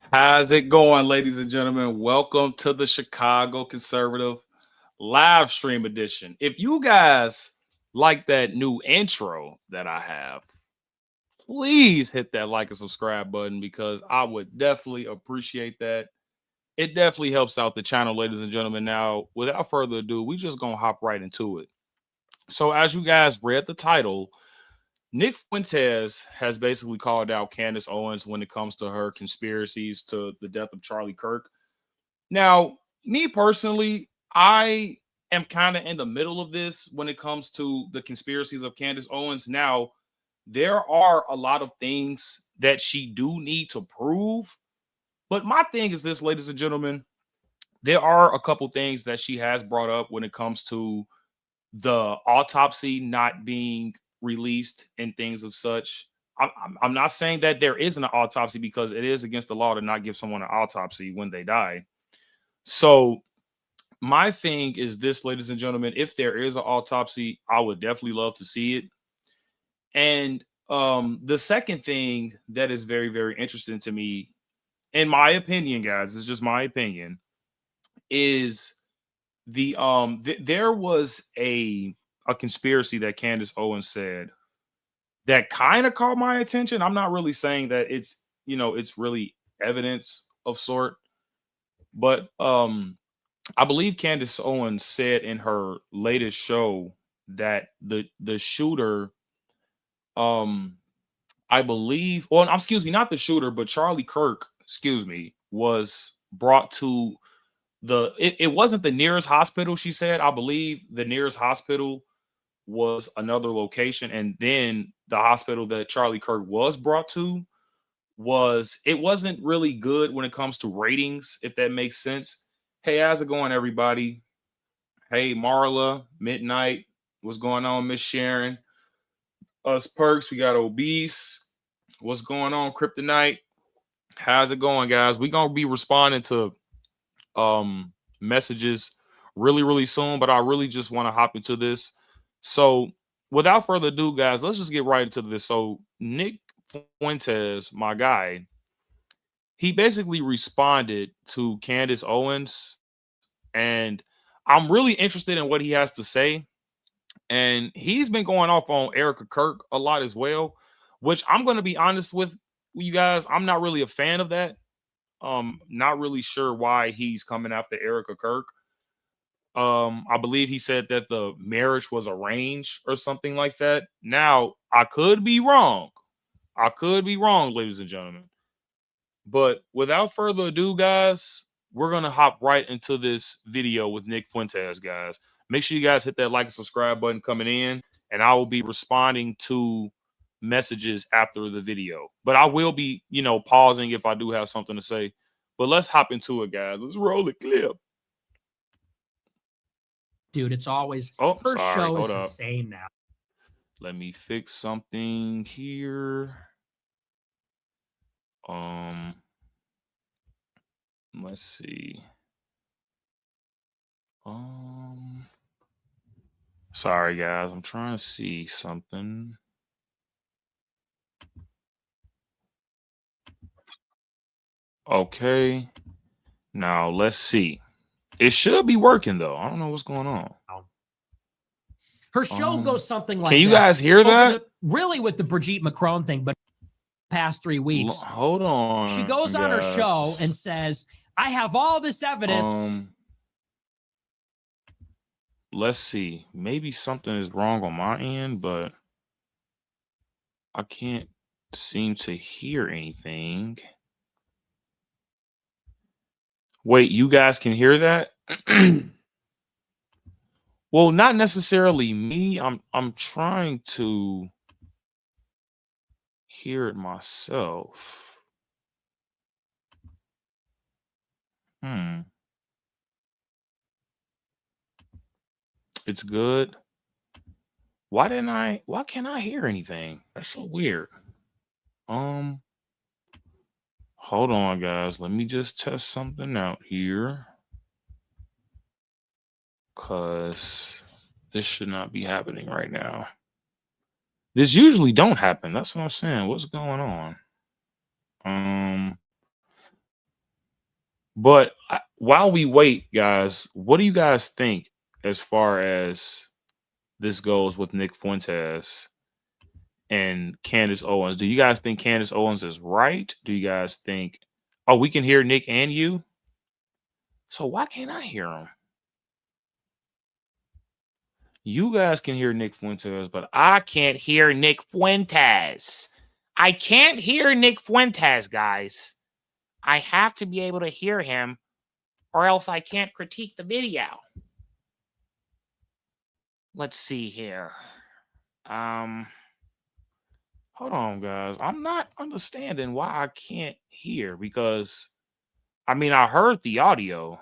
How's it going, ladies and gentlemen? Welcome to the Chicago Conservative live stream edition. If you guys like that new intro that I have, please hit that like and subscribe button because I would definitely appreciate that. It definitely helps out the channel, ladies and gentlemen. Now, without further ado, we just gonna hop right into it. So, as you guys read the title, Nick Fuentes has basically called out Candace Owens when it comes to her conspiracies to the death of Charlie Kirk. Now, me personally, I am kind of in the middle of this when it comes to the conspiracies of Candace Owens. Now, there are a lot of things that she do need to prove, but my thing is this, ladies and gentlemen, there are a couple things that she has brought up when it comes to the autopsy not being released and things of such. I'm not saying that there isn't an autopsy because it is against the law to not give someone an autopsy when they die. So my thing is this, ladies and gentlemen, if there is an autopsy, I would definitely love to see it. And the second thing that is very, very interesting to me, in my opinion, guys, it's just my opinion, is there was a conspiracy that Candace Owens said that kind of caught my attention. I'm not really saying that it's it's really evidence of sort, but I believe Candace Owens said in her latest show that the shooter, um, I believe, well, excuse me, not the shooter, but Charlie Kirk, excuse me, was brought to it wasn't the nearest hospital. She said, I believe the nearest hospital was another location, and then the hospital that Charlie Kirk was brought to it wasn't really good when it comes to ratings, if that makes sense. Hey, how's it going, everybody? Hey, Marla, Midnight. What's going on, Miss Sharon? Us Perks, we got Obese. What's going on, Kryptonite? How's it going, guys? We're gonna be responding to messages really, really soon, but I really just want to hop into this. So without further ado, guys, let's just get right into this. So Nick Fuentes, my guy, he basically responded to Candace Owens, and I'm really interested in what he has to say. And he's been going off on Erica Kirk a lot as well, which I'm going to be honest with you guys. I'm not really a fan of that. Not really sure why he's coming after Erica Kirk. I believe he said that the marriage was arranged or something like that. Now, I could be wrong. I could be wrong, ladies and gentlemen. But without further ado, guys, we're gonna hop right into this video with Nick Fuentes, guys. Make sure you guys hit that like and subscribe button coming in, and I will be responding to messages after the video. But I will be, pausing if I do have something to say. But let's hop into it, guys. Let's roll the clip. Dude, it's always her show Hold is up. insane now. Let me fix something here. Let's see. Sorry guys, I'm trying to see something. Okay. Now let's see. It should be working though. I don't know what's going on. Her show goes something like Can you this. guys hear that? Really with the Brigitte Macron thing, but past 3 weeks. Hold on. She goes on her show and says, I have all this evidence. Let's see. Maybe something is wrong on my end, but I can't seem to hear anything. Wait, you guys can hear that? Well, not necessarily me. I'm trying to hear it myself. It's good. Why can't I hear anything? That's so weird. Hold on, guys. Let me just test something out here. Cause this should not be happening right now. This usually don't happen. That's what I'm saying. What's going on? But while we wait, guys, what do you guys think as far as this goes with Nick Fuentes and Candace Owens? Do you guys think Candace Owens is right? Do you guys think, oh, we can hear Nick and you? So why can't I hear him? You guys can hear Nick Fuentes, but I can't hear Nick Fuentes. I can't hear Nick Fuentes, guys. I have to be able to hear him, or else I can't critique the video. Let's see here. Hold on, guys. I'm not understanding why I can't hear, because I mean, I heard the audio.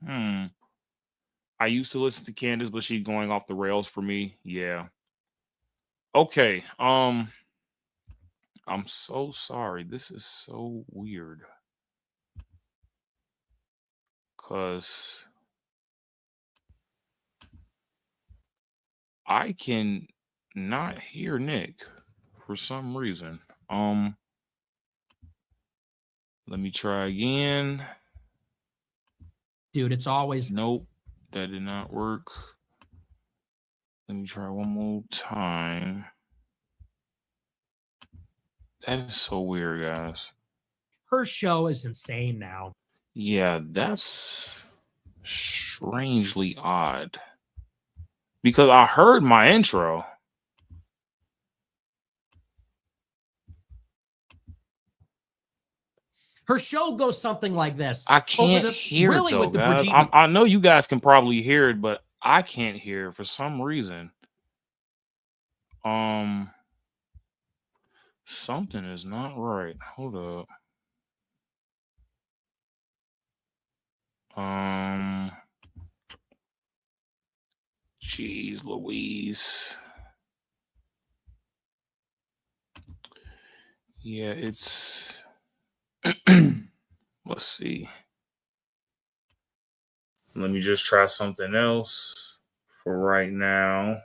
I used to listen to Candace, but she's going off the rails for me. Yeah. Okay. I'm so sorry. This is so weird. Cause I can not hear Nick for some reason. Let me try again. Dude, it's always nope. That did not work. Let me try one more time. That is so weird, guys. Her show is insane now. Yeah, that's strangely odd. Because I heard my intro. Her show goes something like this. I can't hear it though, guys. I know you guys can probably hear it, but I can't hear it for some reason. Something is not right. Hold up. Jeez Louise. Yeah, it's let's see. Let me just try something else for right now.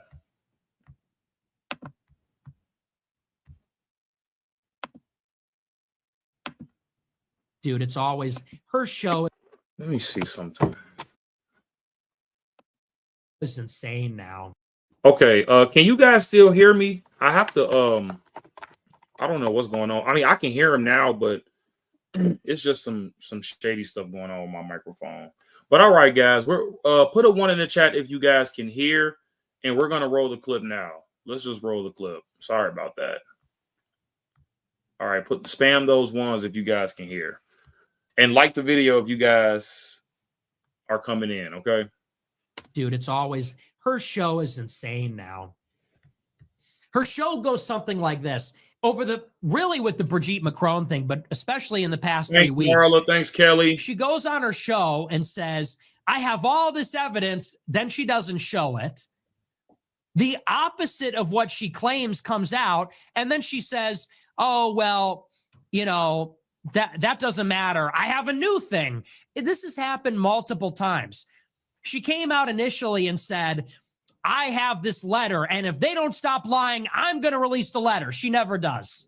Dude, it's always her show. Let me see something. It's insane now. Okay, can you guys still hear me? I have to I don't know what's going on. I mean, I can hear him now, but it's just some shady stuff going on with my microphone. But all right, guys, we're put a 1 in the chat if you guys can hear, and we're gonna roll the clip now. Let's just roll the clip. Sorry about that. All right, spam those ones if you guys can hear, and like the video if you guys are coming in. Okay. Dude, it's always, her show is insane now. Her show goes something like this really with the Brigitte Macron thing, but especially in the past 3 weeks. Marla. Thanks, Kelly. She goes on her show and says, I have all this evidence. Then she doesn't show it. The opposite of what she claims comes out. And then she says, oh, well, that doesn't matter. I have a new thing. This has happened multiple times. She came out initially and said, I have this letter, and if they don't stop lying, I'm going to release the letter. She never does.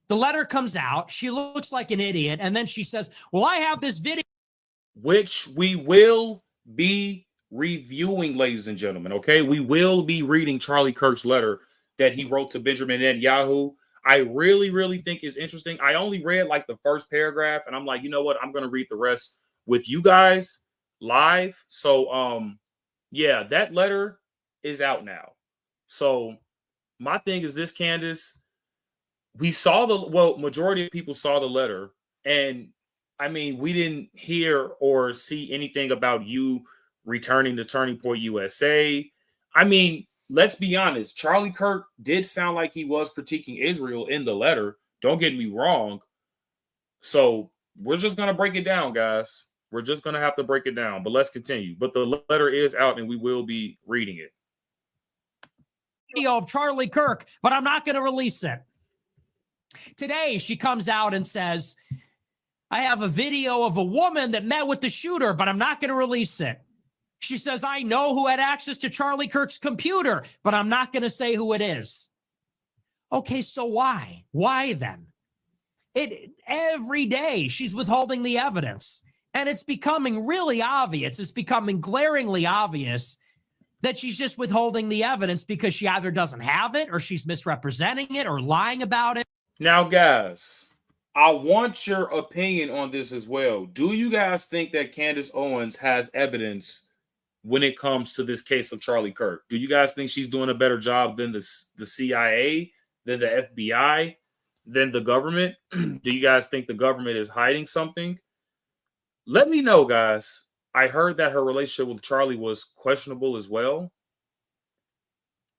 The letter comes out. She looks like an idiot, and then she says, well, I have this video. Which we will be reviewing, ladies and gentlemen, okay? We will be reading Charlie Kirk's letter that he wrote to Benjamin Netanyahu. I really, really think is interesting. I only read like the first paragraph, and I'm like, you know what? I'm going to read the rest with you guys live. So, yeah, that letter is out now. So my thing is this, Candace, we saw majority of people saw the letter, and I mean, we didn't hear or see anything about you returning to Turning Point USA. I mean, let's be honest. Charlie Kirk did sound like he was critiquing Israel in the letter. Don't get me wrong. So we're just going to break it down, guys. We're just going to have to break it down, but let's continue. But the letter is out and we will be reading it. Video of Charlie Kirk, but I'm not going to release it. Today, she comes out and says, I have a video of a woman that met with the shooter, but I'm not going to release it. She says, I know who had access to Charlie Kirk's computer, but I'm not going to say who it is. Okay, so why? Why then? Every day she's withholding the evidence. And it's becoming really obvious. It's becoming glaringly obvious that she's just withholding the evidence because she either doesn't have it or she's misrepresenting it or lying about it. Now, guys, I want your opinion on this as well. Do you guys think that Candace Owens has evidence when it comes to this case of Charlie Kirk? Do you guys think she's doing a better job than the CIA, than the FBI, than the government? Do you guys think the government is hiding something? Let me know, guys. I heard that her relationship with Charlie was questionable as well.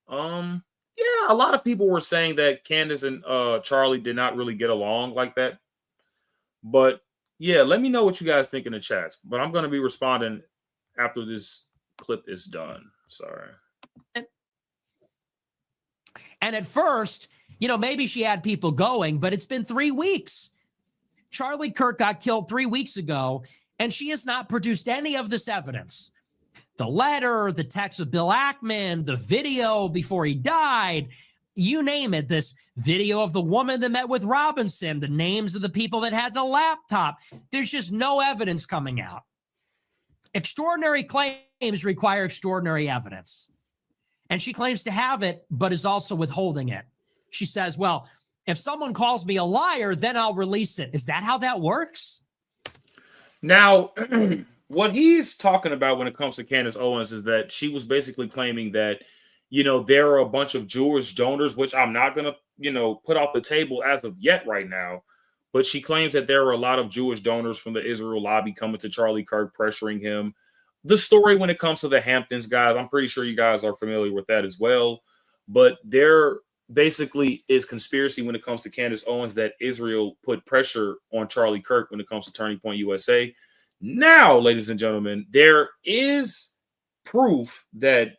Yeah, a lot of people were saying that Candace and Charlie did not really get along like that. But yeah, let me know what you guys think in the chats. But I'm going to be responding after this clip is done. Sorry. And at first, maybe she had people going, but it's been 3 weeks. Charlie Kirk got killed 3 weeks ago, and she has not produced any of this evidence. The letter, the text of Bill Ackman, the video before he died, you name it, this video of the woman that met with Robinson, the names of the people that had the laptop. There's just no evidence coming out. Extraordinary claims require extraordinary evidence. And she claims to have it, but is also withholding it. She says, well, if someone calls me a liar, then I'll release it. Is that how that works? Now, what he's talking about when it comes to Candace Owens is that she was basically claiming that, there are a bunch of Jewish donors, which I'm not going to, put off the table as of yet right now. But she claims that there are a lot of Jewish donors from the Israel lobby coming to Charlie Kirk, pressuring him. The story when it comes to the Hamptons, guys, I'm pretty sure you guys are familiar with that as well. But there basically is conspiracy when it comes to Candace Owens that Israel put pressure on Charlie Kirk when it comes to Turning Point USA. Now, ladies and gentlemen, there is proof that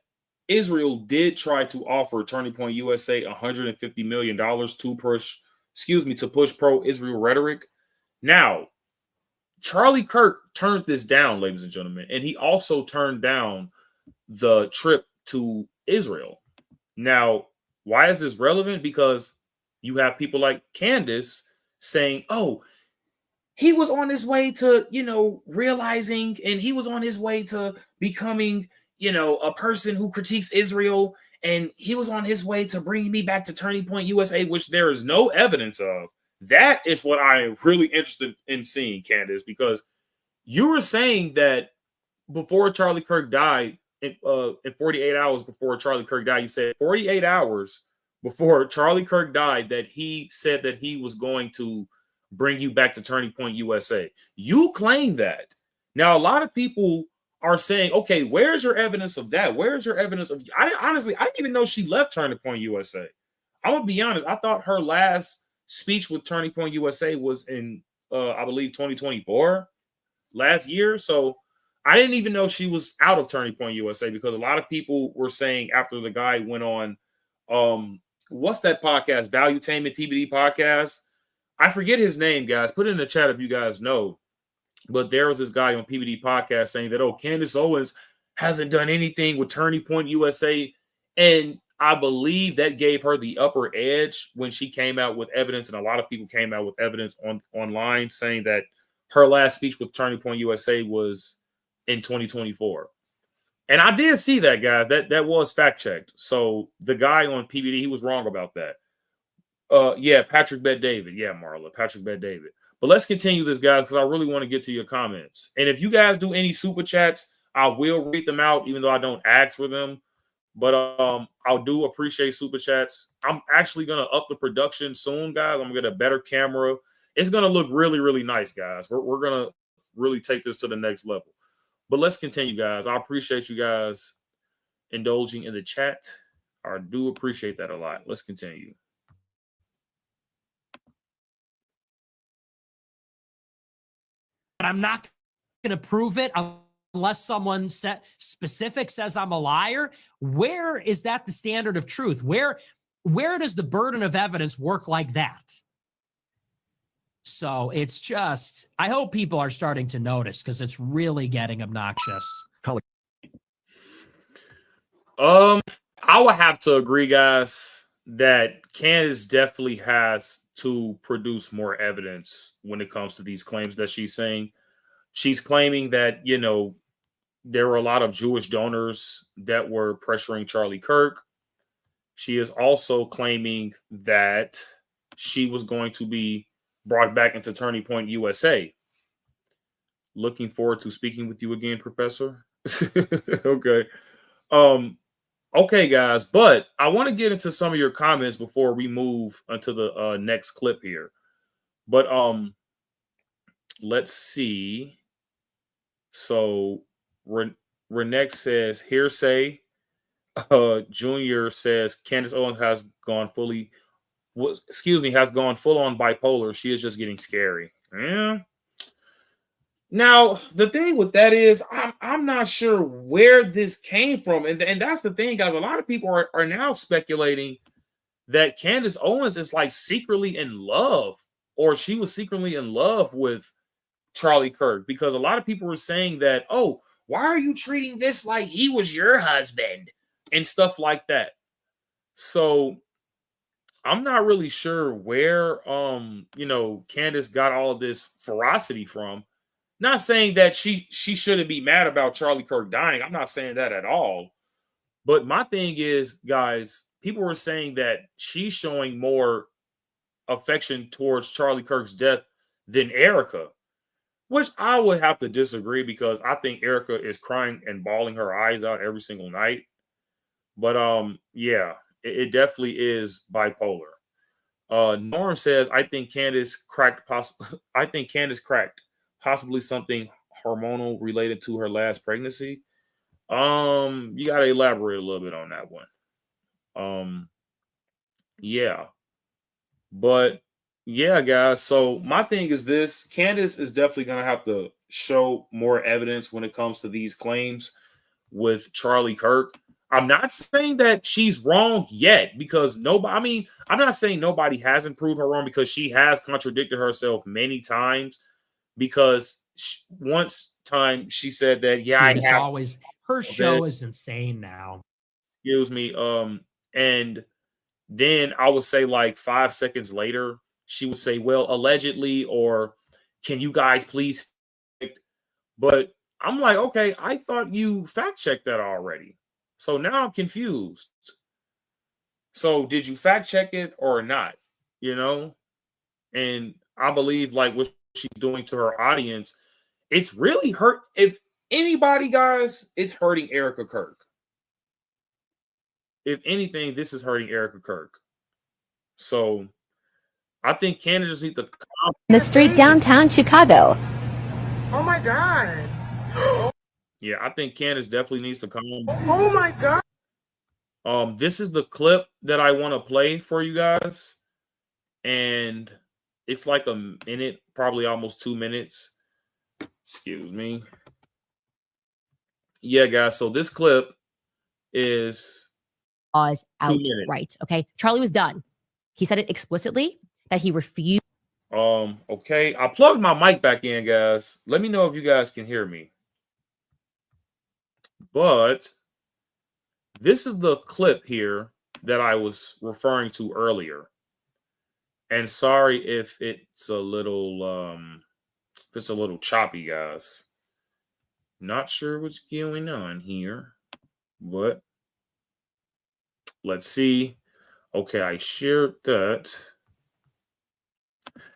Israel did try to offer Turning Point USA $150 million to push pro-Israel rhetoric. Now, Charlie Kirk turned this down, ladies and gentlemen, and he also turned down the trip to Israel. Now, why is this relevant? Because you have people like Candace saying, oh, he was on his way to, realizing, and he was on his way to becoming, a person who critiques Israel, and he was on his way to bringing me back to Turning Point USA, which there is no evidence of. That is what I am really interested in seeing, Candace, because you were saying that before Charlie Kirk died, in 48 hours before Charlie Kirk died, you said 48 hours before Charlie Kirk died that he said that he was going to bring you back to Turning Point USA. You claim that. Now, a lot of people are saying, okay, where's your evidence of that? Where's your evidence of? Honestly, I didn't even know she left Turning Point USA. I'm gonna be honest. I thought her last speech with Turning Point USA was in, I believe, 2024, last year. So I didn't even know she was out of Turning Point USA, because a lot of people were saying after the guy went on, what's that podcast? Valuetainment PBD podcast. I forget his name, guys. Put it in the chat if you guys know. But there was this guy on PBD podcast saying that, oh, Candace Owens hasn't done anything with Turning Point USA. And I believe that gave her the upper edge when she came out with evidence. And a lot of people came out with evidence online saying that her last speech with Turning Point USA was in 2024. And I did see that, guys. That was fact checked. So the guy on PBD, he was wrong about that. Yeah, Patrick Bet David. Yeah, Marla, Patrick Bet David. But let's continue this, guys, because I really want to get to your comments. And if you guys do any super chats, I will read them out, even though I don't ask for them. But I do appreciate super chats. I'm actually gonna up the production soon, guys. I'm gonna get a better camera. It's gonna look really, really nice, guys. We're gonna really take this to the next level. But let's continue, guys. I appreciate you guys indulging in the chat. I do appreciate that a lot. Let's continue. But I'm not going to prove it unless someone specific says I'm a liar. Where is that the standard of truth? Where does the burden of evidence work like that? So it's just, I hope people are starting to notice, because it's really getting obnoxious. I would have to agree, guys, that Candace definitely has to produce more evidence when it comes to these claims that she's saying. She's claiming that, you know, there were a lot of Jewish donors that were pressuring Charlie Kirk. She is also claiming that she was going to be brought back into Turning Point USA. Looking forward to speaking with you again, Professor. Okay. Okay, guys, but I want to get into some of your comments before we move into the next clip here. But let's see. So Renex says hearsay. Junior says Candace Owens has gone full on bipolar. She is just getting scary. Yeah. Now, the thing with that is, I'm not sure where this came from. And that's the thing, guys. A lot of people are now speculating that Candace Owens is like secretly in love, or she was secretly in love with Charlie Kirk, because a lot of people were saying that, oh, why are you treating this like he was your husband and stuff like that. So I'm not really sure where, Candace got all of this ferocity from. Not saying that she shouldn't be mad about Charlie Kirk dying. I'm not saying that at all. But my thing is, guys, people were saying that she's showing more affection towards Charlie Kirk's death than Erica, which I would have to disagree, because I think Erica is crying and bawling her eyes out every single night. But yeah, it definitely is bipolar. Norm says, I think Candace cracked possibly something hormonal related to her last pregnancy. You got to elaborate a little bit on that one. Yeah. But yeah, guys. So my thing is this: Candace is definitely going to have to show more evidence when it comes to these claims with Charlie Kirk. I'm not saying that she's wrong yet, because I'm not saying nobody hasn't proved her wrong, because she has contradicted herself many times. Because once time she said that, yeah, dude, it's always her show is insane now. Excuse me. And then I would say like 5 seconds later, she would say, well, allegedly, or can you guys please? But I'm like, okay, I thought you fact checked that already. So now I'm confused. So did you fact check it or not? And I believe like what she's doing to her audience, it's really hurt. If anybody, guys, it's hurting Erica Kirk. If anything, this is hurting Erica Kirk. So I think Candace just needs to the street downtown Chicago. Oh my God. Yeah, I think Candace definitely needs to come. Oh my God. This is the clip that I want to play for you guys, and it's like a minute, probably almost 2 minutes. Excuse me. Yeah, guys. So this clip is cause 2 minutes. outright. Okay. Charlie was done. He said it explicitly that he refused. Okay. I plugged my mic back in, guys. Let me know if you guys can hear me. But this is the clip here that I was referring to earlier. And sorry if it's a little choppy, guys. Not sure what's going on here, but let's see. Okay, I shared that.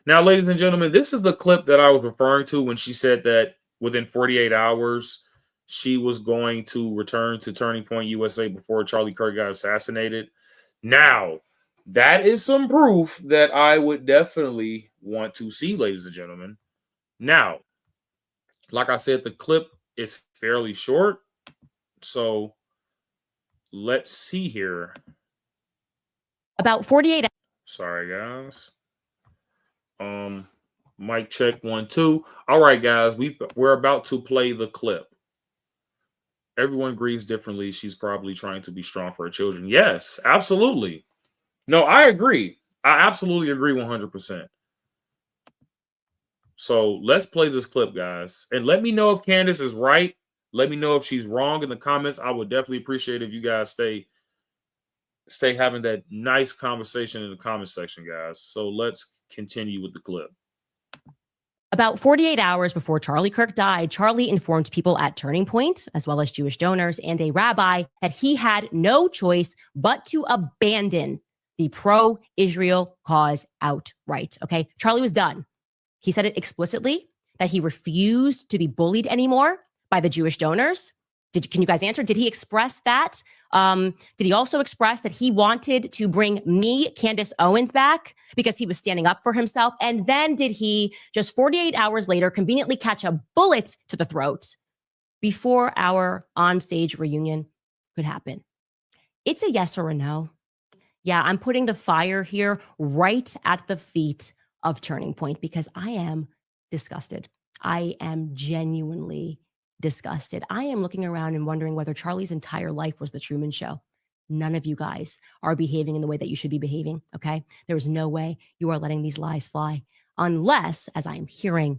Now, ladies and gentlemen, this is the clip that I was referring to when she said that within 48 hours, she was going to return to Turning Point USA before Charlie Kirk got assassinated. Now, that is some proof that I would definitely want to see, ladies and gentlemen. Now, like I said, the clip is fairly short. So let's see here. About 48 hours. Sorry, guys. Mic check 1 2. All right, guys, we're about to play the clip. Everyone grieves differently. She's probably trying to be strong for her children. Yes, absolutely. No, I agree. I absolutely agree 100%. So let's play this clip, guys. And let me know if Candace is right. Let me know if she's wrong in the comments. I would definitely appreciate if you guys stay having that nice conversation in the comment section, guys. So let's continue with the clip. About 48 hours before Charlie Kirk died, Charlie informed people at Turning Point, as well as Jewish donors and a rabbi, that he had no choice but to abandon the pro-Israel cause outright. Okay, Charlie was done. He said it explicitly that he refused to be bullied anymore by the Jewish donors. Can you guys answer? Did he express that? Did he also express that he wanted to bring me, Candace Owens, back because he was standing up for himself? And then did he, just 48 hours later, conveniently catch a bullet to the throat before our onstage reunion could happen? It's a yes or a no. Yeah, I'm putting the fire here right at the feet of Turning Point because I am disgusted. I am genuinely disgusted. I am looking around and wondering whether Charlie's entire life was the Truman Show. None of you guys are behaving in the way that you should be behaving, okay? There is no way you are letting these lies fly unless, as I am hearing,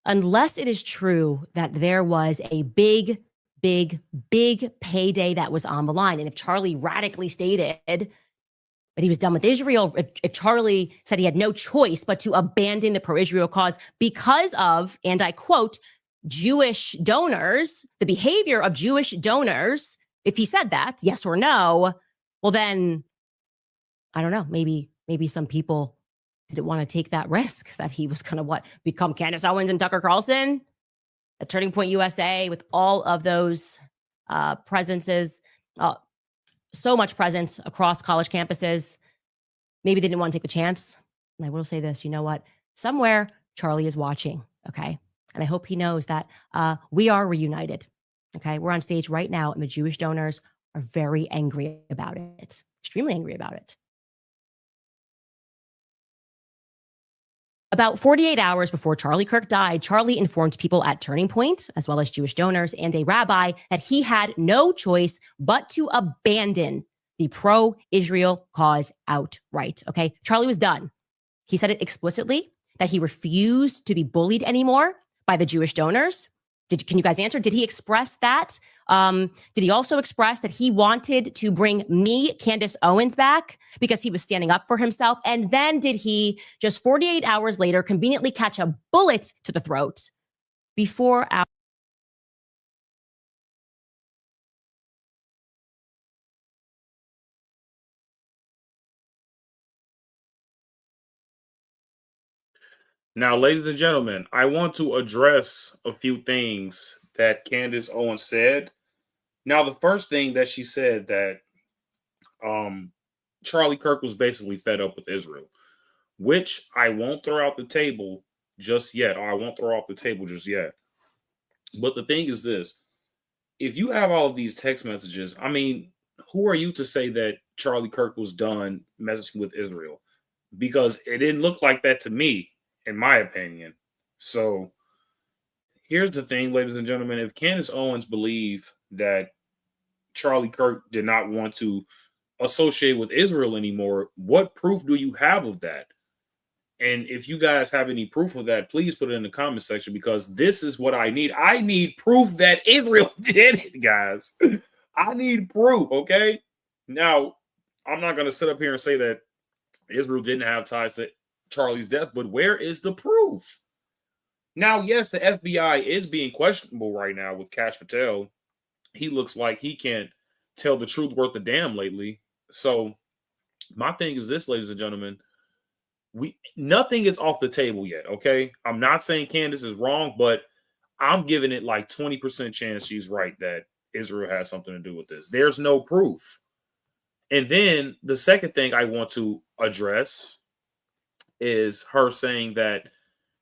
unless it is true that there was a big payday that was on the line. And if Charlie radically stated that he was done with Israel, if Charlie said he had no choice but to abandon the pro-Israel cause because of, and I quote, Jewish donors, the behavior of Jewish donors, if he said that, yes or no, well then, I don't know, maybe some people didn't want to take that risk that he was going to become Candace Owens and Tucker Carlson at Turning Point USA with all of those presences, so much presence across college campuses. Maybe they didn't want to take the chance. And I will say this, you know what? Somewhere Charlie is watching, okay? And I hope he knows that we are reunited, okay? We're on stage right now, and the Jewish donors are very angry about it, extremely angry about it. About 48 hours before Charlie Kirk died, Charlie informed people at Turning Point, as well as Jewish donors and a rabbi, that he had no choice but to abandon the pro-Israel cause outright. Okay, Charlie was done. He said it explicitly that he refused to be bullied anymore by the Jewish donors. Can you guys answer? Did he express that? Did he also express that he wanted to bring me, Candace Owens, back because he was standing up for himself? And then did he, just 48 hours later, conveniently catch a bullet to the throat before our... Now, ladies and gentlemen, I want to address a few things that Candace Owens said. Now, the first thing that she said that Charlie Kirk was basically fed up with Israel, which I won't throw out the table just yet, or I won't throw off the table just yet. But the thing is this: if you have all of these text messages, I mean, who are you to say that Charlie Kirk was done messaging with Israel? Because it didn't look like that to me, in my opinion. So here's the thing, ladies and gentlemen: if Candace Owens believed that Charlie Kirk did not want to associate with Israel anymore, what proof do you have of that? And if you guys have any proof of that, please put it in the comment section, because this is what I need. I need proof that Israel did it, guys. I need proof, okay? Now, I'm not going to sit up here and say that Israel didn't have ties to Charlie's death, but where is the proof? Now, yes, the FBI is being questionable right now with Kash Patel. He looks like he can't tell the truth worth a damn lately. So my thing is this, ladies and gentlemen: nothing is off the table yet, okay? I'm not saying Candace is wrong, but I'm giving it like 20% chance she's right that Israel has something to do with this. There's no proof. And then the second thing I want to address is her saying that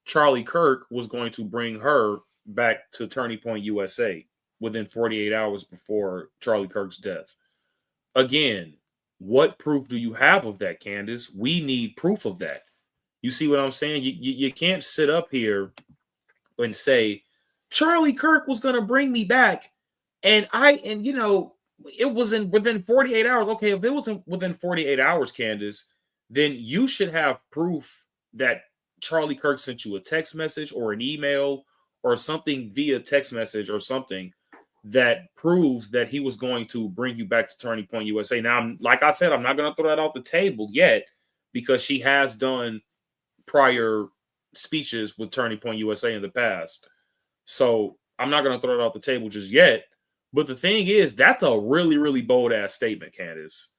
Charlie Kirk was going to bring her back to Turning Point USA within 48 hours before Charlie Kirk's death. Again, what proof do you have of that, Candace? We need proof of that. You see what I'm saying? You can't sit up here and say Charlie Kirk was going to bring me back, and you know, it wasn't within 48 hours. Okay, if it wasn't within 48 hours, Candace, then you should have proof that Charlie Kirk sent you a text message or an email or something via text message or something that proves that he was going to bring you back to Turning Point USA. Now, like I said, I'm not going to throw that off the table yet, because she has done prior speeches with Turning Point USA in the past. So I'm not going to throw it off the table just yet. But the thing is, that's a really, really bold ass statement, Candace.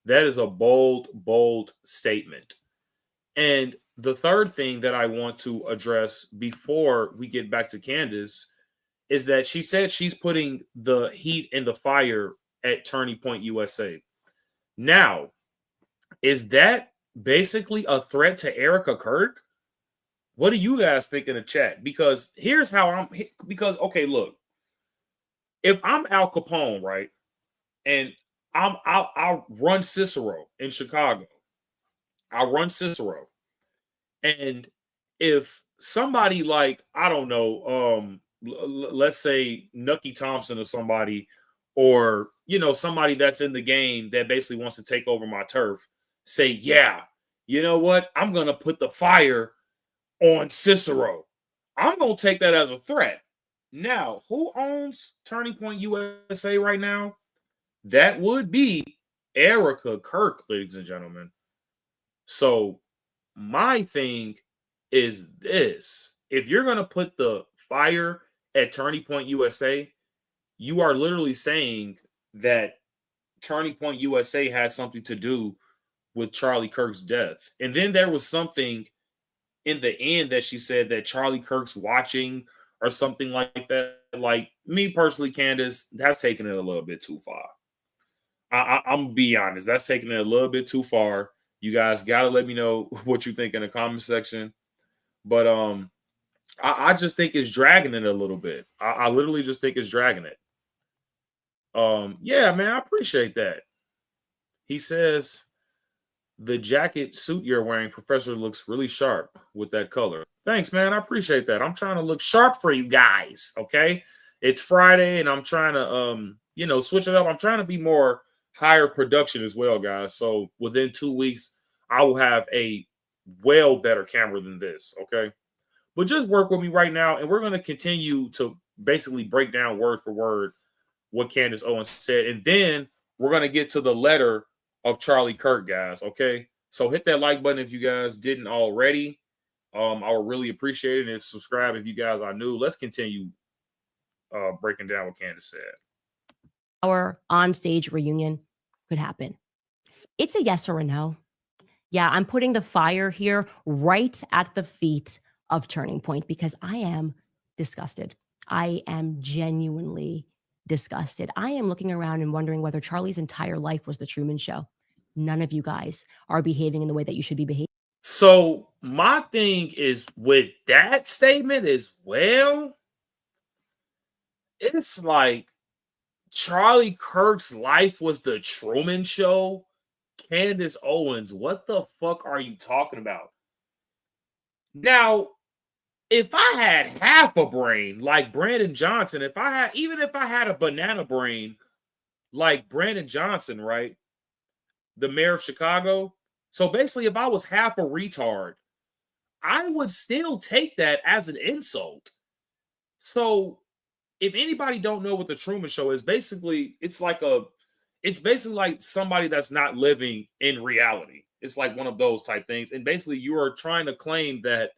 That is a bold, bold statement. And the third thing that I want to address before we get back to Candace is that she said she's putting the heat and the fire at Turning Point USA. Now, is that basically a threat to Erica Kirk? What do you guys think in the chat? Because here's how okay, look, if I'm Al Capone, right, and I'll run Cicero in Chicago. I'll run Cicero. And if somebody like, I don't know, let's say Nucky Thompson or somebody, or, you know, somebody that's in the game that basically wants to take over my turf, say, yeah, you know what? I'm going to put the fire on Cicero. I'm going to take that as a threat. Now, who owns Turning Point USA right now? That would be Erica Kirk, ladies and gentlemen. So my thing is this: if you're going to put the fire at Turning Point USA, you are literally saying that Turning Point USA had something to do with Charlie Kirk's death. And then there was something in the end that she said that Charlie Kirk's watching or something like that. Like, me personally, Candace, that's taking it a little bit too far. I'm gonna be honest, that's taking it a little bit too far. You guys gotta let me know what you think in the comment section. But I just think it's dragging it a little bit. I literally just think it's dragging it. Yeah, man, I appreciate that. He says the jacket suit you're wearing, Professor, looks really sharp with that color. Thanks, man. I appreciate that. I'm trying to look sharp for you guys. Okay, it's Friday, and I'm trying to switch it up. I'm trying to be more higher production as well, guys. So within 2 weeks, I will have a well better camera than this. Okay, but just work with me right now, and we're going to continue to basically break down word for word what Candace Owens said, and then we're going to get to the letter of Charlie Kirk, guys. Okay, so hit that like button if you guys didn't already. I would really appreciate it, and subscribe if you guys are new. Let's continue breaking down what Candace said. Our on-stage reunion could happen. It's a yes or a no. Yeah, I'm putting the fire here right at the feet of Turning Point because I am disgusted. I am genuinely disgusted. I am looking around and wondering whether Charlie's entire life was the Truman Show. None of you guys are behaving in the way that you should be behaving. So my thing is with that statement is, well, it's like Charlie Kirk's life was the Truman Show. Candace Owens, what the fuck are you talking about? Now, if I had half a brain like Brandon Johnson, if I had a banana brain like Brandon Johnson, right? The mayor of Chicago. So basically, if I was half a retard, I would still take that as an insult. So if anybody don't know what the Truman Show is, basically it's basically like somebody that's not living in reality. It's like one of those type things. And basically you are trying to claim that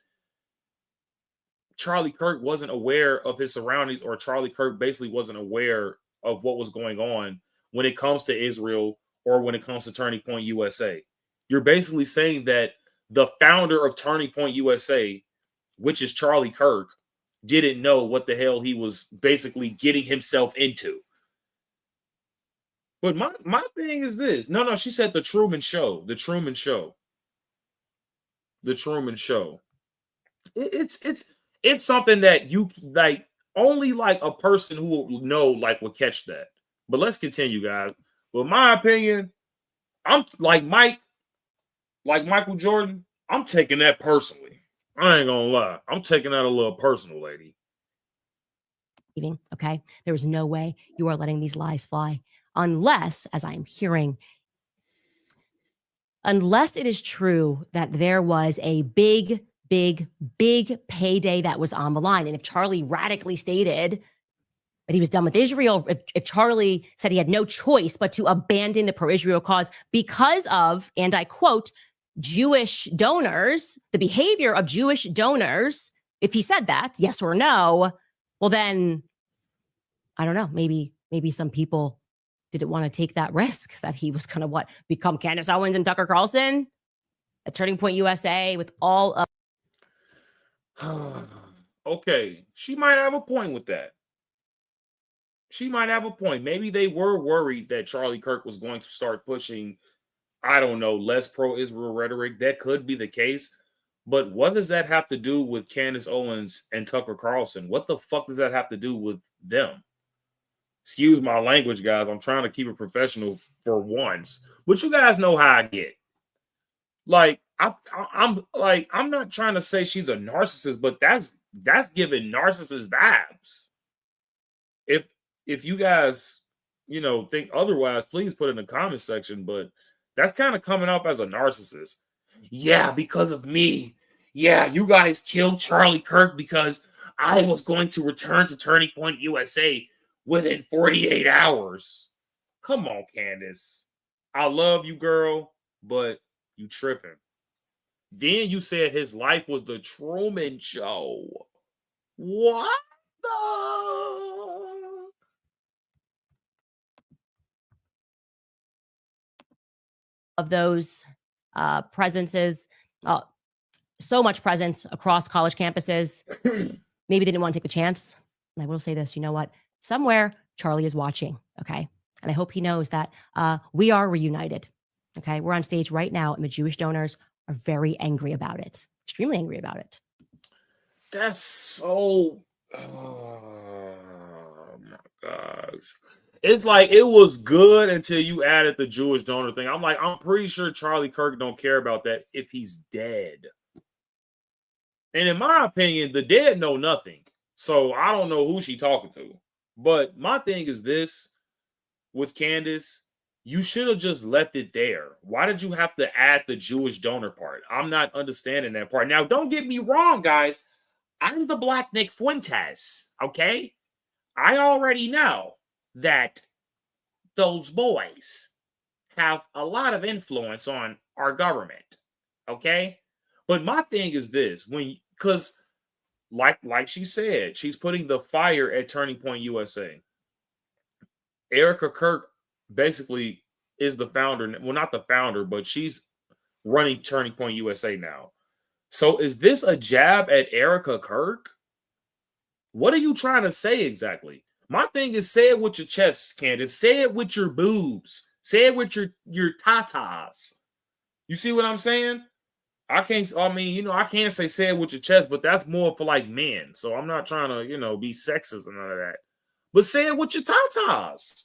Charlie Kirk wasn't aware of his surroundings, or Charlie Kirk basically wasn't aware of what was going on when it comes to Israel or when it comes to Turning Point USA. You're basically saying that the founder of Turning Point USA, which is Charlie Kirk, didn't know what the hell he was basically getting himself into. But my thing is this. No, she said the Truman Show. The Truman Show. The Truman Show. It's something that you like only like a person who will know like will catch that. But let's continue, guys. But my opinion, I'm like Michael Jordan, I'm taking that personally. I ain't gonna lie. I'm taking that a little personal, lady. Okay. There is no way you are letting these lies fly unless, as I'm hearing, unless it is true that there was a big payday that was on the line. And if Charlie radically stated that he was done with Israel, if Charlie said he had no choice but to abandon the pro-Israel cause because of, and I quote, Jewish donors, the behavior of Jewish donors, if he said that, yes or no, well then, I don't know, maybe some people didn't want to take that risk that he was going to become Candace Owens and Tucker Carlson at Turning Point USA with all of. Okay, she might have a point with that. She might have a point. Maybe they were worried that Charlie Kirk was going to start pushing, I don't know, less pro-Israel rhetoric. That could be the case. But what does that have to do with Candace Owens and Tucker Carlson? What the fuck does that have to do with them? Excuse my language, guys. I'm trying to keep it professional for once. But you guys know how I get. Like, I'm not trying to say she's a narcissist, but that's giving narcissist vibes. If you guys, think otherwise, please put it in the comment section. But that's kind of coming up as a narcissist. Yeah, because of me. Yeah, you guys killed Charlie Kirk because I was going to return to Turning Point USA within 48 hours. Come on, Candace. I love you, girl, but you tripping. Then you said his life was the Truman Show. What the? Of those presences, so much presence across college campuses. Maybe they didn't want to take the chance. And I will say this, you know what? Somewhere Charlie is watching, okay? And I hope he knows that we are reunited, okay? We're on stage right now, and the Jewish donors are very angry about it, extremely angry about it. That's so... Oh, my gosh. It's like it was good until you added the Jewish donor thing. I'm pretty sure Charlie Kirk don't care about that if he's dead. And in my opinion, the dead know nothing. So I don't know who she talking to. But my thing is this with Candace, you should have just left it there. Why did you have to add the Jewish donor part? I'm not understanding that part. Now, don't get me wrong, guys. I'm the Black Nick Fuentes, okay? I already know that those boys have a lot of influence on our government, okay? But my thing is this, because like she said, she's putting the fire at Turning Point USA. Erica Kirk basically is the founder. Well, not the founder, but she's running Turning Point USA now. So is this a jab at Erica Kirk? What are you trying to say exactly? My thing is, say it with your chest, Candace. Say it with your boobs. Say it with your tatas. You see what I'm saying? I can't say it with your chest, but that's more for like men. So I'm not trying to, be sexist and none of that. but say it with your tatas.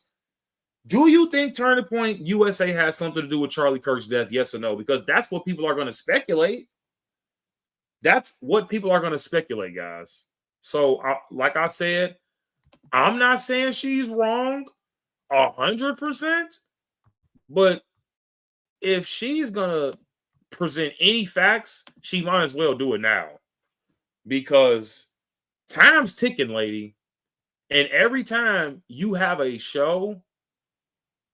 Do you think Turning Point USA has something to do with Charlie Kirk's death? Yes or no? Because that's what people are going to speculate. That's what people are going to speculate, guys. So, like I said, I'm not saying she's wrong 100%, but if she's going to present any facts, she might as well do it now. Because time's ticking, lady. And every time you have a show,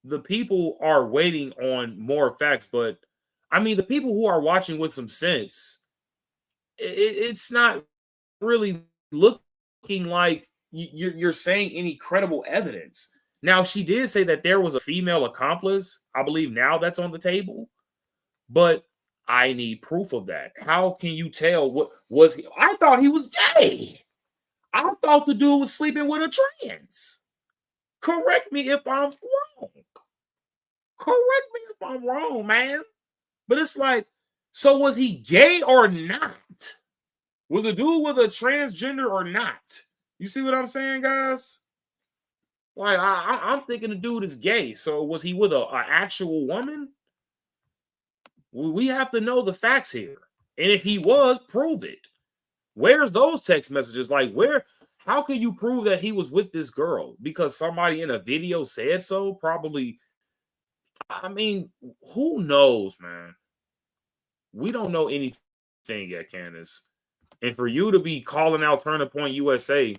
the people are waiting on more facts. But I mean, the people who are watching with some sense, it's not really looking like you're saying any credible evidence. Now, she did say that there was a female accomplice. I believe now that's on the table. But I need proof of that. How can you tell what was he? I thought he was gay. I thought the dude was sleeping with a trans. Correct me if I'm wrong. Correct me if I'm wrong, man. But it's like, so was he gay or not? Was the dude with a transgender or not? You see what I'm saying, guys? Like, I'm thinking the dude is gay. So was he with an actual woman? We have to know the facts here. And if he was, prove it. Where's those text messages? Like, how can you prove that he was with this girl? Because somebody in a video said so? Probably. I mean, who knows, man? We don't know anything yet, Candace. And for you to be calling out Turning Point USA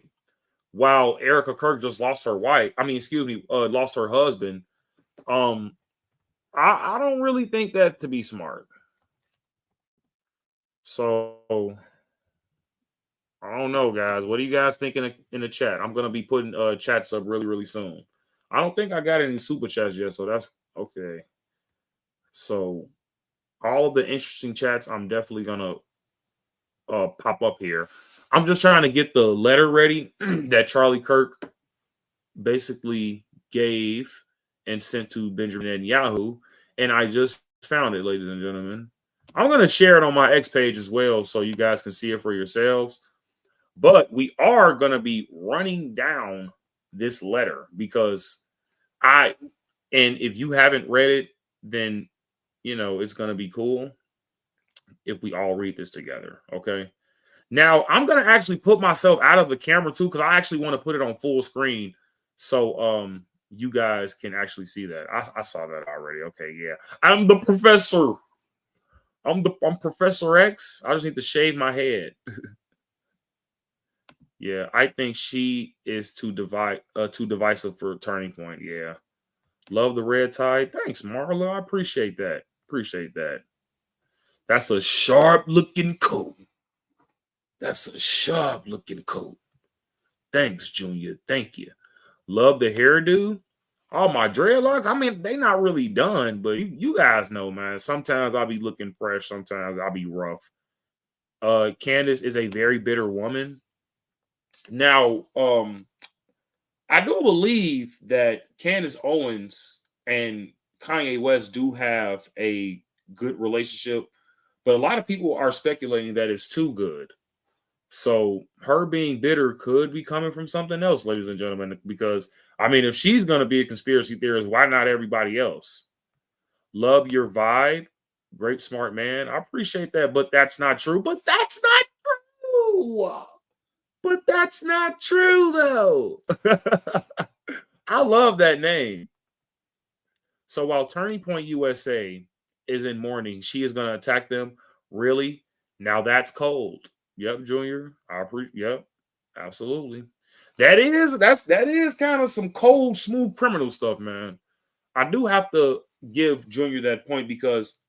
while Erica Kirk just lost her wife, lost her husband, I don't really think that to be smart. So I don't know, guys. What do you guys think in the chat? I'm gonna be putting chats up really, really soon. I don't think I got any super chats yet, so that's okay. So all of the interesting chats, I'm definitely gonna pop up here. I'm just trying to get the letter ready that Charlie Kirk basically gave and sent to Benjamin Netanyahu, and I just found it, ladies and gentlemen. I'm gonna share it on my X page as well, so you guys can see it for yourselves. But we are going to be running down this letter because and if you haven't read it, then, it's going to be cool if we all read this together. Okay. Now I'm going to actually put myself out of the camera too, because I actually want to put it on full screen. So, you guys can actually see that. I saw that already. Okay. Yeah. I'm the professor. I'm Professor X. I just need to shave my head. Yeah, I think she is too divisive for Turning Point. Yeah. Love the red tie. Thanks, Marla. I appreciate that. Appreciate that. That's a sharp looking coat. That's a sharp looking coat. Thanks, Junior. Thank you. Love the hairdo. All my dreadlocks. I mean, they not really done, but you guys know, man. Sometimes I'll be looking fresh. Sometimes I'll be rough. Candace is a very bitter woman. Now, I do believe that Candace Owens and Kanye West do have a good relationship, but a lot of people are speculating that it's too good. So her being bitter could be coming from something else, ladies and gentlemen, because I mean, if she's going to be a conspiracy theorist, why not everybody else? Love your vibe. Great, smart man. I appreciate that, but that's not true. But that's not true. But that's not true, though. I love that name. So while Turning Point USA is in mourning, she is going to attack them. Really? Now that's cold. Yep, Junior. I appreciate. Yep, absolutely. That is kind of some cold, smooth criminal stuff, man. I do have to give Junior that point because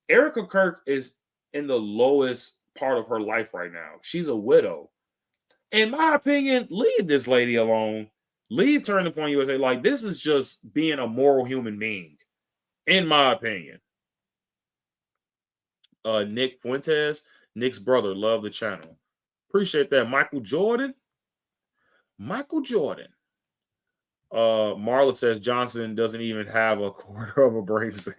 Erica Kirk is in the lowest part of her life right now. She's a widow. In my opinion, leave this lady alone. Leave Turning Point USA. Like, this is just being a moral human being, in my opinion. Nick Fuentes, Nick's brother, love the channel. Appreciate that. Michael Jordan. Marla says Johnson doesn't even have a quarter of a brain cell.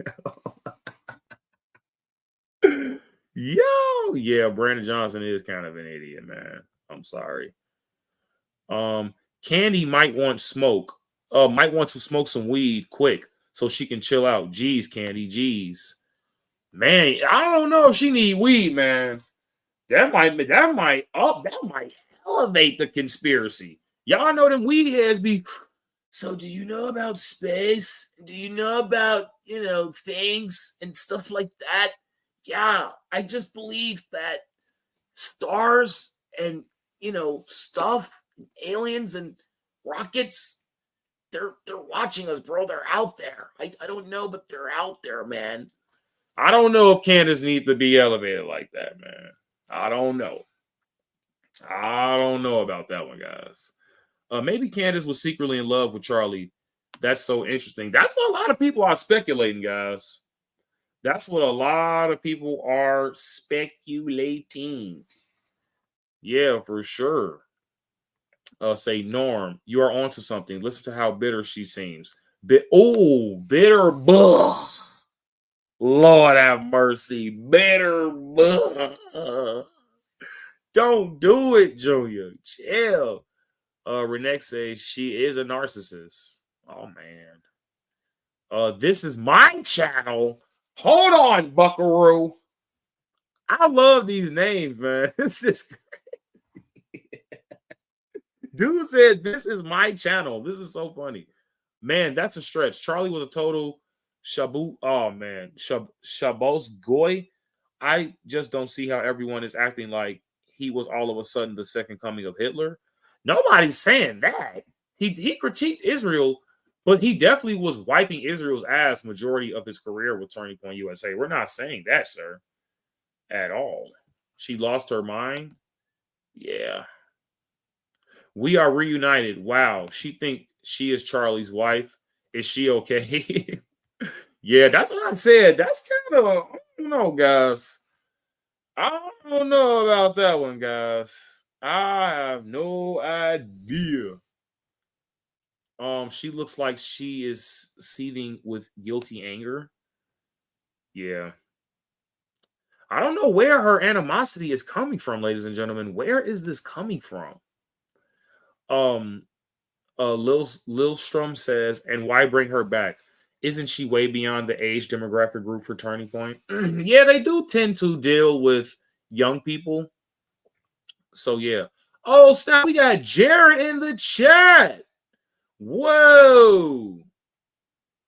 Yo, yeah, Brandon Johnson is kind of an idiot, man. I'm sorry. Candy might want to smoke some weed quick so she can chill out. Jeez, Candy, jeez. Man, I don't know if she need weed, man. That might elevate the conspiracy. Y'all know them weed heads be. So do you know about space? Do you know about, things and stuff like that? Yeah, I just believe that stars and, stuff, aliens and rockets, they're watching us, bro. They're out there. I don't know, but they're out there, man. I don't know if Candace needs to be elevated like that, man. I don't know. I don't know about that one, guys. Maybe Candace was secretly in love with Charlie. That's so interesting. That's what a lot of people are speculating, guys. That's what a lot of people are speculating. Yeah, for sure. Say, Norm, you are onto something. Listen to how bitter she seems. Bitter. Buh. Lord have mercy. Bitter. Buh. Don't do it, Junior. Chill. Renee says she is a narcissist. Oh man. This is my channel. Hold on, Buckaroo. I love these names, man. This is crazy. Dude said this is my channel. This is so funny. Man, that's a stretch. Charlie was a total shabu. Oh man, Shabos goy. I just don't see how everyone is acting like he was all of a sudden the second coming of Hitler. Nobody's saying that. He critiqued Israel, but he definitely was wiping Israel's ass majority of his career with Turning Point USA. We're not saying that, sir, at all. She lost her mind. Yeah. We are reunited. Wow. She think she is Charlie's wife. Is she okay? Yeah, that's what I said. That's kind of, I don't know, guys. I don't know about that one, guys. I have no idea. She looks like she is seething with guilty anger. Yeah. I don't know where her animosity is coming from, ladies and gentlemen. Where is this coming from? Lilstrom says, and why bring her back? Isn't she way beyond the age demographic group for Turning Point? Yeah, they do tend to deal with young people. So yeah. Oh, snap, we got Jared in the chat. Whoa.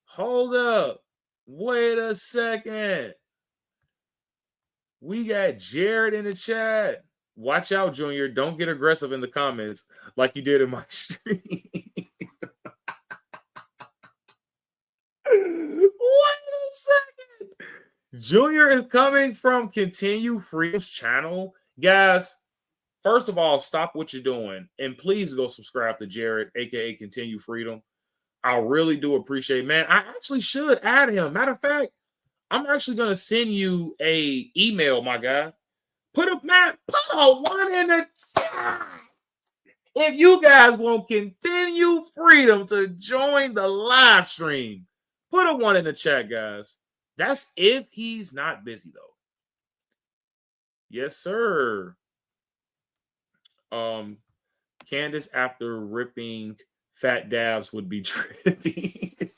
Hold up. Wait a second. We got Jared in the chat. Watch out, Junior. Don't get aggressive in the comments like you did in my stream. Wait a second. Junior is coming from Continue Freedom's channel. Guys, first of all, stop what you're doing. And please go subscribe to Jared, a.k.a. Continue Freedom. I really do appreciate it. Man, I actually should add him. Matter of fact, I'm actually going to send you a email, my guy. Put a one in the chat. If you guys want Continue Freedom to join the live stream, put a one in the chat, guys. That's if he's not busy, though. Yes, sir. Candace, after ripping fat dabs, would be trippy.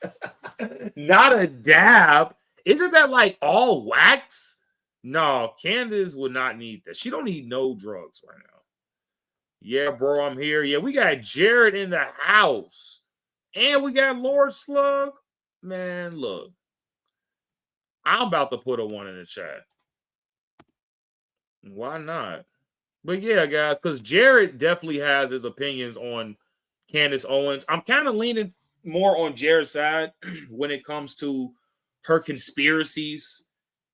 Not a dab. Isn't that like all wax? No, Candace would not need that. She don't need no drugs right now. Yeah, bro, I'm here. Yeah, we got Jared in the house. And we got Lord Slug. Man, look. I'm about to put a one in the chat. Why not? But yeah, guys, because Jared definitely has his opinions on Candace Owens. I'm kind of leaning more on Jared's side when it comes to her conspiracies.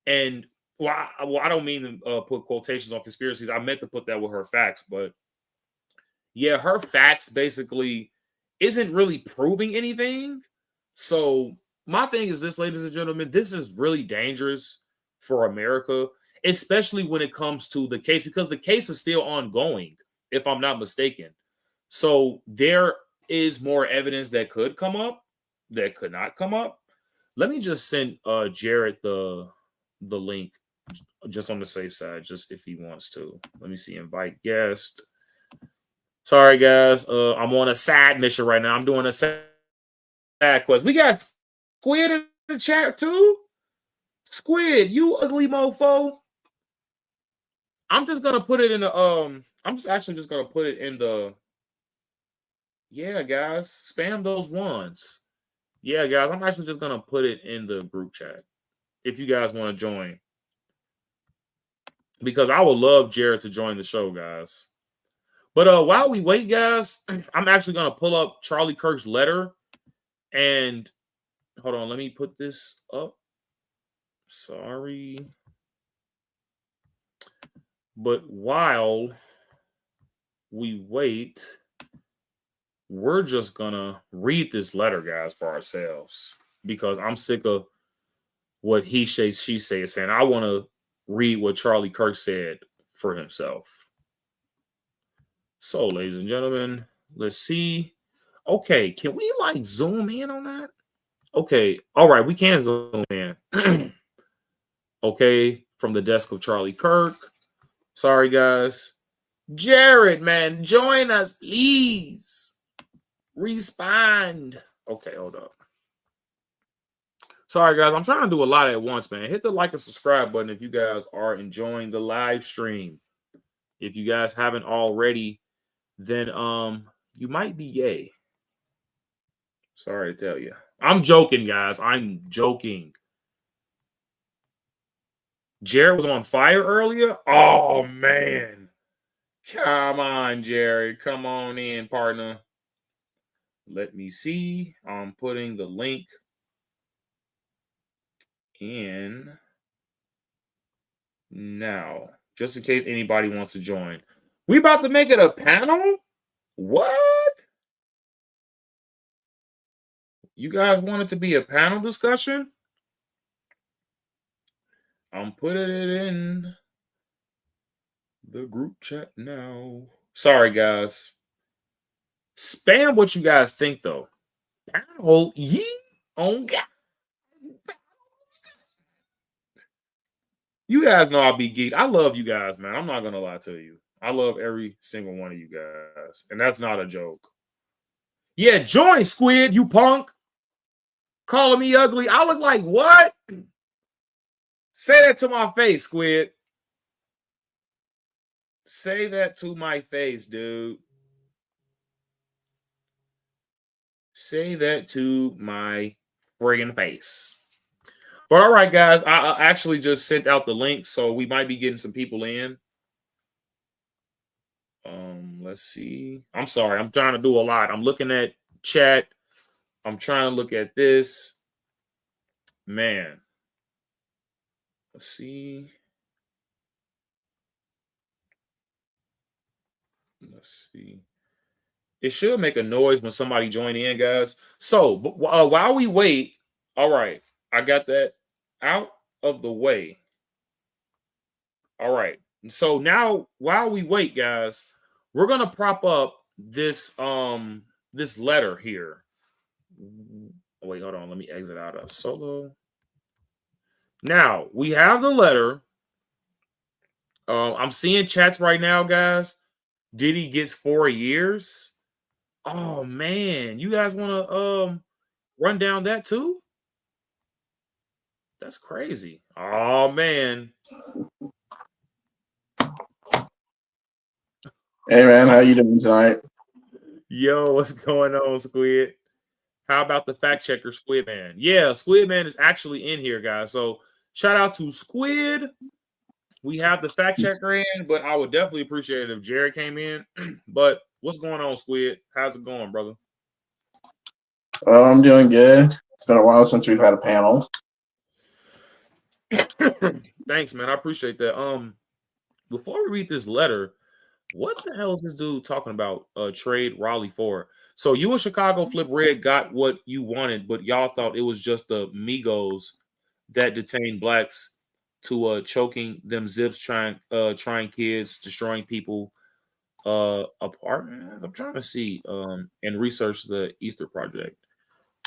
And I don't mean to put quotations on conspiracies. I meant to put that with her facts. But yeah, her facts basically isn't really proving anything. So my thing is this, ladies and gentlemen, this is really dangerous for America, especially when it comes to the case, because the case is still ongoing, if I'm not mistaken. So there is more evidence that could come up, that could not come up. Let me just send Jared the link just on the safe side, just if he wants to. Let me see, invite guest. Sorry, guys. I'm on a side mission right now. I'm doing a side quest. We got Squid in the chat too. Squid, you ugly mofo. I'm just gonna put it in the I'm just actually just gonna put it in the. Yeah, guys, spam those ones. Yeah, guys, I'm actually just gonna put it in the group chat if you guys want to join, because I would love Jared to join the show, guys. But while we wait, guys, I'm actually gonna pull up Charlie Kirk's letter. And hold on, let me put this up. Sorry. But while we wait, we're just gonna read this letter, guys, for ourselves, because I'm sick of what he say, she say is saying. I want to read what Charlie Kirk said for himself. So, ladies and gentlemen, let's see. Okay, can we like zoom in on that? Okay, all right, we can zoom in. Okay, from the desk of Charlie Kirk. Sorry, guys. Jared, man, join us, please. Respond. Okay, hold up. Sorry, guys. I'm trying to do a lot at once, man. Hit the like and subscribe button if you guys are enjoying the live stream. If you guys haven't already, then you might be gay. Sorry to tell you. I'm joking, guys. I'm joking. Jared was on fire earlier. Oh, man. Come on, Jared. Come on in, partner. Let me see. I'm putting the link in now, just in case anybody wants to join. We about to make it a panel? What? You guys want it to be a panel discussion? I'm putting it in the group chat now. Sorry, guys. Spam what you guys think, though. Panel, yee on God. You guys know I'll be geeked. I love you guys, man. I'm not gonna lie to you. I love every single one of you guys, and that's not a joke. Yeah, join, Squid, you punk. Calling me ugly. I look like what? Say that to my face, Squid. Say that to my face, dude. Say that to my friggin' face. But all right, guys, I actually just sent out the link, so we might be getting some people in. Let's see. I'm sorry. I'm trying to do a lot. I'm looking at chat. I'm trying to look at this. Man. Let's see. Let's see. It should make a noise when somebody join in, guys. So while we wait, all right, I got that out of the way. All right. So now while we wait, guys, we're gonna prop up this this letter here. Oh, wait, hold on. Let me exit out of solo. Now we have the letter. I'm seeing chats right now, guys. Diddy gets 4 years. Oh man, you guys want to run down that too? That's crazy. Oh man. Hey man, how you doing tonight? Yo, what's going on, Squid? How about the fact checker, Squid Man? Yeah, Squid Man is actually in here, guys. So shout out to Squid. We have the fact checker in, but I would definitely appreciate it if Jared came in. But what's going on, Squid? How's it going, brother? Well, I'm doing good. It's been a while since we've had a panel. Thanks, man. I appreciate that. Before we read this letter, what the hell is this dude talking about? Trade Raleigh for? So you in Chicago Flip Red got what you wanted, but y'all thought it was just the Migos that detained blacks to choking them zips, trying kids, destroying people apartment. I'm trying to see and research the Easter Project.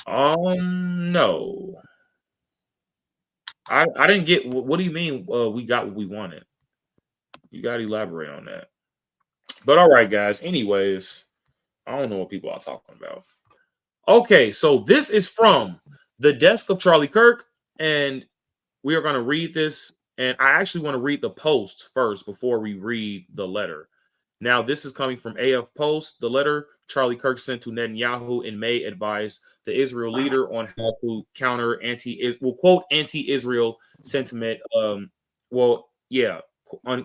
No. I didn't get what do you mean we got what we wanted? You gotta elaborate on that. But all right, guys. Anyways, I don't know what people are talking about. Okay, so this is from the desk of Charlie Kirk, and we are going to read this. And I actually want to read the post first before we read the letter. Now, this is coming from AF Post. The letter Charlie Kirk sent to Netanyahu in May advised the Israel leader on how to counter anti-Israel sentiment.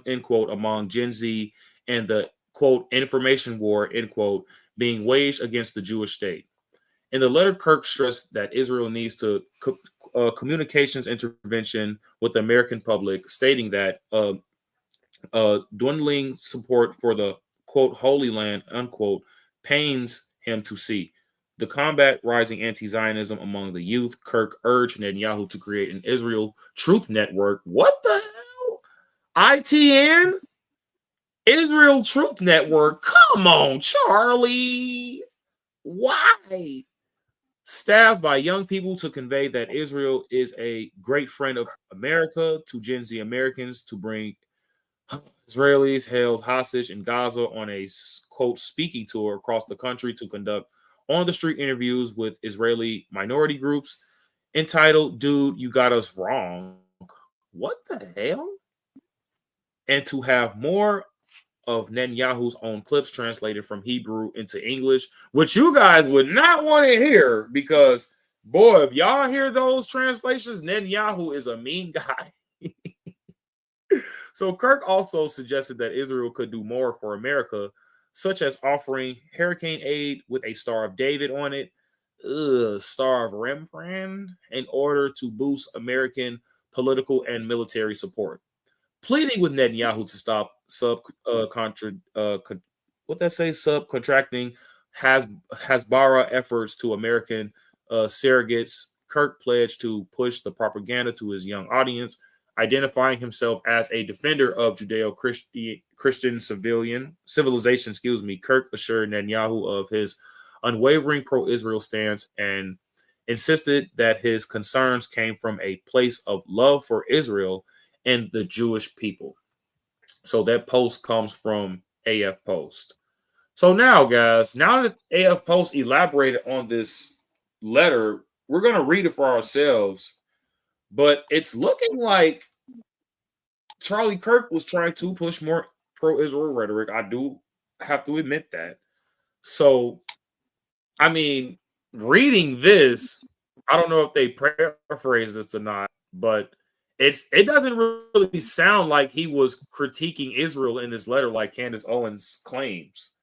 End quote, among Gen Z and the quote information war, end quote, being waged against the Jewish state. In the letter, Kirk stressed that Israel needs to communications intervention with the American public, stating that dwindling support for the quote Holy Land unquote pains him to see. The combat rising anti-Zionism among the youth, Kirk urged Netanyahu to create an Israel Truth Network. What the hell? ITN? Israel Truth Network? Come on, Charlie. Why? Staffed by young people to convey that Israel is a great friend of America to Gen Z Americans, to bring Israelis held hostage in Gaza on a quote speaking tour across the country to conduct on the street interviews with Israeli minority groups, entitled "Dude, You Got Us Wrong." What the hell? And to have more of Netanyahu's own clips translated from Hebrew into English, which you guys would not want to hear, because boy, if y'all hear those translations, Netanyahu is a mean guy. So Kirk also suggested that Israel could do more for America, such as offering hurricane aid with a Star of David on it, Star of Rembrandt, in order to boost American political and military support. Pleading with Netanyahu to stop subcontracting Hezbollah efforts to American surrogates, Kirk pledged to push the propaganda to his young audience, identifying himself as a defender of Judeo-Christian civilization. Kirk assured Netanyahu of his unwavering pro-Israel stance and insisted that his concerns came from a place of love for Israel and the Jewish people. So that post comes from AF Post. So now, guys, now that AF Post elaborated on this letter, we're going to read it for ourselves. But it's looking like Charlie Kirk was trying to push more pro-Israel rhetoric. I do have to admit that. So, I mean, reading this, I don't know if they paraphrase this or not, but it doesn't really sound like he was critiquing Israel in this letter like Candace Owens claims.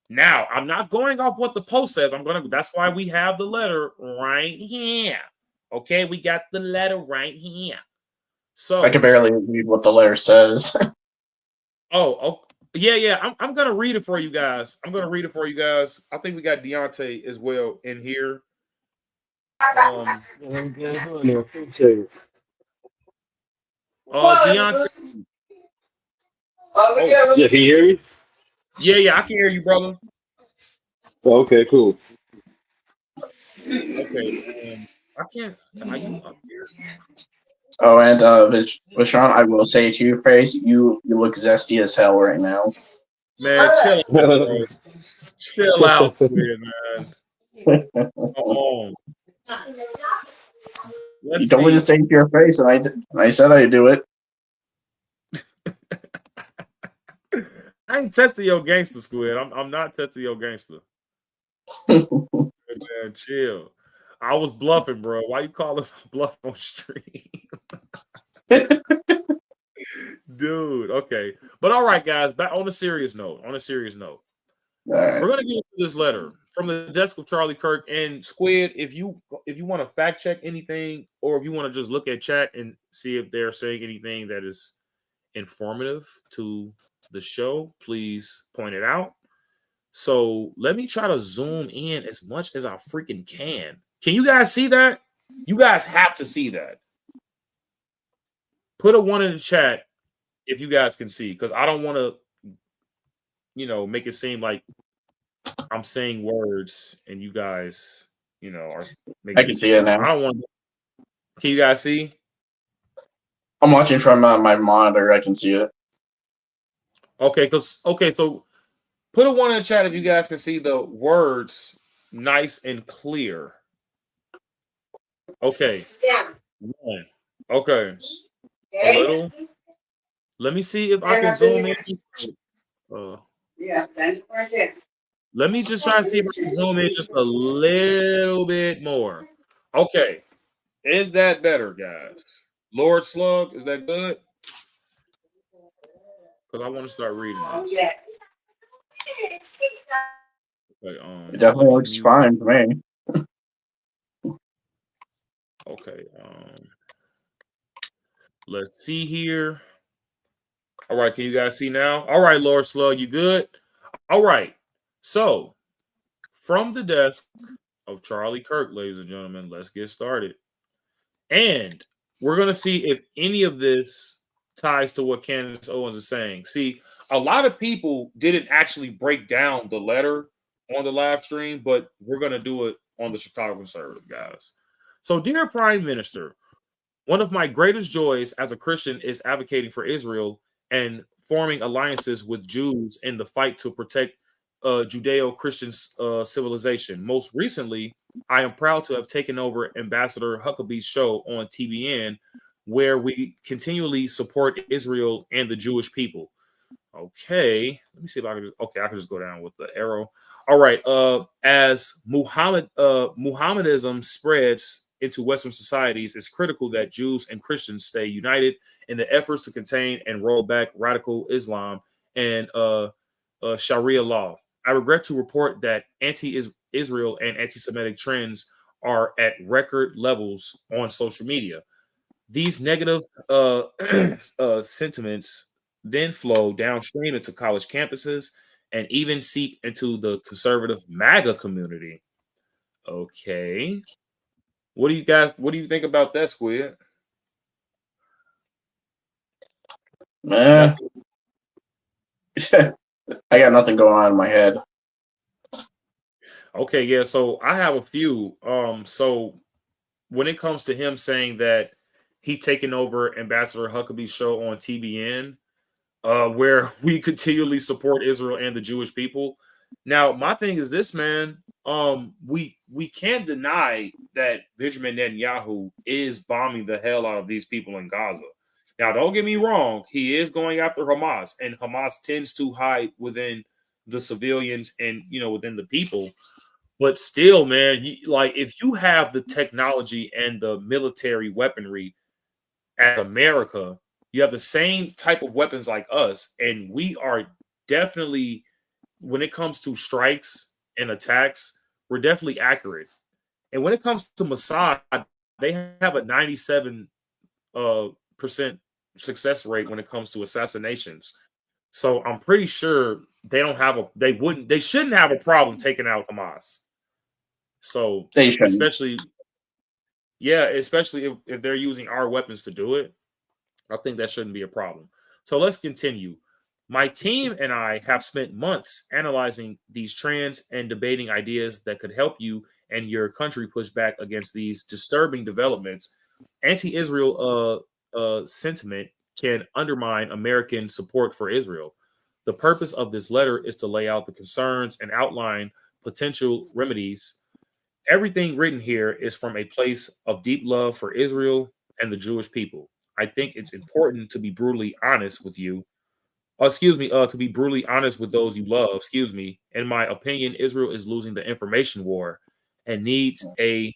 Now, I'm not going off what the post says. That's why we have the letter right here. Okay, we got the letter right here. So I can barely read what the letter says. Yeah. I'm gonna read it for you guys. I think we got Deontay as well in here. Deontay. Yeah, can you hear me? Yeah, I can hear you, brother. Oh, okay, cool. Okay, I can't. Are you up here? Oh, and Vishon, I will say to your face, you look zesty as hell right now. Man, chill out, bro. Chill out, man. Come on. You told me to say it to your face, and I said I'd do it. I ain't testing your gangster, Squid. I'm not testing your gangster. Man, chill. I was bluffing, bro. Why you calling bluff on stream? Dude, okay. But all right, guys, back on a serious note. We're gonna get into this letter from the desk of Charlie Kirk. And Squid, if you want to fact check anything, or if you want to just look at chat and see if they're saying anything that is informative to the show, please point it out. So let me try to zoom in as much as I freaking can. Can you guys see that? You guys have to see that. Put a 1 in the chat if you guys can see, because I don't want to, make it seem like I'm saying words and you guys, are making I can see it now. I don't want to. Can you guys see? I'm watching from my monitor. I can see it. Okay, so Put a 1 in the chat if you guys can see the words nice and clear. Okay. 1. Okay. A little. Let me see if I can zoom in. Let me just try to see if I can zoom in just a little bit more. Okay. Is that better, guys? Lord Slug, is that good? Because I want to start reading this. Okay, It definitely looks mute. fine to me. Okay. Let's see here. All right, can you guys see now? All right, Lord Slug, you good? All right. So, from the desk of Charlie Kirk, ladies and gentlemen, let's get started. And we're going to see if any of this ties to what Candace Owens is saying. See, a lot of people didn't actually break down the letter on the live stream, but we're going to do it on the Chicago Conservative, guys. So, dear Prime Minister, one of my greatest joys as a Christian is advocating for Israel and forming alliances with Jews in the fight to protect Judeo-Christian civilization. Most recently, I am proud to have taken over Ambassador Huckabee's show on TBN, where we continually support Israel and the Jewish people. Okay, let me see if I can. I can just go down with the arrow. All right. As Muhammadism spreads into Western societies, it's critical that Jews and Christians stay united in the efforts to contain and roll back radical Islam and Sharia law. I regret to report that anti-Israel and anti-Semitic trends are at record levels on social media. These negative sentiments then flow downstream into college campuses and even seep into the conservative MAGA community. Okay. What do you think about that, Squid? Man, I got nothing going on in my head. Okay, yeah, so I have a few. So when it comes to him saying that he taken over Ambassador Huckabee's show on TBN, where we continually support Israel and the Jewish people. Now, my thing is this, man. We can't deny that Benjamin Netanyahu is bombing the hell out of these people in Gaza. Now, don't get me wrong, he is going after Hamas, and Hamas tends to hide within the civilians and within the people. But still, man, if you have the technology and the military weaponry as America, you have the same type of weapons like us, and we are definitely, when it comes to strikes and attacks, we're definitely accurate. And when it comes to Mossad, they have a 97% success rate when it comes to assassinations. So I'm pretty sure they shouldn't have a problem taking out Hamas. So They shouldn't. especially if they're using our weapons to do it, I think that shouldn't be a problem. So let's continue. My team and I have spent months analyzing these trends and debating ideas that could help you and your country push back against these disturbing developments. Anti-Israel sentiment can undermine American support for Israel. The purpose of this letter is to lay out the concerns and outline potential remedies. Everything written here is from a place of deep love for Israel and the Jewish people. I think it's important to be brutally honest with you. To be brutally honest with those you love. In my opinion, Israel is losing the information war and needs a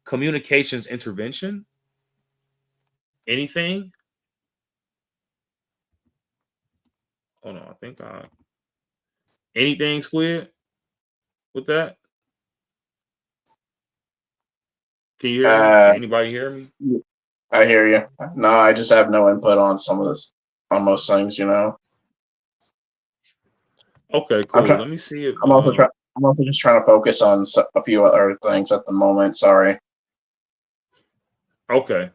communications intervention. Anything? Oh no, I think anything, Squid, with that? Can you hear me? Can anybody hear me? I hear you. No, I just have no input on some of this, on most things. Okay, cool. Let me see if I'm also just trying to focus on a few other things at the moment. Sorry. Okay.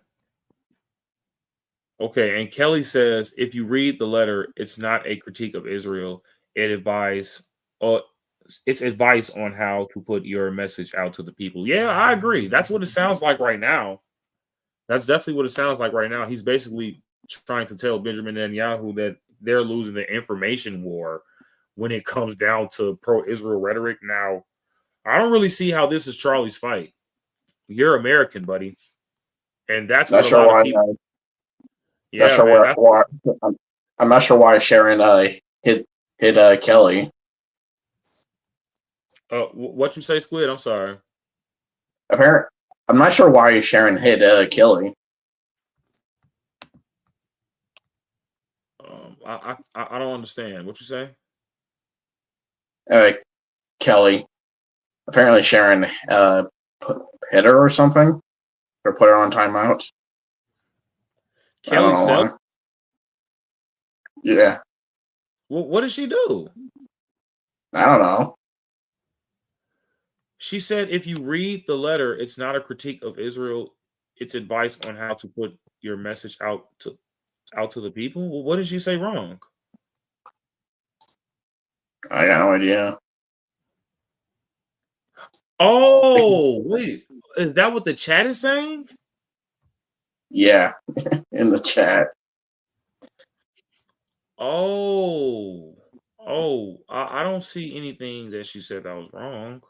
Okay, and Kelly says if you read the letter, it's not a critique of Israel. It's advice on how to put your message out to the people. Yeah, I agree. That's what it sounds like right now. That's definitely what it sounds like right now. He's basically trying to tell Benjamin Netanyahu that they're losing the information war when it comes down to pro-Israel rhetoric. Now, I don't really see how this is Charlie's fight. You're American, buddy. And that's Not what a sure lot of why. people. Not Yeah, sure man. why. I'm not sure why Sharon hit Kelly. What you say, Squid? I'm sorry. I'm not sure why Sharon hit Kelly. I don't understand. What you say? Kelly. Apparently Sharon hit her or something, or put her on timeout. Kelly I don't know Sell. why. Yeah, Well, what did she do? I don't know. She said if you read the letter, it's not a critique of Israel. It's advice on how to put your message out to the people. Well, what did she say wrong? I got no idea. Oh, wait. Is that what the chat is saying? Yeah, in the chat. Oh, I don't see anything that she said that was wrong.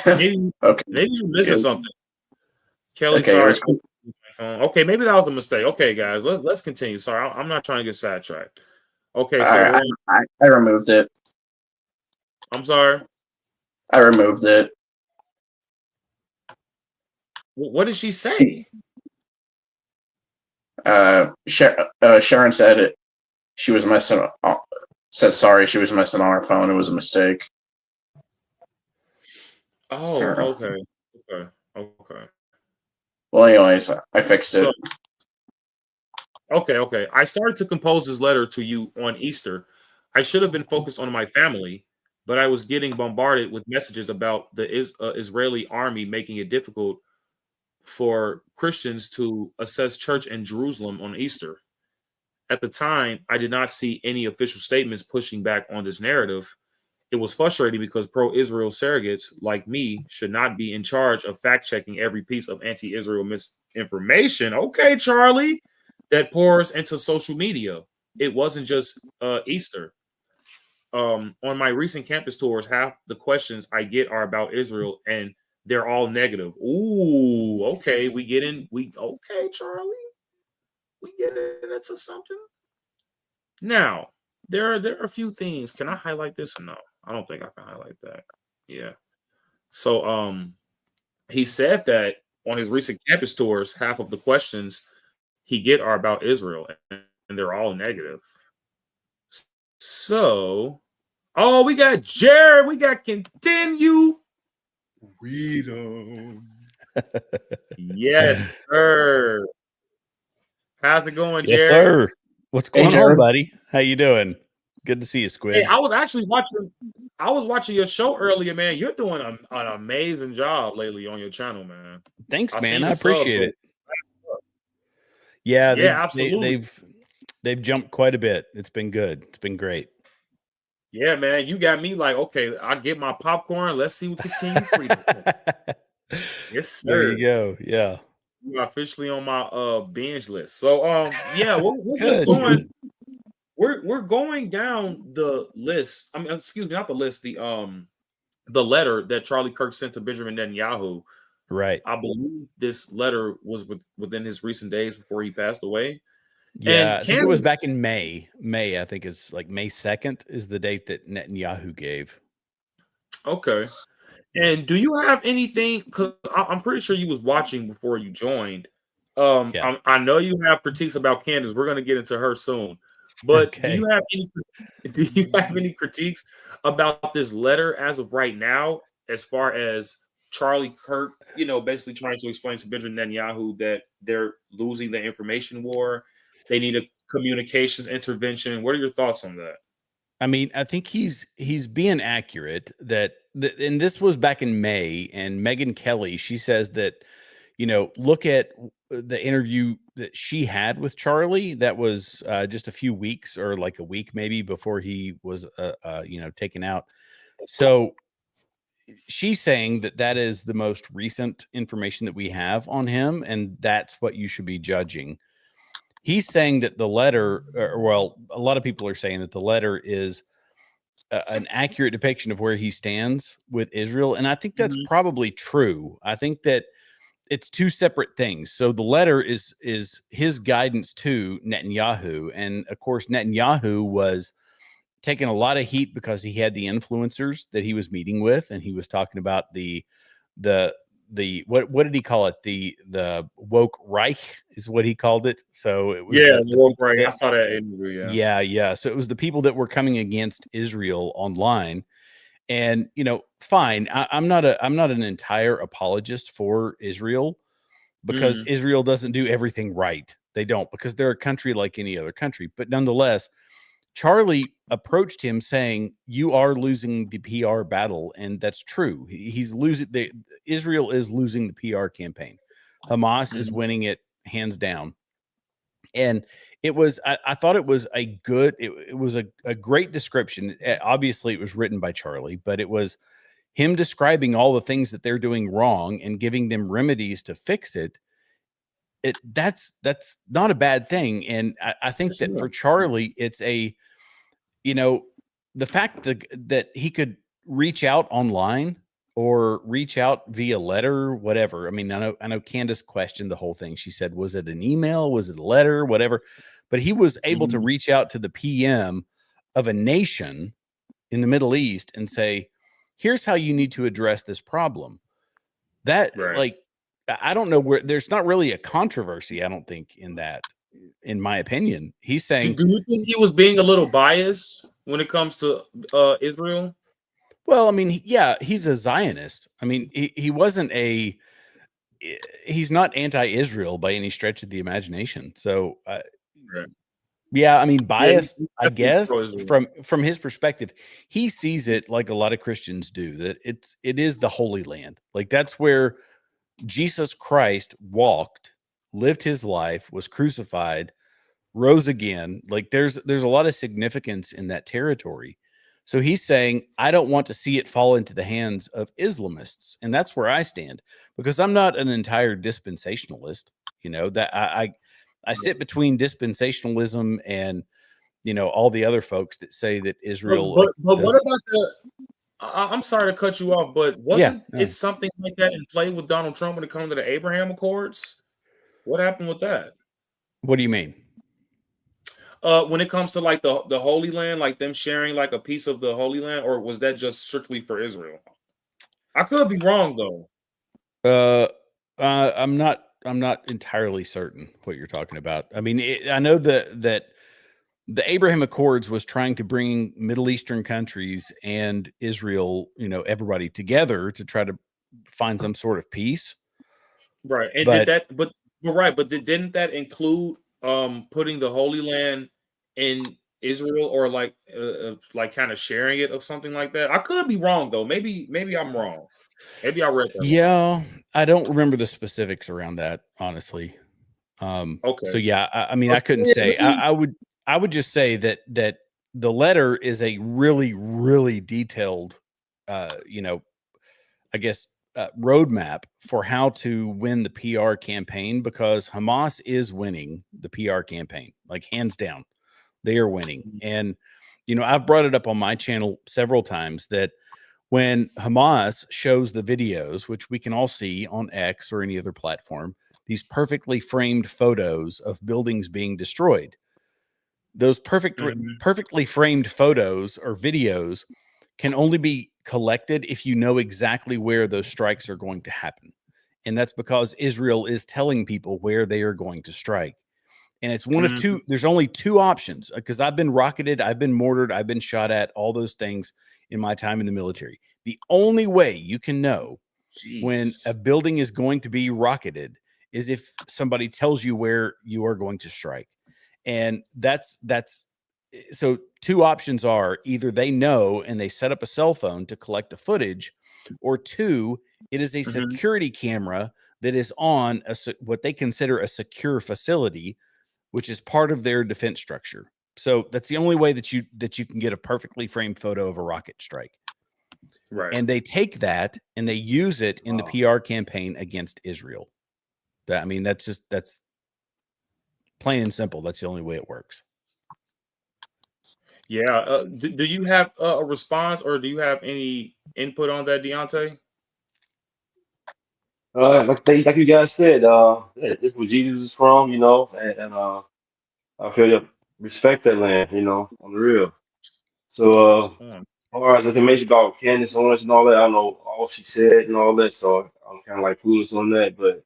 Maybe Okay. maybe you're missing something. Kelly, Okay, sorry. Okay, maybe that was a mistake. Okay, guys, let's continue. Sorry, I'm not trying to get sidetracked. Okay, so I removed it. I'm sorry. I removed it. What did she say? Sharon said it. She was messing. Said sorry. She was messing on her phone. It was a mistake. Oh, okay. Well, anyways, I fixed it. Okay. I started to compose this letter to you on Easter. I should have been focused on my family, but I was getting bombarded with messages about the Israeli army making it difficult for Christians to assess church in Jerusalem on Easter. At the time, I did not see any official statements pushing back on this narrative. It was frustrating because pro-Israel surrogates like me should not be in charge of fact-checking every piece of anti-Israel misinformation. Okay, Charlie, that pours into social media. It wasn't just Easter. On my recent campus tours, half the questions I get are about Israel, and they're all negative. Ooh, okay, okay, Charlie, we get into something. Now, there are a few things. Can I highlight this or no? I don't think I can highlight that. Yeah. So he said that on his recent campus tours, half of the questions he get are about Israel, and they're all negative. So, we got Jared. We got continue. Read them. Yes, sir. How's it going, Jared? Yes, sir. What's going Jared. on, buddy? How you doing? Good to see you, Squid. Hey, I was actually watching your show earlier, man. You're doing an amazing job lately on your channel, man. Thanks, I man. see I the subs appreciate go- it. Yeah, absolutely. they've jumped quite a bit. It's been good. It's been great. Yeah, man. You got me like, okay, I get my popcorn. Let's see what continue freedom. Yes, sir. There you go. Yeah. You're officially on my binge list. So yeah, we're just Good. going. We're going down the list. I mean, excuse me, not the list. The letter that Charlie Kirk sent to Benjamin Netanyahu. Right. I believe this letter was within his recent days before he passed away. Yeah, And I think it was back in May. May, I think it's like May 2nd is the date that Netanyahu gave. Okay. And do you have anything? Because I'm pretty sure you was watching before you joined. Yeah. I know you have critiques about Candace. We're going to get into her soon. But Okay. do you have any critiques about this letter as of right now, as far as Charlie Kirk, basically trying to explain to Benjamin Netanyahu that they're losing the information war, they need a communications intervention? What are your thoughts on that? I mean, I think he's being accurate and this was back in May, and Megyn Kelly, she says that, look at the interview that she had with Charlie. That was just a few weeks or like a week maybe before he was, taken out. So she's saying that is the most recent information that we have on him, and that's what you should be judging. He's saying that the letter, a lot of people are saying that the letter is an accurate depiction of where he stands with Israel, and I think that's Mhm. probably true. I think that it's two separate things. So the letter is his guidance to Netanyahu, and of course Netanyahu was taking a lot of heat because he had the influencers that he was meeting with, and he was talking about the what did he call it? The woke Reich is what he called it. So it was Yeah, the woke people right. I that saw that interview. Yeah. yeah. So it was the people that were coming against Israel online. And fine. I'm not an entire apologist for Israel because Mhm. Israel doesn't do everything right. They don't, because they're a country like any other country. But nonetheless, Charlie approached him saying, "You are losing the PR battle," and that's true. He's losing. Israel is losing the PR campaign. Hamas is Mhm. winning it hands down. And it was, I thought it was a good, it was a great description. Obviously, it was written by Charlie, but it was him describing all the things that they're doing wrong and giving them remedies to fix it. That's not a bad thing. And I think It's that for not. Charlie, it's you know, the fact that he could reach out online or reach out via letter, whatever. I mean, I know Candace questioned the whole thing. She said, was it an email? Was it a letter? Whatever. But he was able to Mhm. reach out to the PM of a nation in the Middle East and say, here's how you need to address this problem. That, Right. like, I don't know where there's not really a controversy, I don't think, in that, in my opinion. He's saying, Do you think he was being a little biased when it comes to Israel? well, I mean, yeah, he's a Zionist. I mean, he wasn't he's not anti-Israel by any stretch of the imagination. So, Right. yeah, I mean, Yeah, biased, he's I definitely guess, pro-Israel. from his perspective, he sees it like a lot of Christians do, that it is the Holy Land. Like, that's where Jesus Christ walked, lived his life, was crucified, rose again. Like, there's a lot of significance in that territory. So he's saying, I don't want to see it fall into the hands of Islamists. And that's where I stand, because I'm not an entire dispensationalist. That I sit between dispensationalism and all the other folks that say that Israel, like, But what doesn't. about the? I'm sorry to cut you off, but Yeah, wasn't it something like that in play with Donald Trump when it comes to the Abraham Accords? What happened with that? what do you mean? When it comes to like the Holy Land, like them sharing like a piece of the Holy Land, or was that just strictly for Israel? I could be wrong though. uh I'm not entirely certain what you're talking about. I mean, I know that the Abraham Accords was trying to bring Middle Eastern countries and Israel, everybody together to try to find some sort of peace. Right. And did But that but right, but didn't that include putting the Holy Land in Israel, or like kind of sharing it of something like that? I could be wrong though. Maybe I'm wrong. Maybe I read that wrong. yeah, I don't remember the specifics around that, honestly. So Okay. yeah, I mean, So, I couldn't yeah, say. I would just say that the letter is a really, really detailed, uh, you know, I guess, roadmap for how to win the PR campaign, because Hamas is winning the PR campaign, like, hands down. They are winning. And, I've brought it up on my channel several times that when Hamas shows the videos, which we can all see on X or any other platform, these perfectly framed photos of buildings being destroyed, those Mhm. perfectly framed photos or videos can only be collected if you know exactly where those strikes are going to happen. And that's because Israel is telling people where they are going to strike. And it's one of Mhm. two. There's only two options, because I've been rocketed, I've been mortared, I've been shot at, all those things in my time in the military. The only way you can know when a Jeez. building is going to be rocketed is if somebody tells you where you are going to strike. And that's so two options are: either they know and they set up a cell phone to collect the footage, or two, it is a Mhm. security camera that is on what they consider a secure facility, which is part of their defense structure. So that's the only way that you can get a perfectly framed photo of a rocket strike. Right. And they take that and they use it in the Wow. PR campaign against Israel. I mean, that's plain and simple. That's the only way it works. Yeah. Do you have a response, or do you have any input on that, Deontay? Like you guys said, this is where Jesus is from, and I feel you respect that land, on the real. So, Spot on. as far as information about Candace Owens and all that, I don't know all she said and all that, so I'm kind of like clueless on that. But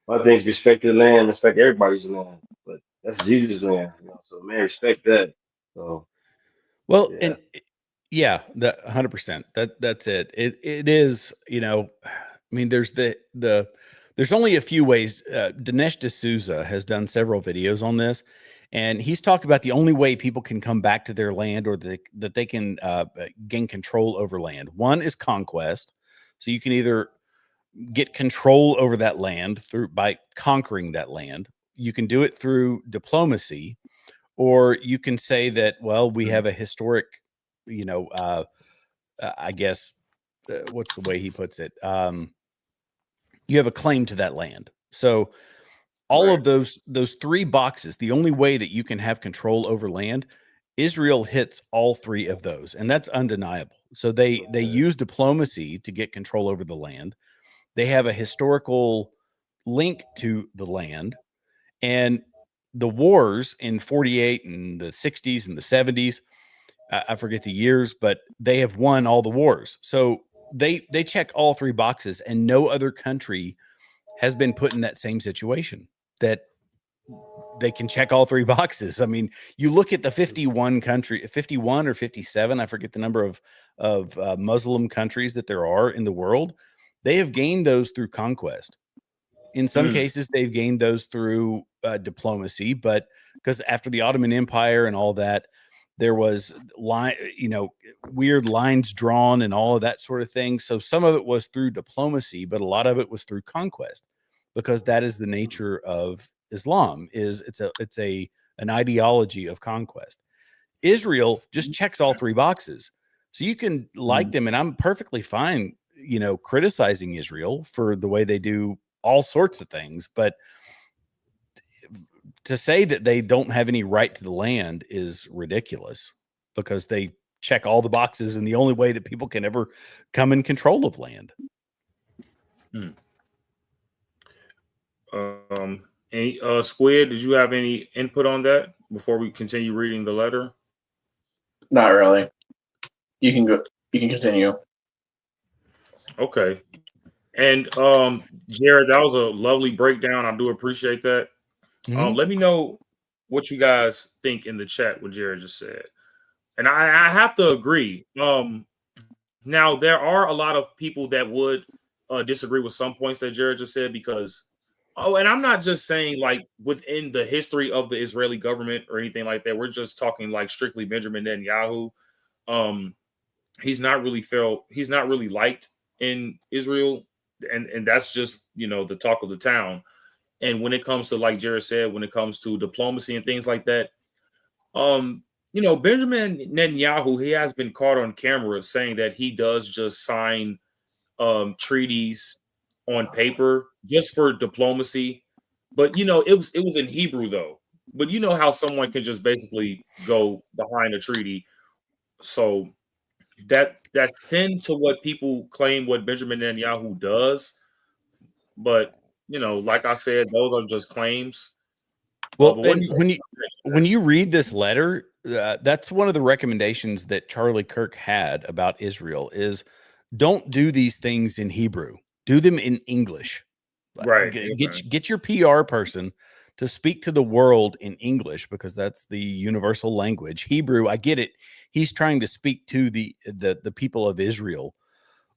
my thing is respect the land, respect everybody's land. But that's Jesus' land, so man, respect that. So, Well, yeah. and yeah, that 100%. That's it. It is, I mean, there's only a few ways. Dinesh D'Souza has done several videos on this, and he's talked about the only way people can come back to their land or that they can gain control over land. One is conquest. So you can either get control over that land by conquering that land. You can do it through diplomacy, or you can say that, well, we have a historic, I guess, what's the way he puts it? You have a claim to that land. So all Right. of those three boxes, the only way that you can have control over land, Israel hits all three of those, and that's undeniable. So they use diplomacy to get control over the land. They have a historical link to the land, and the wars in 48 and the 60s and the 70s, I forget the years, but they have won all the wars. So they check all three boxes, and no other country has been put in that same situation that they can check all three boxes. I mean, you look at the 51 or 57, I forget the number of Muslim countries that there are in the world. They have gained those through conquest. In some cases, they've gained those through diplomacy, but because after the Ottoman Empire and all that, there was weird lines drawn and all of that sort of thing. So some of it was through diplomacy, but a lot of it was through conquest, because that is the nature of Islam. It's an ideology of conquest. Israel just checks all three boxes. So you can like them, and I'm perfectly fine, criticizing Israel for the way they do all sorts of things, but to say that they don't have any right to the land is ridiculous, because they check all the boxes in the only way that people can ever come in control of land. Any Squid, did you have any input on that before we continue reading the letter? Not really. You can go. You can continue. Okay. And Jared, that was a lovely breakdown. I do appreciate that. Let me know what you guys think in the chat what Jared just said. And I have to agree. Now there are a lot of people that would disagree with some points that Jared just said, because and I'm not just saying like within the history of the Israeli government or anything like that. We're just talking like strictly Benjamin Netanyahu. He's not really liked in Israel, and that's just the talk of the town. And when it comes to, like Jared said, when it comes to diplomacy and things like that, Benjamin Netanyahu, he has been caught on camera saying that he does just sign treaties on paper just for diplomacy. But it was in Hebrew though. But you know how someone can just basically go behind a treaty. So that's 10 to what people claim what Benjamin Netanyahu does. But like I said, those are just claims. Well, But what do and you when you read this letter, that's one of the recommendations that Charlie Kirk had about Israel is, don't do these things in Hebrew. Do them in English. right? Get your PR person to speak to the world in English, because that's the universal language. Hebrew, I get it. He's trying to speak to the people of Israel,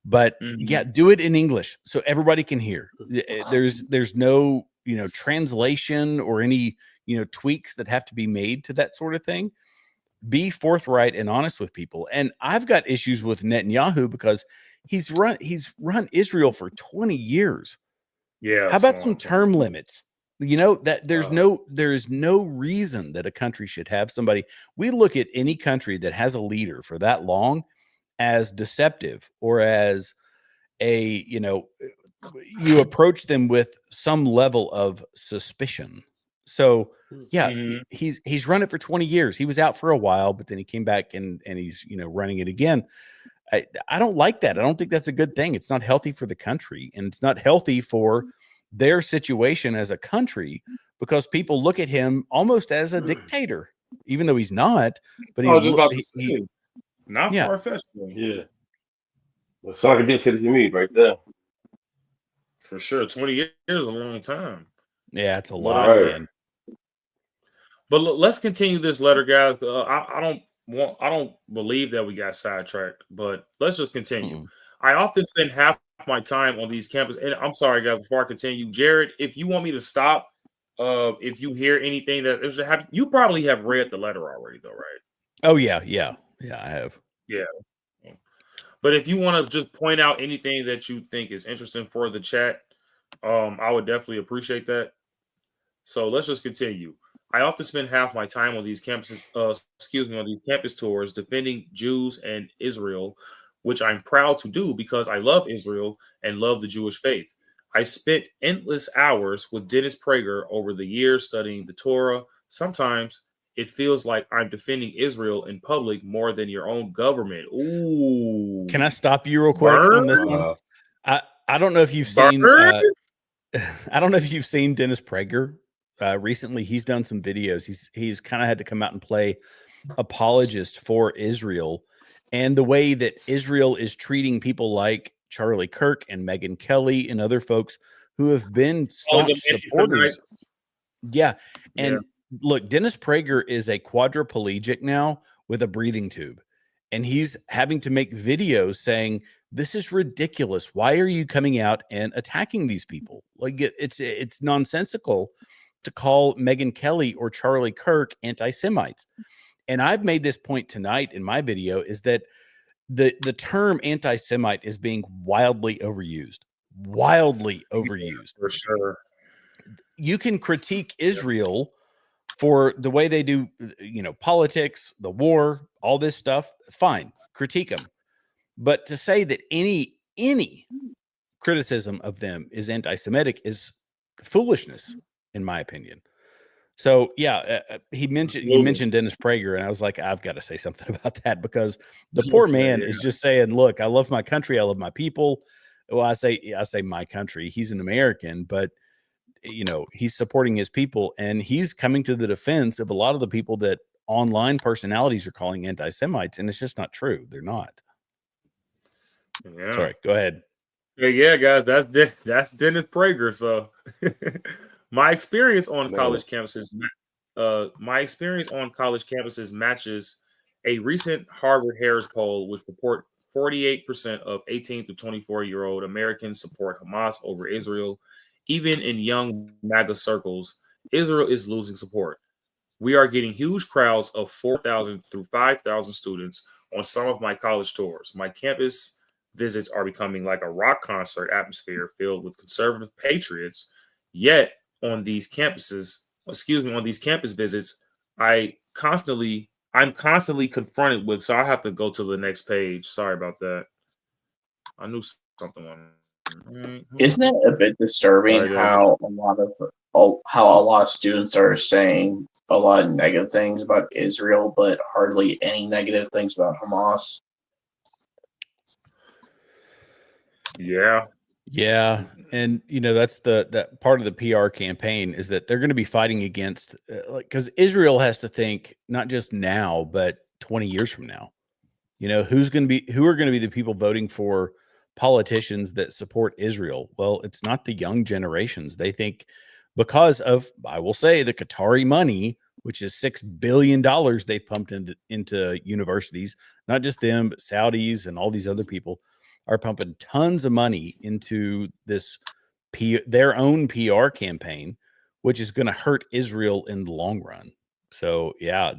but yeah, do it in English so everybody can hear. There's no translation or any tweaks that have to be made to that sort of thing. Be forthright and honest with people. And I've got issues with Netanyahu because he's run Israel for 20 years. Yeah. How It's a about some long time. term limits? That there is no reason that a country should have somebody. We look at any country that has a leader for that long as deceptive, or as you approach them with some level of suspicion. So yeah, Mhm. he's run it for 20 years. He was out for a while, but then he came back and he's running it again. I don't like that. I don't think that's a good thing. It's not healthy for the country, and it's not healthy for their situation as a country, because people look at him almost as a dictator, even though he's not. But I was just about to say, not yeah. far fetched. Yeah. Well, soccer did fit to me right there. For sure. 20 years is a long time. Yeah, it's a But, lot, Right. man. But let's continue this letter, guys. I don't believe that we got sidetracked, but let's just continue. Mm-mm. I often spend half my time on these campuses, and I'm sorry, guys. Before I continue, Jared, if you want me to stop, if you hear anything that is happening, you probably have read the letter already, though, right? Oh yeah, I have. Yeah. But if you want to just point out anything that you think is interesting for the chat, I would definitely appreciate that. So let's just continue. I often spend half my time on these campuses, on these campus tours defending Jews and Israel, which I'm proud to do because I love Israel and love the Jewish faith. I spent endless hours with Dennis Prager over the years studying the Torah. Sometimes it feels like I'm defending Israel in public more than your own government. Ooh. Can I stop you real quick on this one? I don't know if you've seen I don't know if you've seen Dennis Prager recently. He's done some videos. He's kind of had to come out and play apologist for Israel and the way that Israel is treating people like Charlie Kirk and Megyn Kelly and other folks who have been staunch supporters. Yeah. And look, Dennis Prager is a quadriplegic now with a breathing tube. And he's having to make videos saying, this is ridiculous. Why are you coming out and attacking these people? Like it's nonsensical to call Megyn Kelly or Charlie Kirk anti-Semites. And I've made this point tonight in my video is that the term anti-Semite is being wildly overused. For sure. You can critique Israel for the way they do, politics, the war, all this stuff. Fine, critique them. But to say that any criticism of them is anti-Semitic is foolishness, in my opinion. So yeah, you mentioned Dennis Prager, and I was like, I've got to say something about that because the poor man is just saying, look, I love my country, I love my people. Well, I say my country. He's an American, but he's supporting his people, and he's coming to the defense of a lot of the people that online personalities are calling anti-Semites, and it's just not true. They're not. Yeah. Sorry, go ahead. Yeah, guys, that's Dennis Prager. So my experience on college campuses matches a recent Harvard-Harris poll, which report 48% of 18 to 24-year-old Americans support Hamas over Israel. Even in young MAGA circles, Israel is losing support. We are getting huge crowds of 4,000 through 5,000 students on some of my college tours. My campus visits are becoming like a rock concert atmosphere filled with conservative patriots. Yet on these campus visits, I'm constantly confronted with. So I have to go to the next page. Sorry about that. I knew something on. Isn't it a bit disturbing how a lot of students are saying a lot of negative things about Israel, but hardly any negative things about Hamas? Yeah. And that's that part of the PR campaign is that they're going to be fighting against because Israel has to think not just now but 20 years from now. Who are going to be the people voting for politicians that support Israel? Well, it's not the young generations. They think because of, I will say, the Qatari money, which is $6 billion they pumped into universities, not just them, but Saudis and all these other people are pumping tons of money into this their own PR campaign, which is going to hurt Israel in the long run. So yeah,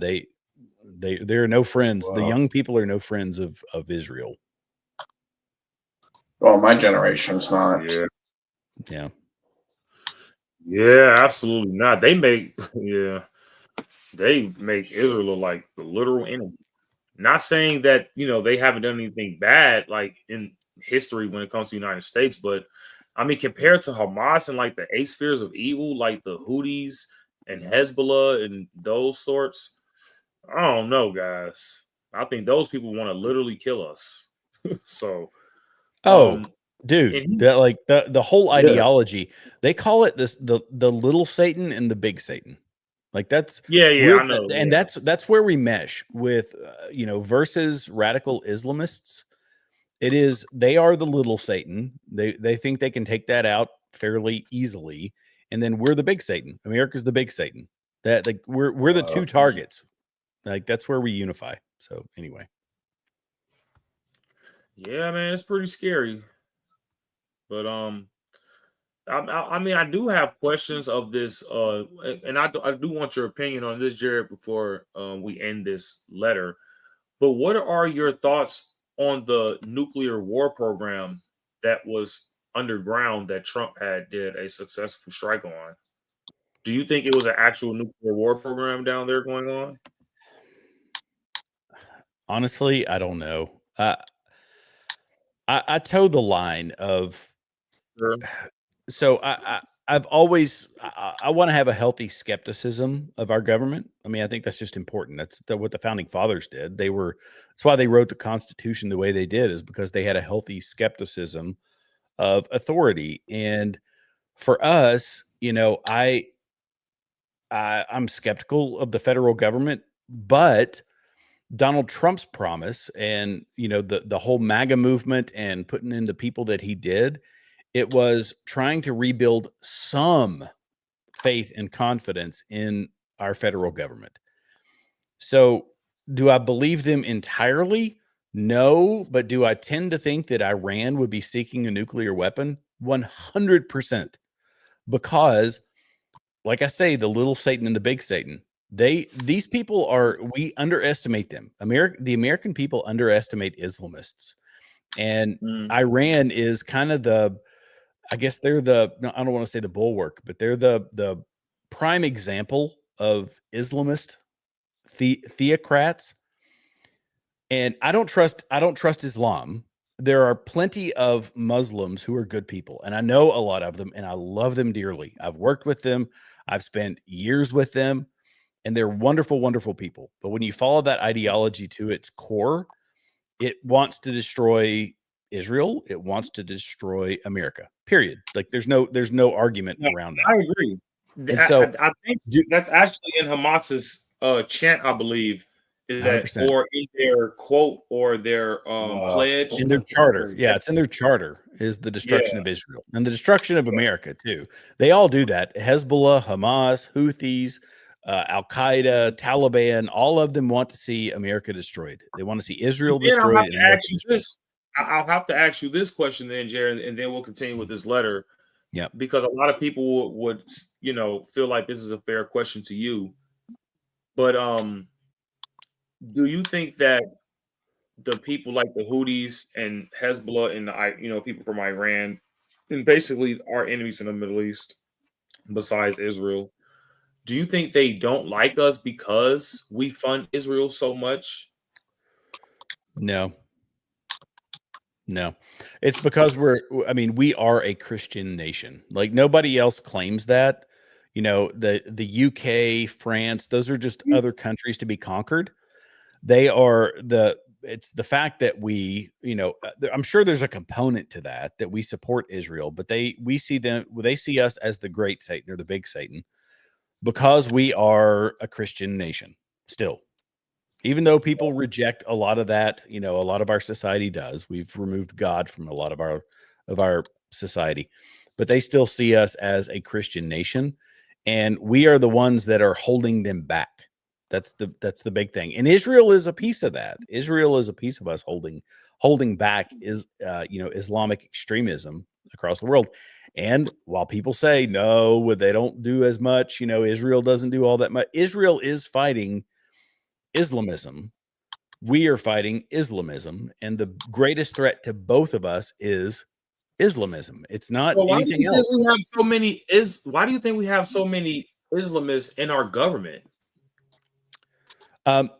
they're no friends. Wow. The young people are no friends of Israel. Well, my generation's not. Yeah, absolutely not. They make Israel look like the literal enemy. Not saying that they haven't done anything bad like in history when it comes to the United States, but I mean compared to Hamas and like the 8 spheres of evil, like the Houthis and Hezbollah and those sorts. I don't know, guys. I think those people want to literally kill us. So, Oh, dude, and that like the whole Yeah. ideology, they call it this the little Satan and the big Satan. Like that's yeah, we're I know. and yeah. that's where we mesh with versus radical Islamists. It is they are the little Satan. They think they can take that out fairly easily, and then we're the big Satan. America's the big Satan. That like we're the two targets. Like that's where we unify. So anyway. Yeah, man, it's pretty scary. But I mean, I do have questions of this, and I do want your opinion on this, Jared, before we end this letter. But what are your thoughts on the nuclear war program that was underground that Trump had did a successful strike on? Do you think it was an actual nuclear war program down there going on? Honestly, I don't know. I toe the line of Sure. so I've always I want to have a healthy skepticism of our government. I mean, I think that's just important. That's what the founding fathers did. That's why they wrote the Constitution the way they did, is because they had a healthy skepticism of authority. And for us, I'm skeptical of the federal government, but Donald Trump's promise and the whole MAGA movement and putting in the people that he did, it was trying to rebuild some faith and confidence in our federal government. So, do I believe them entirely? No, but do I tend to think that Iran would be seeking a nuclear weapon? 100%. Because like I say, the little Satan and the big Satan. These people we underestimate them. The American people underestimate Islamists. And Iran is kind of I guess they're no, I don't want to say the bulwark, but they're the prime example of Islamist theocrats. And I don't trust Islam. There are plenty of Muslims who are good people, and I know a lot of them, and I love them dearly. I've worked with them. I've spent years with them, and they're wonderful, wonderful people. But when you follow that ideology to its core, it wants to destroy Israel. It wants to destroy America. Period. Like there's no argument around that. I agree. And so I think that's actually in Hamas's chant, I believe, is that 100%. or in their quote or their pledge. In their charter. Yeah, it's in their charter is the destruction Yeah. of Israel and the destruction of America too. They all do that. Hezbollah, Hamas, Houthis, Al-Qaeda, Taliban, all of them want to see America destroyed. They want to see Israel destroyed. I'll have to ask you this question then, Jared, and then we'll continue with this letter. Yeah. Because a lot of people would feel like this is a fair question to you. But do you think that the people like the Houthis and Hezbollah and the people from Iran and basically our enemies in the Middle East, besides Israel, do you think they don't like us because we fund Israel so much? No. It's because we are a Christian nation. Like nobody else claims that. The UK, France, those are just other countries to be conquered. It's the fact that I'm sure there's a component to that we support Israel, but they see us as the great Satan or the big Satan because we are a Christian nation still. Even though people reject a lot of that, a lot of our society does. We've removed God from a lot of our society, but they still see us as a Christian nation, and we are the ones that are holding them back. That's the big thing. And Israel is a piece of that. Israel is a piece of us holding back Islamic extremism across the world. And while people say no, they don't do as much, Israel doesn't do all that much. Israel is fighting Islamism. We are fighting Islamism, and the greatest threat to both of us is Islamism. It's not anything else. Why do you think we have so many Islamists in our government?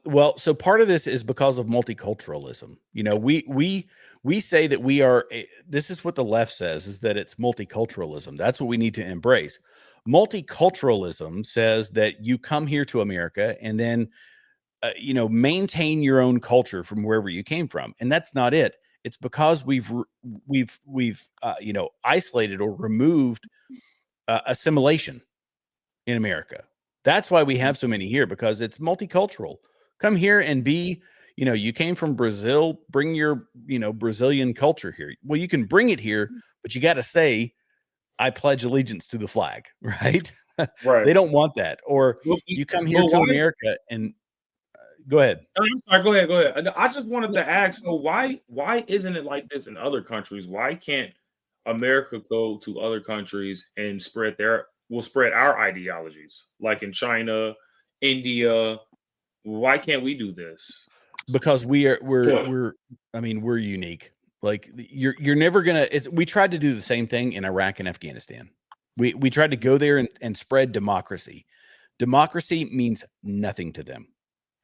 Well, so part of this is because of multiculturalism. We say that this is what the left says, is that it's multiculturalism. That's what we need to embrace. Multiculturalism says that you come here to America and then, maintain your own culture from wherever you came from, and that's not it. It's because we've isolated or removed assimilation in America. That's why we have so many here, because it's multicultural. Come here and be, you came from Brazil, bring your, Brazilian culture here. Well, you can bring it here, but you got to say, I pledge allegiance to the flag, right? Right. They don't want that. Or But- you come here but to why- America and go ahead. I'm sorry. Go ahead. I just wanted to ask. So why isn't it like this in other countries? Why can't America go to other countries and spread our ideologies, like in China, India? Why can't we do this? Because we're unique. Like you're never gonna. We tried to do the same thing in Iraq and Afghanistan. We tried to go there and spread democracy. Democracy means nothing to them.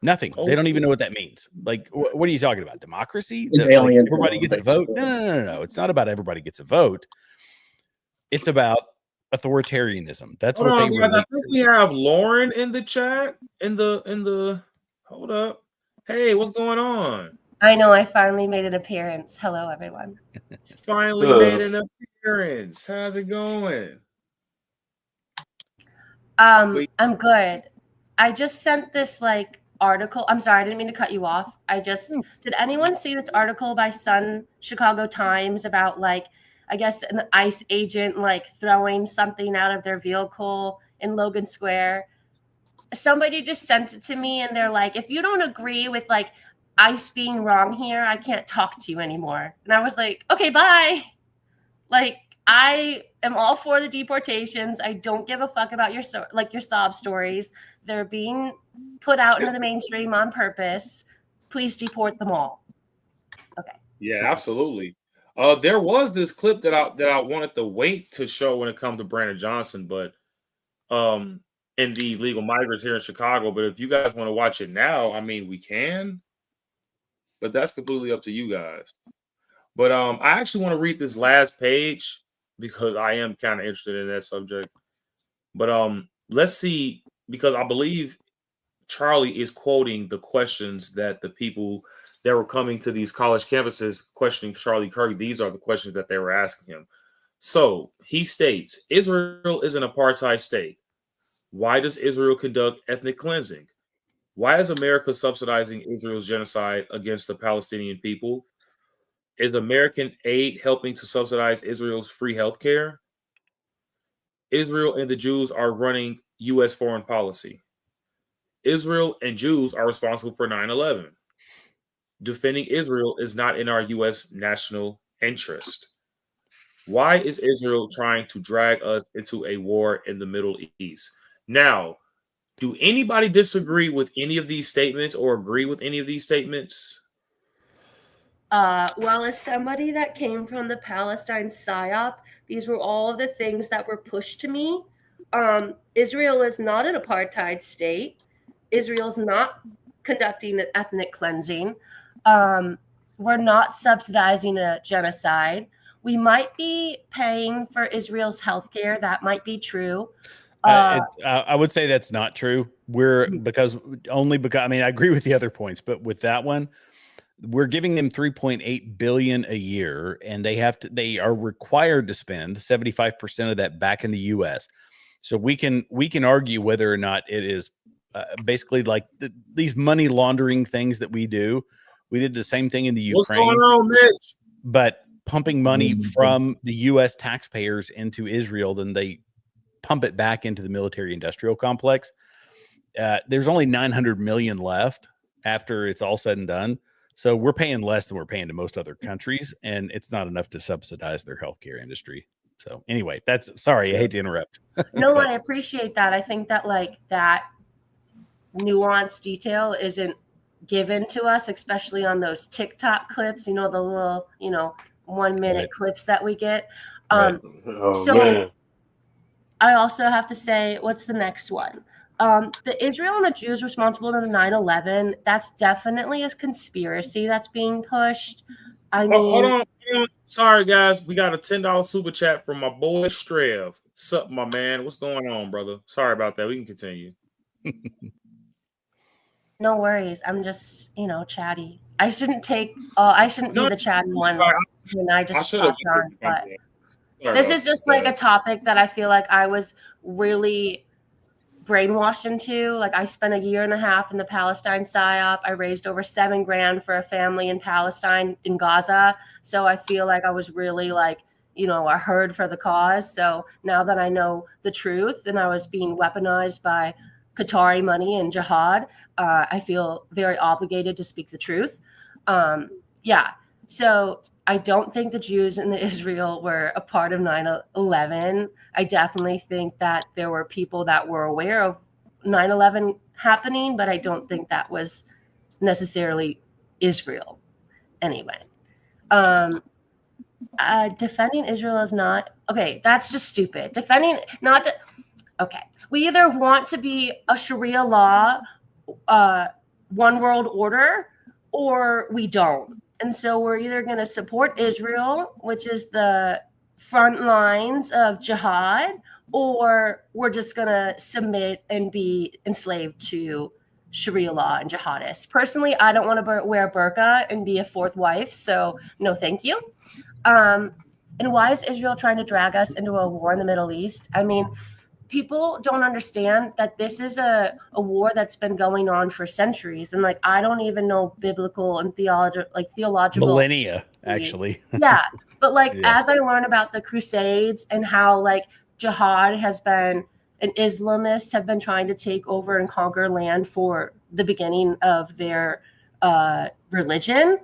Nothing. They don't even know what that means. Like, what are you talking about? Democracy? It's Like, aliens. everybody gets a vote? No. It's not about everybody gets a vote. It's about authoritarianism. That's Hold what on, they guys. I relate think to. we have Lauren in the chat. Hold up. Hey, what's going on? I know I finally made an appearance. Hello, everyone. Finally made an appearance. How's it going? Wait. I'm good. I just sent this article. I'm sorry, I didn't mean to cut you off. Did anyone see this article by Sun Chicago Times about I guess an ICE agent throwing something out of their vehicle in Logan Square? Somebody just sent it to me and they're like, if you don't agree with ICE being wrong here, I can't talk to you anymore. And I was like, okay, bye. I am all for the deportations. I don't give a fuck about your sob stories. They're being put out into the mainstream on purpose. Please deport them all. Okay. Yeah, absolutely. There was this clip that I wanted to wait to show when it comes to Brandon Johnson, but in the illegal migrants here in Chicago. But if you guys want to watch it now, I mean, we can. But that's completely up to you guys. But I actually want to read this last page because I am kind of interested in that subject. But let's see, because I believe Charlie is quoting the questions that the people that were coming to these college campuses questioning Charlie Kirk. These are the questions that they were asking him. So he states, Israel is an apartheid state. Why does Israel conduct ethnic cleansing? Why is America subsidizing Israel's genocide against the Palestinian people? Is American aid helping to subsidize Israel's free healthcare? Israel and the Jews are running U.S. foreign policy. Israel and Jews are responsible for 9/11. Defending Israel is not in our U.S. national interest. Why is Israel trying to drag us into a war in the Middle East? Now, do anybody disagree with any of these statements or agree with any of these statements? Well, as somebody that came from the Palestine PSYOP, these were all of the things that were pushed to me. Israel is not an apartheid state. Israel's not conducting an ethnic cleansing. We're not subsidizing a genocide. We might be paying for Israel's healthcare. That might be true. I would say that's not true. Because I mean, I agree with the other points, but with that one, we're giving them $3.8 billion a year, and they are required to spend 75% of that back in the U.S. So we can argue whether or not it is basically like these money laundering things that we do. We did the same thing in the Ukraine. What's going on, Mitch? But pumping money from the U.S. taxpayers into Israel, then they pump it back into the military-industrial complex. There's only $900 million left after it's all said and done. So we're paying less than we're paying to most other countries, and it's not enough to subsidize their healthcare industry. So anyway, sorry, I hate to interrupt. No, I appreciate that. I think that that nuanced detail isn't given to us, especially on those TikTok clips, the little, 1 minute clips that we get. Right. Man. I also have to say, what's the next one? The Israel and the Jews responsible for the 9/11, that's definitely a conspiracy that's being pushed. I mean, hold on. Sorry, guys. We got a $10 super chat from my boy Strev. What's up, my man? What's going on, brother? Sorry about that. We can continue. No worries. I'm just, chatty. I shouldn't be the chatty one when I I just should have. popped on, but this is just like a topic that I feel like I was really brainwashed into. Like, I spent a year and a half in the Palestine PSYOP. I raised over $7 grand for a family in Palestine, in Gaza. So I feel like I was really like, a herd for the cause. So now that I know the truth and I was being weaponized by Qatari money and jihad, I feel very obligated to speak the truth. Yeah. So I don't think the Jews in Israel were a part of 9/11. I definitely think that there were people that were aware of 9/11 happening, but I don't think that was necessarily Israel. Anyway, defending Israel is not okay. That's just stupid. Okay. We either want to be a Sharia law, one world order, or we don't. And so we're either going to support Israel, which is the front lines of jihad, or we're just going to submit and be enslaved to Sharia law and jihadists. Personally, I don't want to wear a burqa and be a fourth wife, so no thank you. And why is Israel trying to drag us into a war in the Middle East? I mean, people don't understand that this is a war that's been going on for centuries. And like, I don't even know biblical and theological millennia, actually. Yeah. But like, as I learn about the Crusades and how like jihad has been, and Islamists have been trying to take over and conquer land for the beginning of their religion,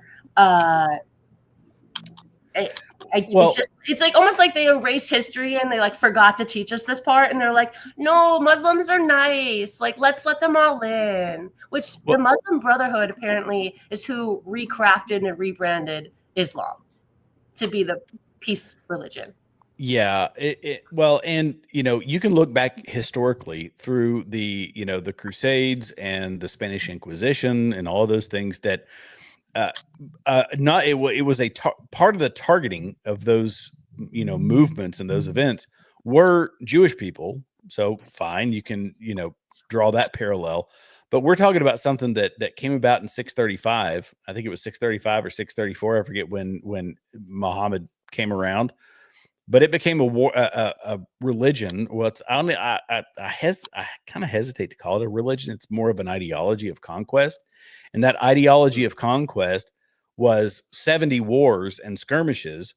it's like almost like they erase history and they like forgot to teach us this part, and they're like, no, Muslims are nice, like let's let them all in, which the Muslim Brotherhood apparently is who recrafted and rebranded Islam to be the peace religion. Yeah. Well, and you can look back historically through the the Crusades and the Spanish Inquisition and all of those things that it was a part of the targeting of those movements and those events were Jewish people. So fine, you can draw that parallel, but we're talking about something that came about in 635. I think it was 635 or 634. I forget when Muhammad came around, but it became a religion. Well, I kind of hesitate to call it a religion. It's more of an ideology of conquest. And that ideology of conquest was 70 wars and skirmishes.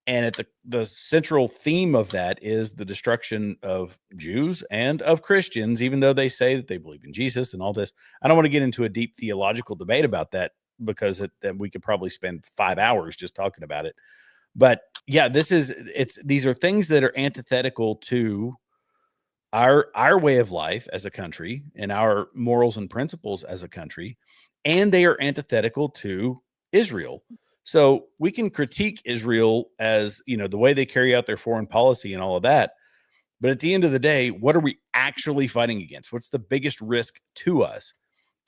And at the central theme of that is the destruction of Jews and of Christians, even though they say that they believe in Jesus and all this. I don't want to get into a deep theological debate about that, because then we could probably spend 5 hours just talking about it. But yeah, these are things that are antithetical to our way of life as a country and our morals and principles as a country, and they are antithetical to Israel. So we can critique Israel as, the way they carry out their foreign policy and all of that. But at the end of the day, what are we actually fighting against? What's the biggest risk to us?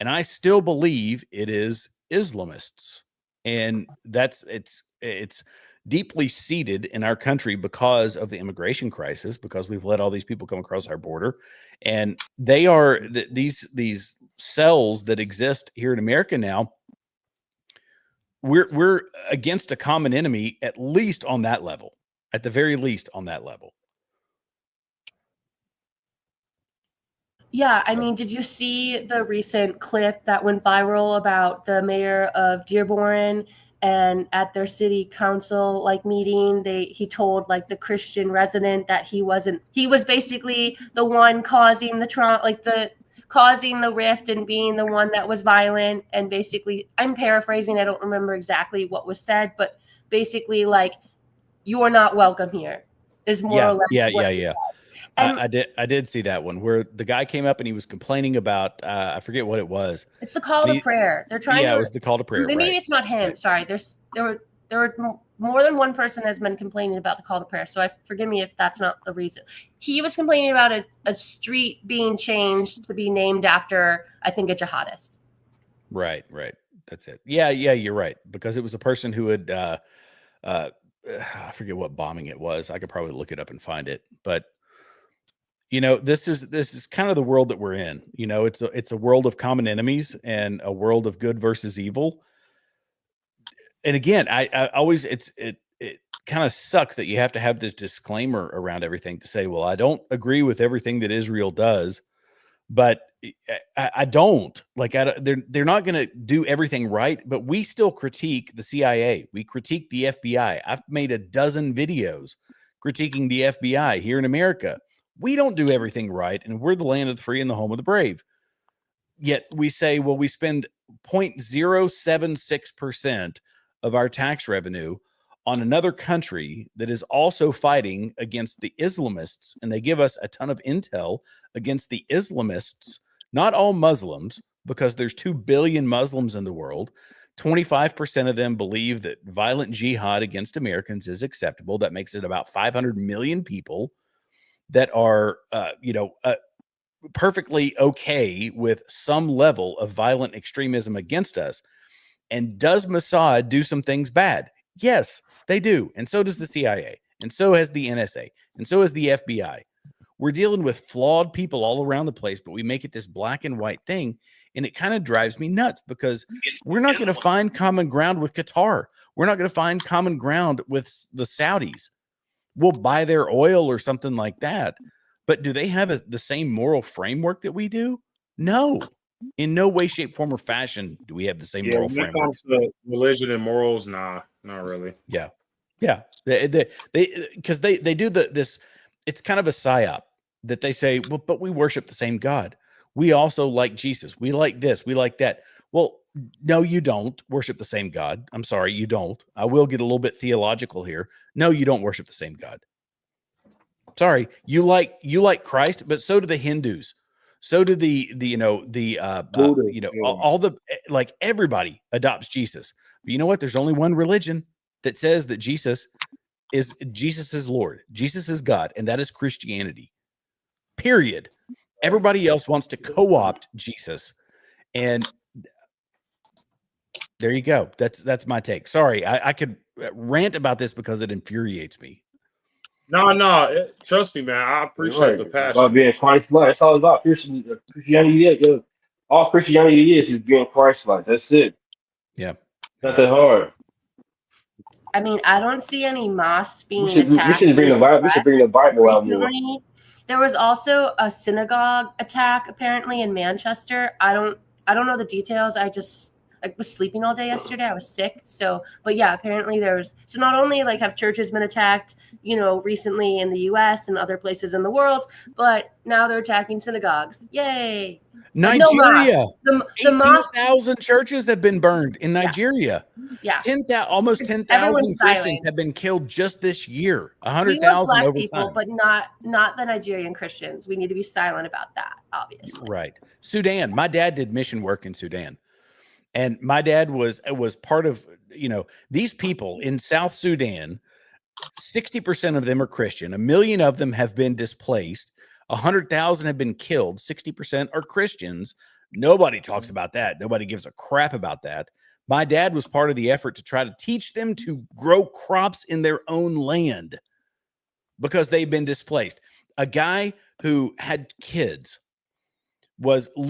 And I still believe it is Islamists. And it's deeply seated in our country because of the immigration crisis, because we've let all these people come across our border, and they are these cells that exist here in America now. We're against a common enemy, at least on that level, at the very least on that level. Yeah, I mean, did you see the recent clip that went viral about the mayor of Dearborn? And at their city council meeting, he told the Christian resident that he was basically the one causing the trauma, causing the rift and being the one that was violent. And basically, I'm paraphrasing, I don't remember exactly what was said, but basically you are not welcome here is more or less. Yeah. And I did see that one where the guy came up and he was complaining about I forget what it was. It's the call to prayer. They're trying. Yeah, it was the call to prayer. Maybe right. It's not him. Right. Sorry. There were more than one person has been complaining about the call to prayer. So forgive me if that's not the reason. He was complaining about a street being changed to be named after, I think, a jihadist. Right. That's it. Yeah, you're right, because it was a person who had I forget what bombing it was. I could probably look it up and find it, but you know, this is kind of the world that we're in. You know, it's a world of common enemies and a world of good versus evil. And again, I always it kind of sucks that you have to have this disclaimer around everything to say, well, I don't agree with everything that Israel does, but I don't like they're not going to do everything right, but we still critique the CIA. We critique the FBI. I've made a dozen videos critiquing the FBI here in America. We don't do everything right, and we're the land of the free and the home of the brave. Yet we say, well, we spend 0.076% of our tax revenue on another country that is also fighting against the Islamists, and they give us a ton of intel against the Islamists, not all Muslims, because there's 2 billion Muslims in the world. 25% of them believe that violent jihad against Americans is acceptable. That makes it about 500 million people that are, perfectly okay with some level of violent extremism against us. And does Mossad do some things bad? Yes, they do. And so does the CIA. And so has the NSA. And so has the FBI. We're dealing with flawed people all around the place, but we make it this black and white thing. And it kind of drives me nuts because we're not going to find common ground with Qatar. We're not going to find common ground with the Saudis. We'll buy their oil or something like that. But do they have the same moral framework that we do? No. In no way, shape, form, or fashion do we have the same moral when it framework. comes to religion and morals, nah, not really. Yeah. Because they do this. It's kind of a psyop that they say, well, but we worship the same God. We also like Jesus. We like this. We like that. Well, no, you don't worship the same God. I'm sorry, you don't. I will get a little bit theological here. No, you don't worship the same God. Sorry, you like Christ, but so do the Hindus. So do all the, like, everybody adopts Jesus. But you know what? There's only one religion that says that Jesus is Lord. Jesus is God, and that is Christianity. Period. Everybody else wants to co-opt Jesus, and there you go. That's my take. Sorry, I could rant about this because it infuriates me. No, trust me, man. I appreciate the passion. About being Christ-like. That's all about Christianity. All Christianity is being Christ-like. That's it. Yeah. Not that hard. I mean, I don't see any mosques being We should attacked. bring the Bible. We should bring the Bible out more. Recently, there was also a synagogue attack apparently in Manchester. I don't know the details. I was sleeping all day yesterday. I was sick. But yeah, apparently so not only like have churches been attacked, recently in the US and other places in the world, but now they're attacking synagogues. Yay. Nigeria. The 18,000 churches have been burned in Nigeria. Yeah. Almost 10,000 Christians have been killed just this year. 100,000 over people, time. but not the Nigerian Christians. We need to be silent about that, obviously. Right. Sudan. My dad did mission work in Sudan. And my dad was part of, these people in South Sudan. 60% of them are Christian. 1 million of them have been displaced. 100,000 have been killed. 60% are Christians. Nobody talks about that. Nobody gives a crap about that. My dad was part of the effort to try to teach them to grow crops in their own land because they've been displaced. A guy who had kids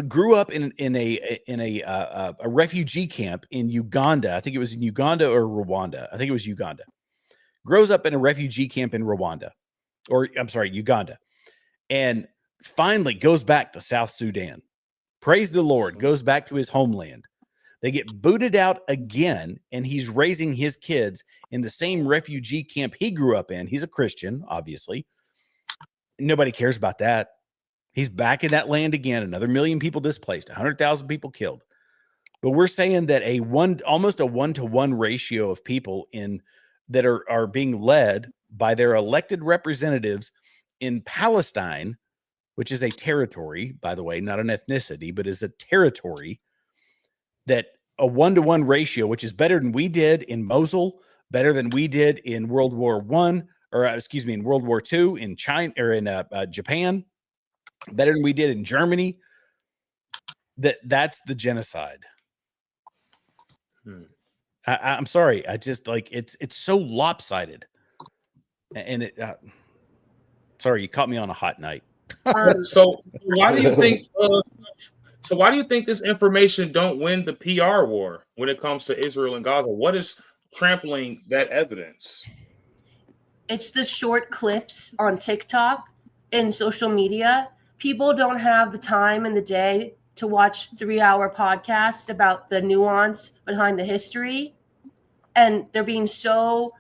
grew up in a refugee camp in Uganda. I think it was in Uganda or Rwanda. I think it was Uganda. Grows up in a refugee camp in Uganda, and finally goes back to South Sudan. Praise the Lord, goes back to his homeland. They get booted out again, and he's raising his kids in the same refugee camp he grew up in. He's a Christian, obviously. Nobody cares about that. He's back in that land again. Another 1 million people displaced, 100,000 people killed. But we're saying that almost a 1-to-1 ratio of people that are being led by their elected representatives in Palestine, which is a territory, by the way, not an ethnicity, but is a territory, that a 1-to-1 ratio, which is better than we did in Mosul, better than we did in World War in World War II in China or in Japan, better than we did in Germany. That's the genocide. I'm sorry. I just it's so lopsided, and sorry, you caught me on a hot night. So why do you think? So why do you think this information don't win the PR war when it comes to Israel and Gaza? What is trampling that evidence? It's the short clips on TikTok and social media. People don't have the time in the day to watch 3-hour podcasts about the nuance behind the history. And they're being so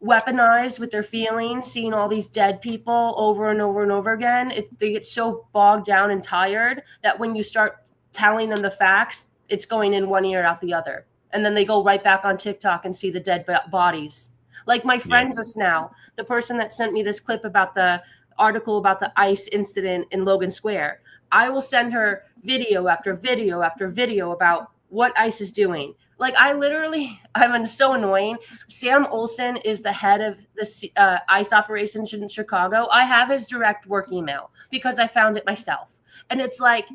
weaponized with their feelings, seeing all these dead people over and over and over again. They get so bogged down and tired that when you start telling them the facts, it's going in one ear out the other. And then they go right back on TikTok and see the dead bodies. Like my friend just now, the person that sent me this clip about the article about the ICE incident in Logan Square. I will send her video after video after video about what ICE is doing. Like I'm so annoying. Sam Olsen is the head of the ICE operations in Chicago. I have his direct work email because I found it myself. And it's like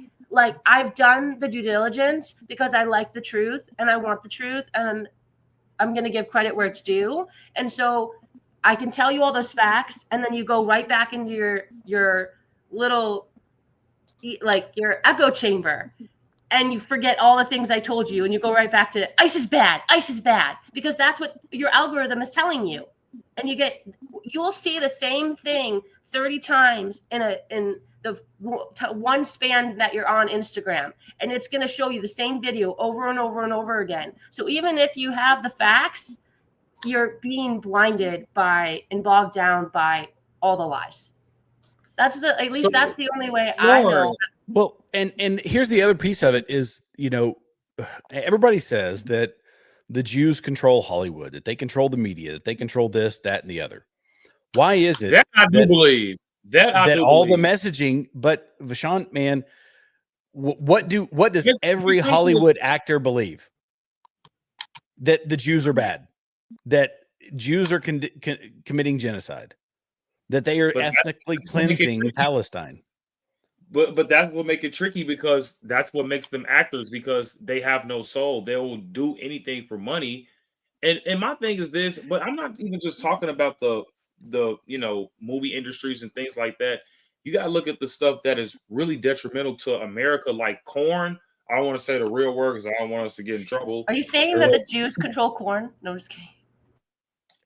I've done the due diligence because I like the truth and I want the truth, and I'm going to give credit where it's due. And so I can tell you all those facts, and then you go right back into your little, like your echo chamber, and you forget all the things I told you, and you go right back to ICE is bad, because that's what your algorithm is telling you. And you'll see the same thing 30 times in the one span that you're on Instagram, and it's going to show you the same video over and over and over again. So even if you have the facts, you're being blinded by and bogged down by all the lies. That's the only way I know. Well, and here's the other piece of it is, everybody says that the Jews control Hollywood, that they control the media, that they control this, that, and the other. Why is it that I do believe that all the messaging? But Vashon, man, what does every Hollywood actor believe? That the Jews are bad, that Jews are committing genocide, that they are ethnically cleansing Palestine. But that's what makes it tricky, because that's what makes them actors, because they have no soul. They will do anything for money. And my thing is this, but I'm not even just talking about the movie industries and things like that. You got to look at the stuff that is really detrimental to America, like corn. I don't want to say the real word because I don't want us to get in trouble. Are you saying that the Jews control corn? No, I'm just kidding.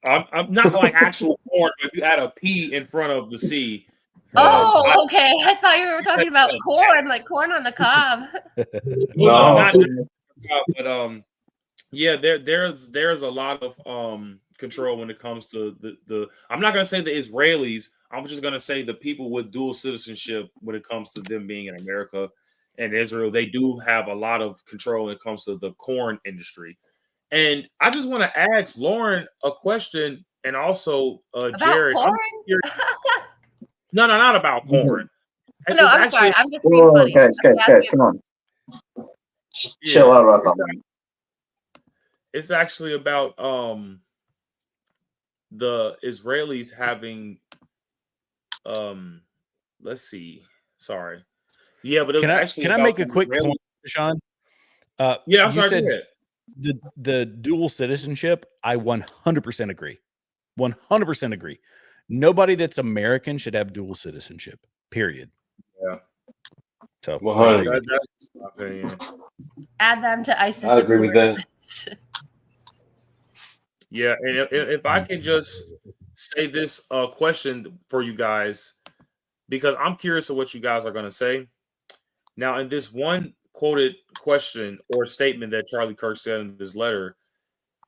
I'm not like actual corn. If you add a P in front of the C. Okay. I thought you were talking about corn, like corn on the cob. No, but yeah, there's a lot of control when it comes to the. I'm not gonna say the Israelis. I'm just gonna say the people with dual citizenship when it comes to them being in America and Israel. They do have a lot of control when it comes to the corn industry. And I just want to ask Lauren a question, and also Jared. Corn? No, not about corn. No, I'm sorry. I'm just being funny. Guys, come on. Chill out about that. It's actually about the Israelis having let's see. Sorry. Yeah, but can I make a quick point, Sean? Yeah, I'm sorry. The dual citizenship, I 100% agree. 100% agree. Nobody that's American should have dual citizenship. Period. Yeah. So 100. Add them to ISIS. I agree with that. Yeah, and if I can just say this question for you guys, because I'm curious of what you guys are going to say. Now, in this one quoted question or statement that Charlie Kirk said in this letter,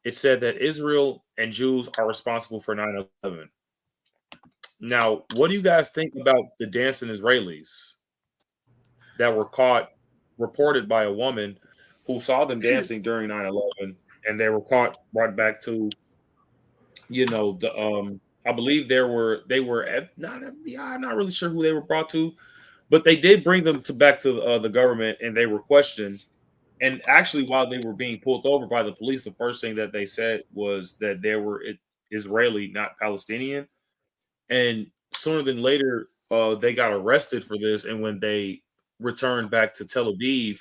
it said that Israel and Jews are responsible for 9/11. Now, what do you guys think about the dancing Israelis that were caught, reported by a woman who saw them dancing during 9/11, and they were caught, brought back to, I believe they were not FBI. I'm not really sure who they were brought to, but they did bring them back to the government, and they were questioned. And actually, while they were being pulled over by the police, the first thing that they said was that they were Israeli, not Palestinian. And sooner than later, they got arrested for this. And when they returned back to Tel Aviv,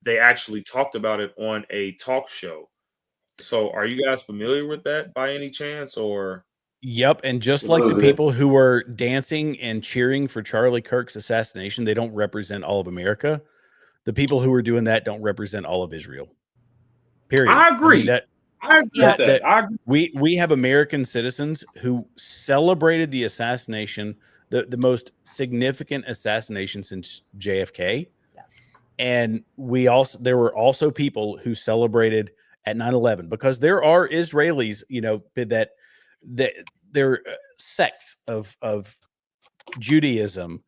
they actually talked about it on a talk show. So are you guys familiar with that by any chance, or? Yep, and just A like the little bit. people who were dancing and cheering for Charlie Kirk's assassination, they don't represent all of America. The people who are doing that don't represent all of Israel. Period. I agree. that I agree with that. I agree. we have American citizens who celebrated the assassination, the most significant assassination since JFK. Yeah. And there were also people who celebrated at 9/11, because there are Israelis, that their sects of Judaism,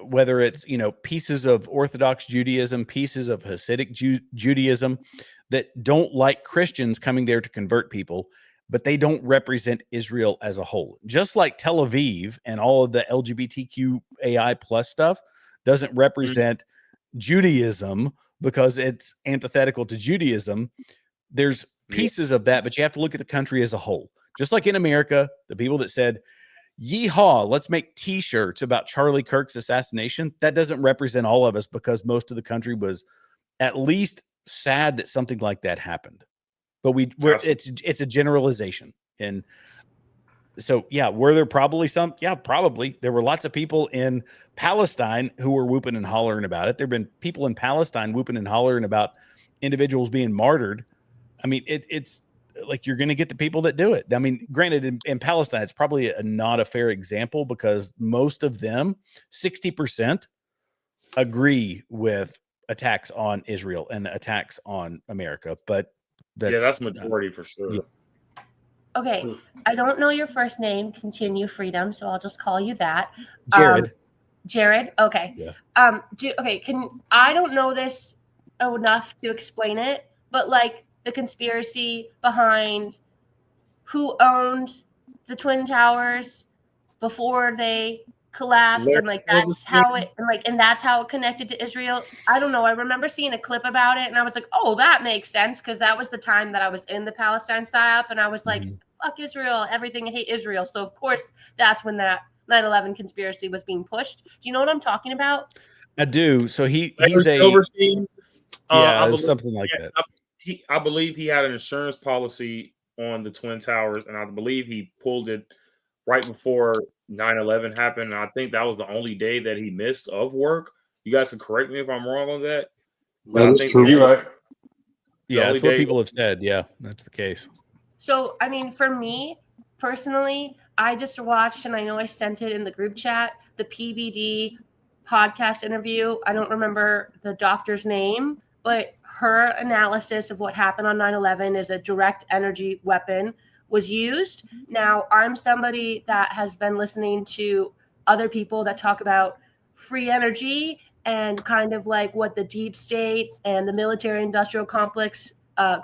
whether it's pieces of Orthodox Judaism, pieces of Hasidic Judaism, that don't like Christians coming there to convert people, but they don't represent Israel as a whole. Just like Tel Aviv and all of the LGBTQAI plus stuff doesn't represent Judaism because it's antithetical to Judaism. There's pieces of that, but you have to look at the country as a whole. Just like in America, the people that said, yeehaw, let's make t-shirts about Charlie Kirk's assassination, that doesn't represent all of us, because most of the country was at least sad that something like that happened. But it's a generalization. And so, yeah, were there probably some? Yeah, probably. There were lots of people in Palestine who were whooping and hollering about it. There have been people in Palestine whooping and hollering about individuals being martyred. I mean, it's like, you're going to get the people that do it. I mean, granted, in Palestine, it's probably not a fair example, because most of them, 60%, agree with attacks on Israel and attacks on America. But that's majority for sure. Yeah. Okay, I don't know your first name. Continue, Freedom. So I'll just call you that. Jared. Jared. Okay. Yeah. I don't know this enough to explain it, but like the conspiracy behind who owned the Twin Towers before they collapsed, and like that's how it connected to Israel. I don't know. I remember seeing a clip about it, and I was like, oh, that makes sense, because that was the time that I was in the Palestine psyop, and I was like, fuck Israel, everything, I hate Israel. So of course that's when that 9/11 conspiracy was being pushed. Do you know what I'm talking about? I do. So he's Silverstein. Something like that. I believe he had an insurance policy on the Twin Towers, and I believe he pulled it right before 9/11 happened. And I think that was the only day that he missed of work. You guys can correct me if I'm wrong on that. That's true. You're right. Yeah, that's what people have said. Yeah, that's the case. So, I mean, for me personally, I just watched, and I know I sent it in the group chat, the PBD podcast interview. I don't remember the doctor's name, but her analysis of what happened on 9/11 is a direct energy weapon was used. Now, I'm somebody that has been listening to other people that talk about free energy and kind of like what the deep state and the military industrial complex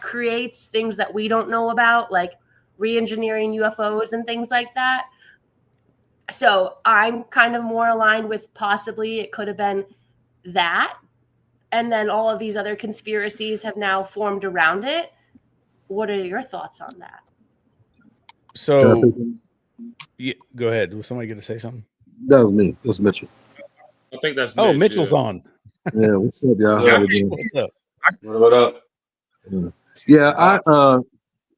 creates, things that we don't know about, like re-engineering UFOs and things like that. So I'm kind of more aligned with possibly it could have been that. And then all of these other conspiracies have now formed around it. What are your thoughts on that? So, go ahead. Was somebody going to say something? That was me. That's Mitchell. I think that's Mitch, Mitchell's on. Yeah, what's up, y'all? Yeah, what's up? What up? Yeah,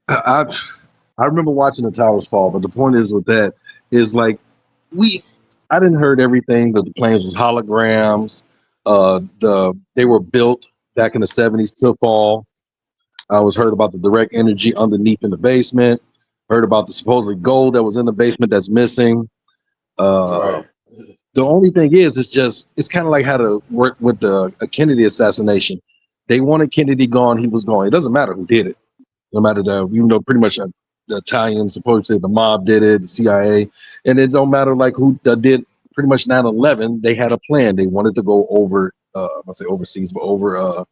I remember watching the towers fall, but the point is with that is like I didn't heard everything, that the planes was holograms. They were built back in the 70s to fall. I was heard about the direct energy underneath in the basement. Heard about the supposedly gold that was in the basement that's missing. Right. The only thing is, it's kind of like how to work with the Kennedy assassination. They wanted Kennedy gone. He was gone. It doesn't matter who did it. No matter even though pretty much the Italians supposedly the mob did it, the CIA, and it don't matter like who did pretty much 9/11. They had a plan. They wanted to go over, I say overseas, but over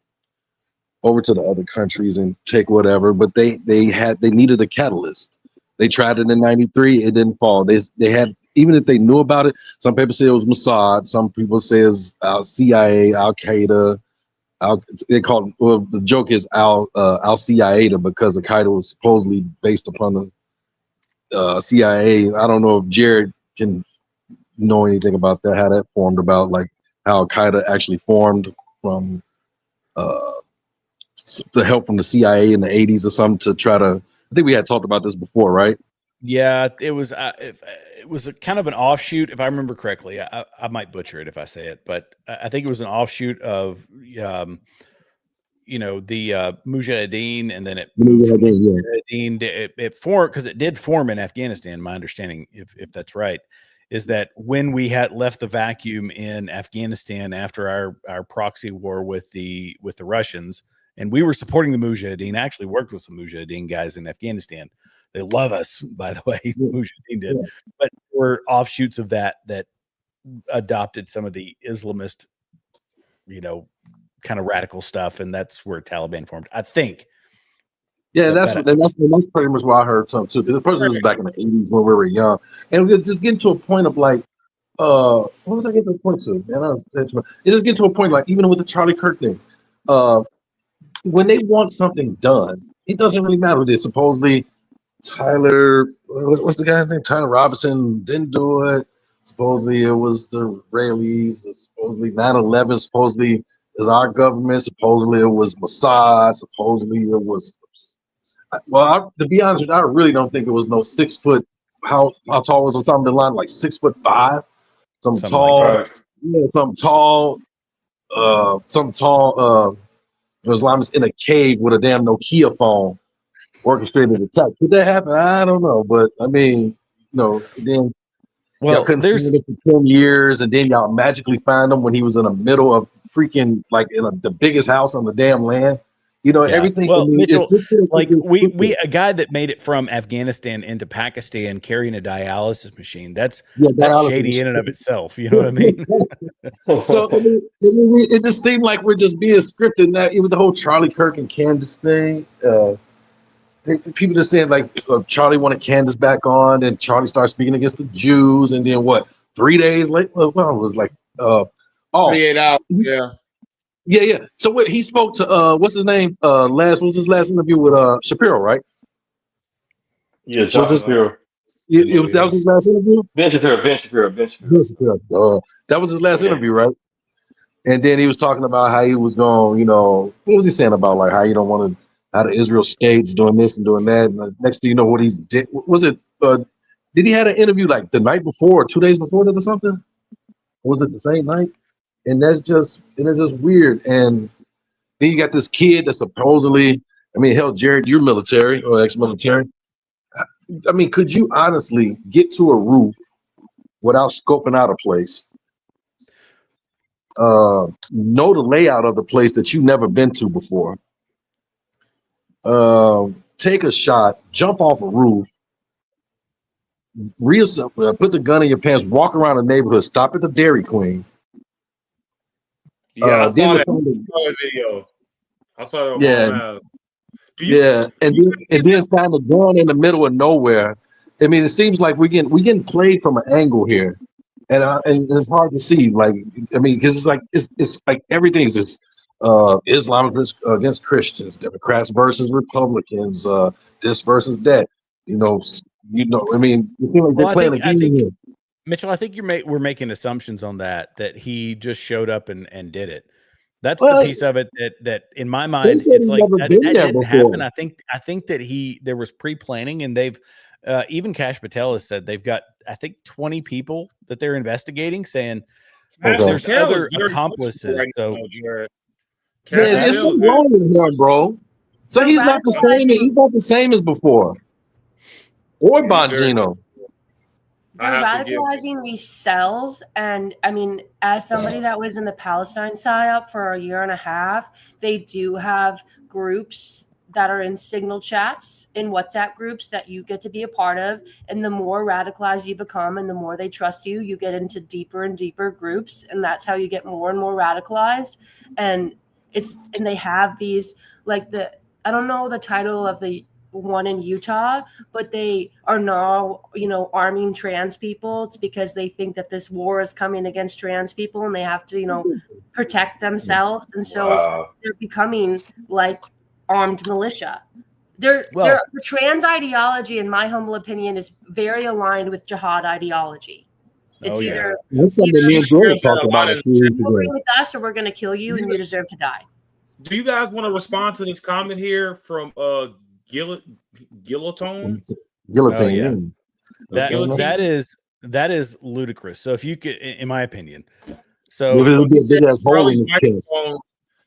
to the other countries and take whatever. But they needed a catalyst. They tried it in '93. It didn't fall. They had, even if they knew about it, some people say it was Mossad. Some people say it's CIA, Al Qaeda. They call it, well, the joke is Al CIA because Al Qaeda was supposedly based upon the CIA. I don't know if Jared can know anything about that, how that formed, about like how Al Qaeda actually formed from the help from the CIA in the 80s or something to try to. I think we had talked about this before, right? Yeah, it was it was a kind of an offshoot, if I remember correctly. I might butcher it if I say it, but I think it was an offshoot of the Mujahideen, and then it moved from Mujahideen. It formed because it did form in Afghanistan. My understanding, if that's right, is that when we had left the vacuum in Afghanistan after our proxy war with the Russians, and we were supporting the Mujahideen. I actually worked with some Mujahideen guys in Afghanistan. They love us, by the way. Mujahideen did, but we're offshoots of that adopted some of the Islamist, kind of radical stuff, and that's where Taliban formed, I think. Yeah, that's pretty much what I heard too. Because the person was back in the 80s when we were young, and we just getting to a point of like, what was I getting to a point to? Man, it's just getting to a point like even with the Charlie Kirk thing, when they want something done, it doesn't really matter who it is. Supposedly, Tyler, what's the guy's name? Tyler Robinson didn't do it. Supposedly it was the Israelis. Supposedly 9/11. Supposedly it was our government. Supposedly it was Mossad. Supposedly it was. Well, to be honest, I really don't think it was no 6 foot. How tall was Osama bin Laden? Like 6'5". Some tall, some tall. Islamist in a cave with a damn Nokia phone, orchestrated attack. Could that happen? I don't know, but I mean, then y'all couldn't find him for 10 years, and then y'all magically find him when he was in the middle of freaking like in the biggest house on the damn land. Everything. Well, I mean, Mitchell, it's just like we a guy that made it from Afghanistan into Pakistan carrying a dialysis machine. That's shady in and of itself. You know what I mean? So it just seemed like we're just being scripted. That even the whole Charlie Kirk and Candace thing. People just saying like Charlie wanted Candace back on, and Charlie started speaking against the Jews, and then what? 3 days later, well, it was like 48 hours. Yeah. So what he spoke to what's his name? What was his last interview with Shapiro, right? Yeah, John Shapiro. That was his last interview? Ben Shapiro. That was his last interview, right? And then he was talking about how he was going, what was he saying about like how you don't want to, how the Israel state's doing this and doing that. And next thing you know, what he's did, was it, did he had an interview like the night before or 2 days before that or something? Or was it the same night? And it's just weird. And then you got this kid that supposedly, hell, Jared, you're military or ex-military. I mean, could you honestly get to a roof without scoping out a place? Know the layout of the place that you've never been to before. Take a shot, jump off a roof, put the gun in your pants, walk around the neighborhood, stop at the Dairy Queen. Yeah, I saw that video. I saw it. And then find a gun in the middle of nowhere. I mean, it seems like we're getting played from an angle here, and it's hard to see. Like, because it's like everything's just Islam against Christians, Democrats versus Republicans, this versus that. It seems like they're playing a game here. Mitchell, I think we're making assumptions on that he just showed up and did it. That's the piece of it that in my mind, it's like that didn't happen. I think that there was pre-planning, and they've even Kash Patel has said they've got, I think, 20 people that they're investigating, saying there's other accomplices. Right, so there's something wrong with him, bro. So he's not the same. He's not the same as before. Or Bongino. They're radicalizing these cells, and as somebody that was in the Palestine PSYOP for 1.5 years, they do have groups that are in signal chats, in WhatsApp groups that you get to be a part of, and the more radicalized you become and the more they trust you, you get into deeper and deeper groups, and that's how you get more and more radicalized. And they have these, like, I don't know the title of the one in Utah, but they are now, arming trans people. It's because they think that this war is coming against trans people and they have to, protect themselves. And so they're becoming like armed militia. The trans ideology, in my humble opinion, is very aligned with jihad ideology. It's either that's something me and Jordan talked about a few weeks ago. Agree with us, or we're going to kill you and you deserve to die. Do you guys want to respond to this comment here from Guillotone? Guillotine. Oh, yeah. That's That is ludicrous. So if you could, in my opinion, So it'll be he a big says ass hole in Charlie's the chest. microphone.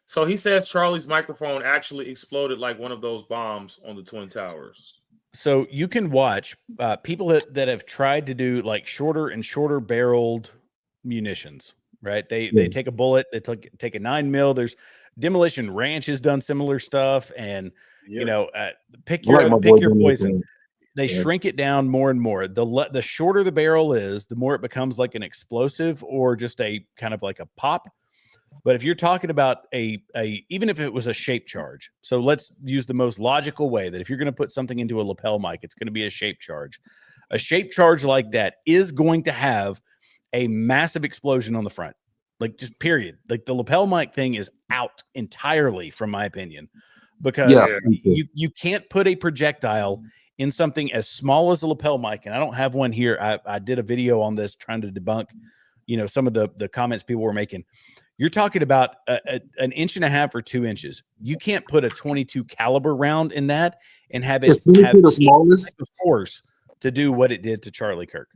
So he says Charlie's microphone actually exploded like one of those bombs on the Twin Towers. So you can watch people that have tried to do like shorter and shorter barreled munitions, right? They take a bullet, they take a 9mm. There's Demolition Ranch has done similar stuff, and you know, pick your poison. They shrink it down more and more. The shorter the barrel is, the more it becomes like an explosive or just a kind of like a pop. But if you're talking about even if it was a shape charge, so let's use the most logical way that if you're going to put something into a lapel mic, it's going to be a shape charge. A shape charge like that is going to have a massive explosion on the front, like just period. Like the lapel mic thing is out entirely, from my opinion, because you can't put a projectile in something as small as a lapel mic. And I don't have one here. I did a video on this trying to debunk, you know, some of the comments people were making. You're talking about an inch and a half or 2 inches. You can't put a 22 caliber round in that and have it have the smallest force to do what it did to Charlie Kirk.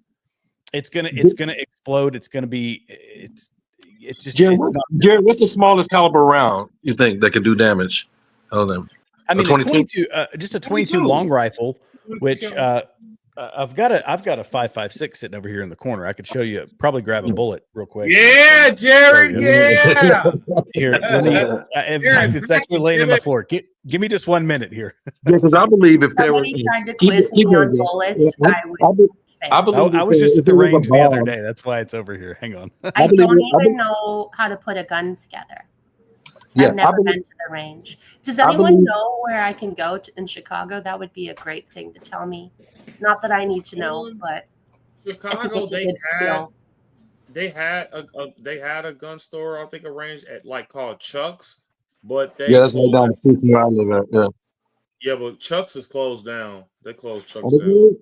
It's gonna explode. It's gonna be it's just Jared, it's not. Jared, what's the smallest caliber round you think that can do damage? I mean, a 22, just a 22 long rifle, which I've got a 5.56 sitting over here in the corner. I could show you. Probably grab a bullet real quick. Yeah, Jared. Yeah. Here, let me. In fact, it's actually laying on the floor. Give me just 1 minute here. Yeah, because I believe if there were, tried to quiz me on bullets, I believe I was just at the range the other day. That's why it's over here. Hang on. I don't even know how to put a gun together. Yeah, I've never been to the range. Does anyone know where I can go in Chicago? That would be a great thing to tell me. It's not that I need to know, but Chicago, they had a gun store, I think, a range at like called Chuck's, but they that's right down the street from where I live at. Yeah, but Chuck's is closed down. They closed Chuck's down. down.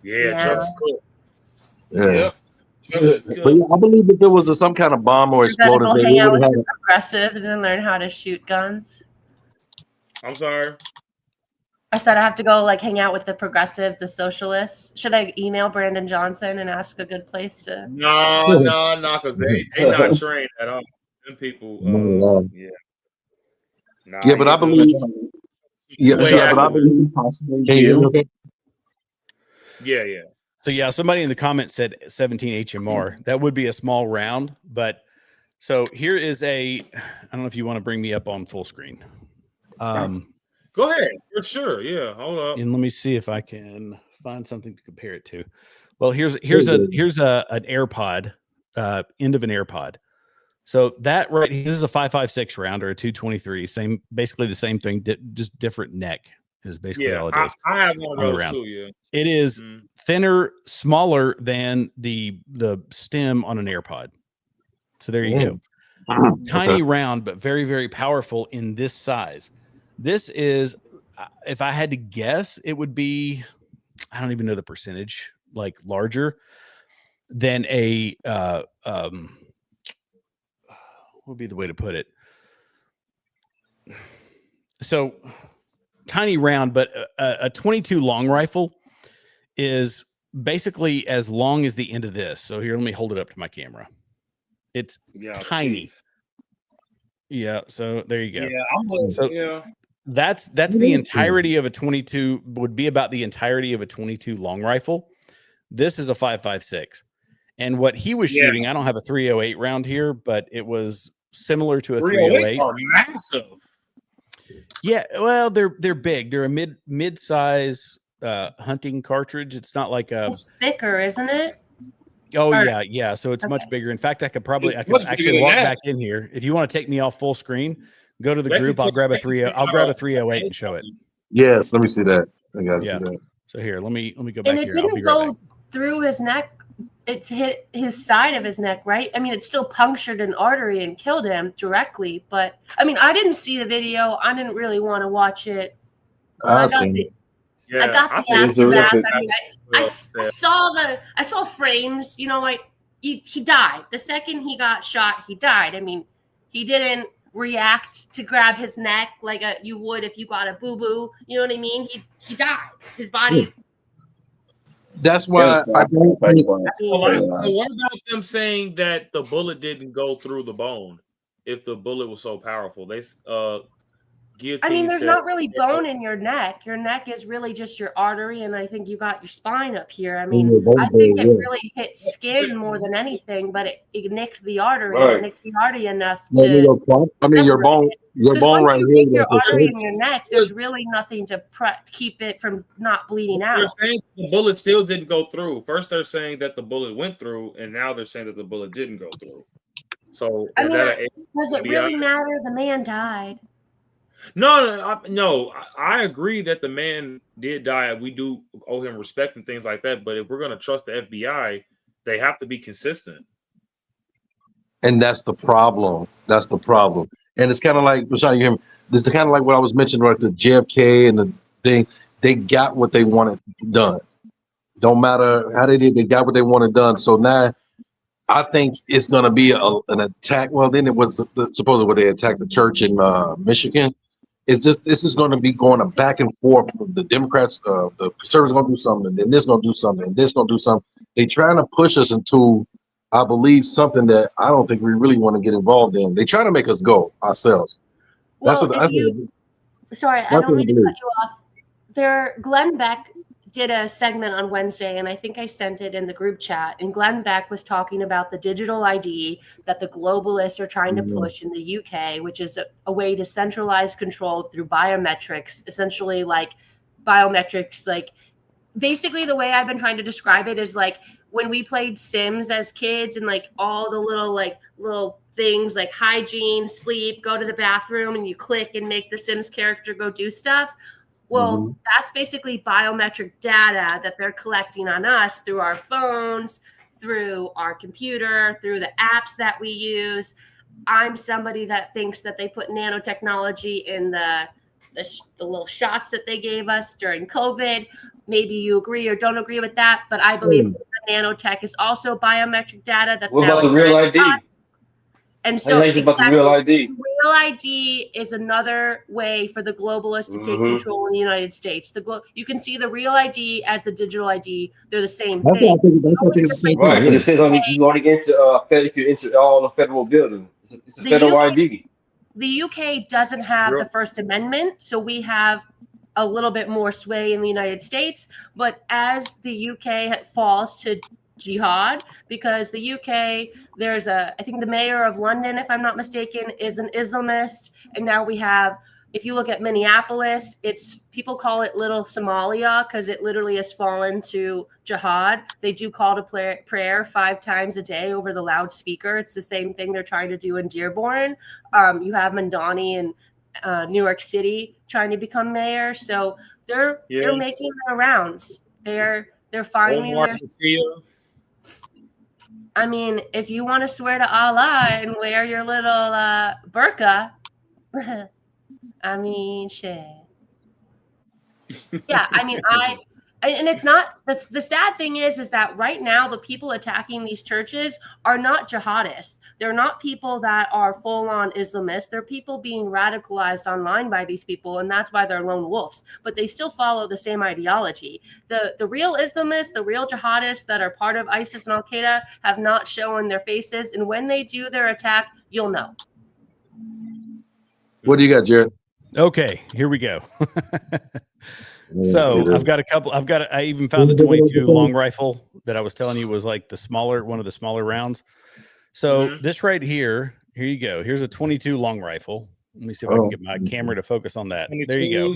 Yeah, Chuck's good. Yeah. But yeah, I believe if there was some kind of bomb or exploded, they hang out with the progressives and learn how to shoot guns. I'm sorry. I said I have to go like hang out with the progressives, the socialists. Should I email Brandon Johnson and ask a good place to? No, because they not trained at all. Them people, yeah. Nah, yeah, but I believe. But I believe possibly Yeah. So yeah, somebody in the comments said 17 HMR. That would be a small round, but so here is I don't know if you want to bring me up on full screen. Go ahead, for sure. Yeah, hold up. And let me see if I can find something to compare it to. Well, here's an AirPod, end of an AirPod. So that this is a 5.56 round or a 223, basically the same thing, just different neck is basically all it is. I have one of those too. Yeah, it is thinner, smaller than the stem on an AirPod. So there you go. Tiny round, but very, very powerful in this size. This is, if I had to guess, it would be, I don't even know the percentage, like larger than a, what would be the way to put it? So tiny round, but a 22 long rifle is basically as long as the end of this. So here, let me hold it up to my camera. It's tiny. Yeah. So there you go. That's the entirety of a 22 would be about the entirety of a 22 long rifle. This is a 5.56. And what he was shooting, I don't have a 308 round here, but it was similar to a 308. Are massive. Yeah, well, they're big. They're a mid-size hunting cartridge. It's not like it's thicker, isn't it? Oh, yeah. So it's much bigger. In fact, I could actually walk back in here. If you want to take me off full screen, go to the group. I'll grab a 308 and show it. Yes, let me see that. I gotta see that. So here, let me go back here. And it didn't go through his neck. It hit his side of his neck, right? I mean, it still punctured an artery and killed him directly. But I mean, I didn't see the video. I didn't really want to watch it. I got the aftermath. I saw frames. You know, like he died the second he got shot. He died. I mean, he didn't react to grab his neck like you would if you got a boo boo. You know what I mean? He died. His body That's why I don't think. So what about them saying that the bullet didn't go through the bone? If the bullet was so powerful, they I mean, guillotine there's said. not really bone in your neck. Your neck is really just your artery, and I think you got your spine up here. I mean, I think it really hit skin more than anything, but it nicked the artery. Right. It nicked the artery enough I mean, to. your bone Because once right you here. nick your like a artery shape. in your neck, there's really nothing to keep it from not bleeding They're out. saying the bullet still didn't go through. First, they're saying that the bullet went through, and now they're saying that the bullet didn't go through. So does it really matter? The man died. No, I agree that the man did die. We do owe him respect and things like that. But if we're going to trust the FBI, they have to be consistent. And that's the problem. That's the problem. And it's kind of like, Rashawn, you hear me? This is kind of like what I was mentioning about the JFK and the thing. They got what they wanted done. Don't matter how they did, they got what they wanted done. So now I think it's going to be an attack. Well, then it was supposedly when they attacked the church in Michigan. It's just, this is going to be going back and forth. The Democrats, the conservatives going to do something, and then this going to do something, and this going to do something. They're trying to push us into, I believe, something that I don't think we really want to get involved in. They try to make us go ourselves. Well, That's what I think. Sorry, I don't mean to cut you off. Glenn Beck did a segment on Wednesday, and I think I sent it in the group chat. And Glenn Beck was talking about the digital ID that the globalists are trying to push in the UK, which is a way to centralize control through biometrics, essentially like biometrics. Like basically the way I've been trying to describe it is like when we played Sims as kids and like all the little things like hygiene, sleep, go to the bathroom, and you click and make the Sims character go do stuff. Well, that's basically biometric data that they're collecting on us through our phones, through our computer, through the apps that we use. I'm somebody that thinks that they put nanotechnology in the little shots that they gave us during COVID. Maybe you agree or don't agree with that, but I believe the nanotech is also biometric data. That's what about the real ID? And so about the real ID? Real ID is another way for the globalists to take control in the United States. You can see the real ID as the digital ID; they're the same thing. That's what the same right, because it says you only get into if you enter all the federal buildings. It's a federal ID. The UK doesn't have the First Amendment, so we have a little bit more sway in the United States. But as the UK falls to jihad, because the UK, I think the mayor of London, if I'm not mistaken, is an Islamist. And now we have, if you look at Minneapolis, people call it Little Somalia because it literally has fallen to jihad. They do call to prayer 5 times a day over the loudspeaker. It's the same thing they're trying to do in Dearborn. You have Mandani in New York City trying to become mayor. So they're making their rounds. They're finding I mean, if you want to swear to Allah and wear your little burqa, I mean, shit. Yeah, I mean, and it's not, the sad thing is that right now the people attacking these churches are not jihadists. They're not people that are full-on Islamists. They're people being radicalized online by these people, and that's why they're lone wolves. But they still follow the same ideology. The real Islamists, the real jihadists that are part of ISIS and Al-Qaeda have not shown their faces, and when they do their attack, you'll know. What do you got, Jared? Okay, here we go. So I even found a 22 long rifle that I was telling you was like one of the smaller rounds. So this right here you go. Here's a 22 long rifle. Let me see if I can get my camera to focus on that. There you go.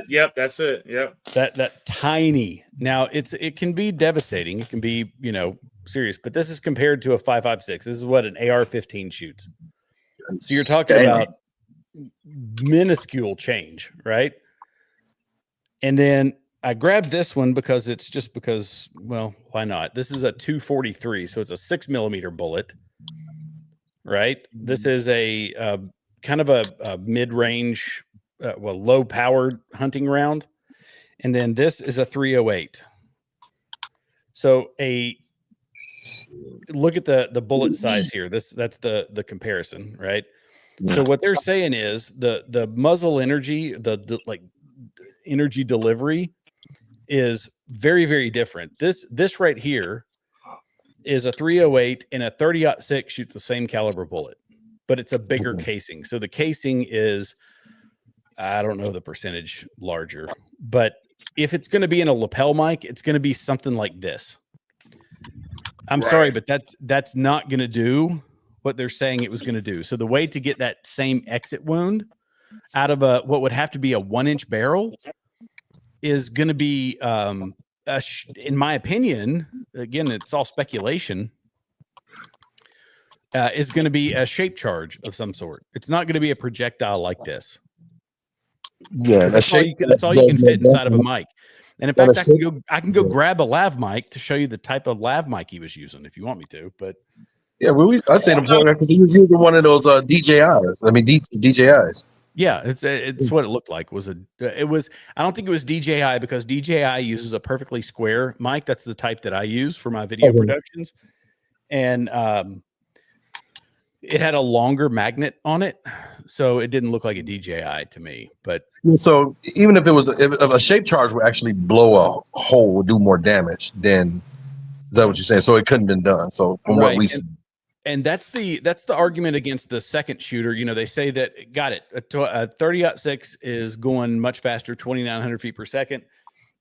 Yep, that's it. Yep. That tiny. Now it can be devastating. It can be, serious, but this is compared to a 5.56. This is what an AR-15 shoots. So you're talking about minuscule change, right? And then I grabbed this one because well, why not? This is a 243, so it's a 6mm bullet, right? This is a kind of a mid-range, low-powered hunting round, and then this is a 308. So look at the bullet size here. That's the comparison, right? Yeah. So what they're saying is the muzzle energy, the energy delivery is very, very different. This right here is a 308, and a 30-06 shoots the same caliber bullet, but it's a bigger casing. So the casing is, I don't know the percentage larger, but if it's going to be in a lapel mic, it's going to be something like this. I'm sorry, but that's not going to do what they're saying it was going to do. So the way to get that same exit wound out of what would have to be a 1-inch barrel is going to be, in my opinion, again, it's all speculation, is going to be a shape charge of some sort. It's not going to be a projectile like this. Yeah, that's all you can fit inside of a mic. And in fact, I can go grab a lav mic to show you the type of lav mic he was using if you want me to. But yeah, I'd say the point because he was using one of those DJIs. I mean DJIs. Yeah, it's what it looked like. I don't think it was DJI, because DJI uses a perfectly square mic. That's the type that I use for my video productions. And it had a longer magnet on it, so it didn't look like a DJI to me. But so even if it was if a shape charge would actually blow a hole, would do more damage, then is that what you're saying? So it couldn't have been done. So from what we see. And that's the argument against the second shooter. You know, they say that a 30-06 is going much faster, 2,900 feet per second.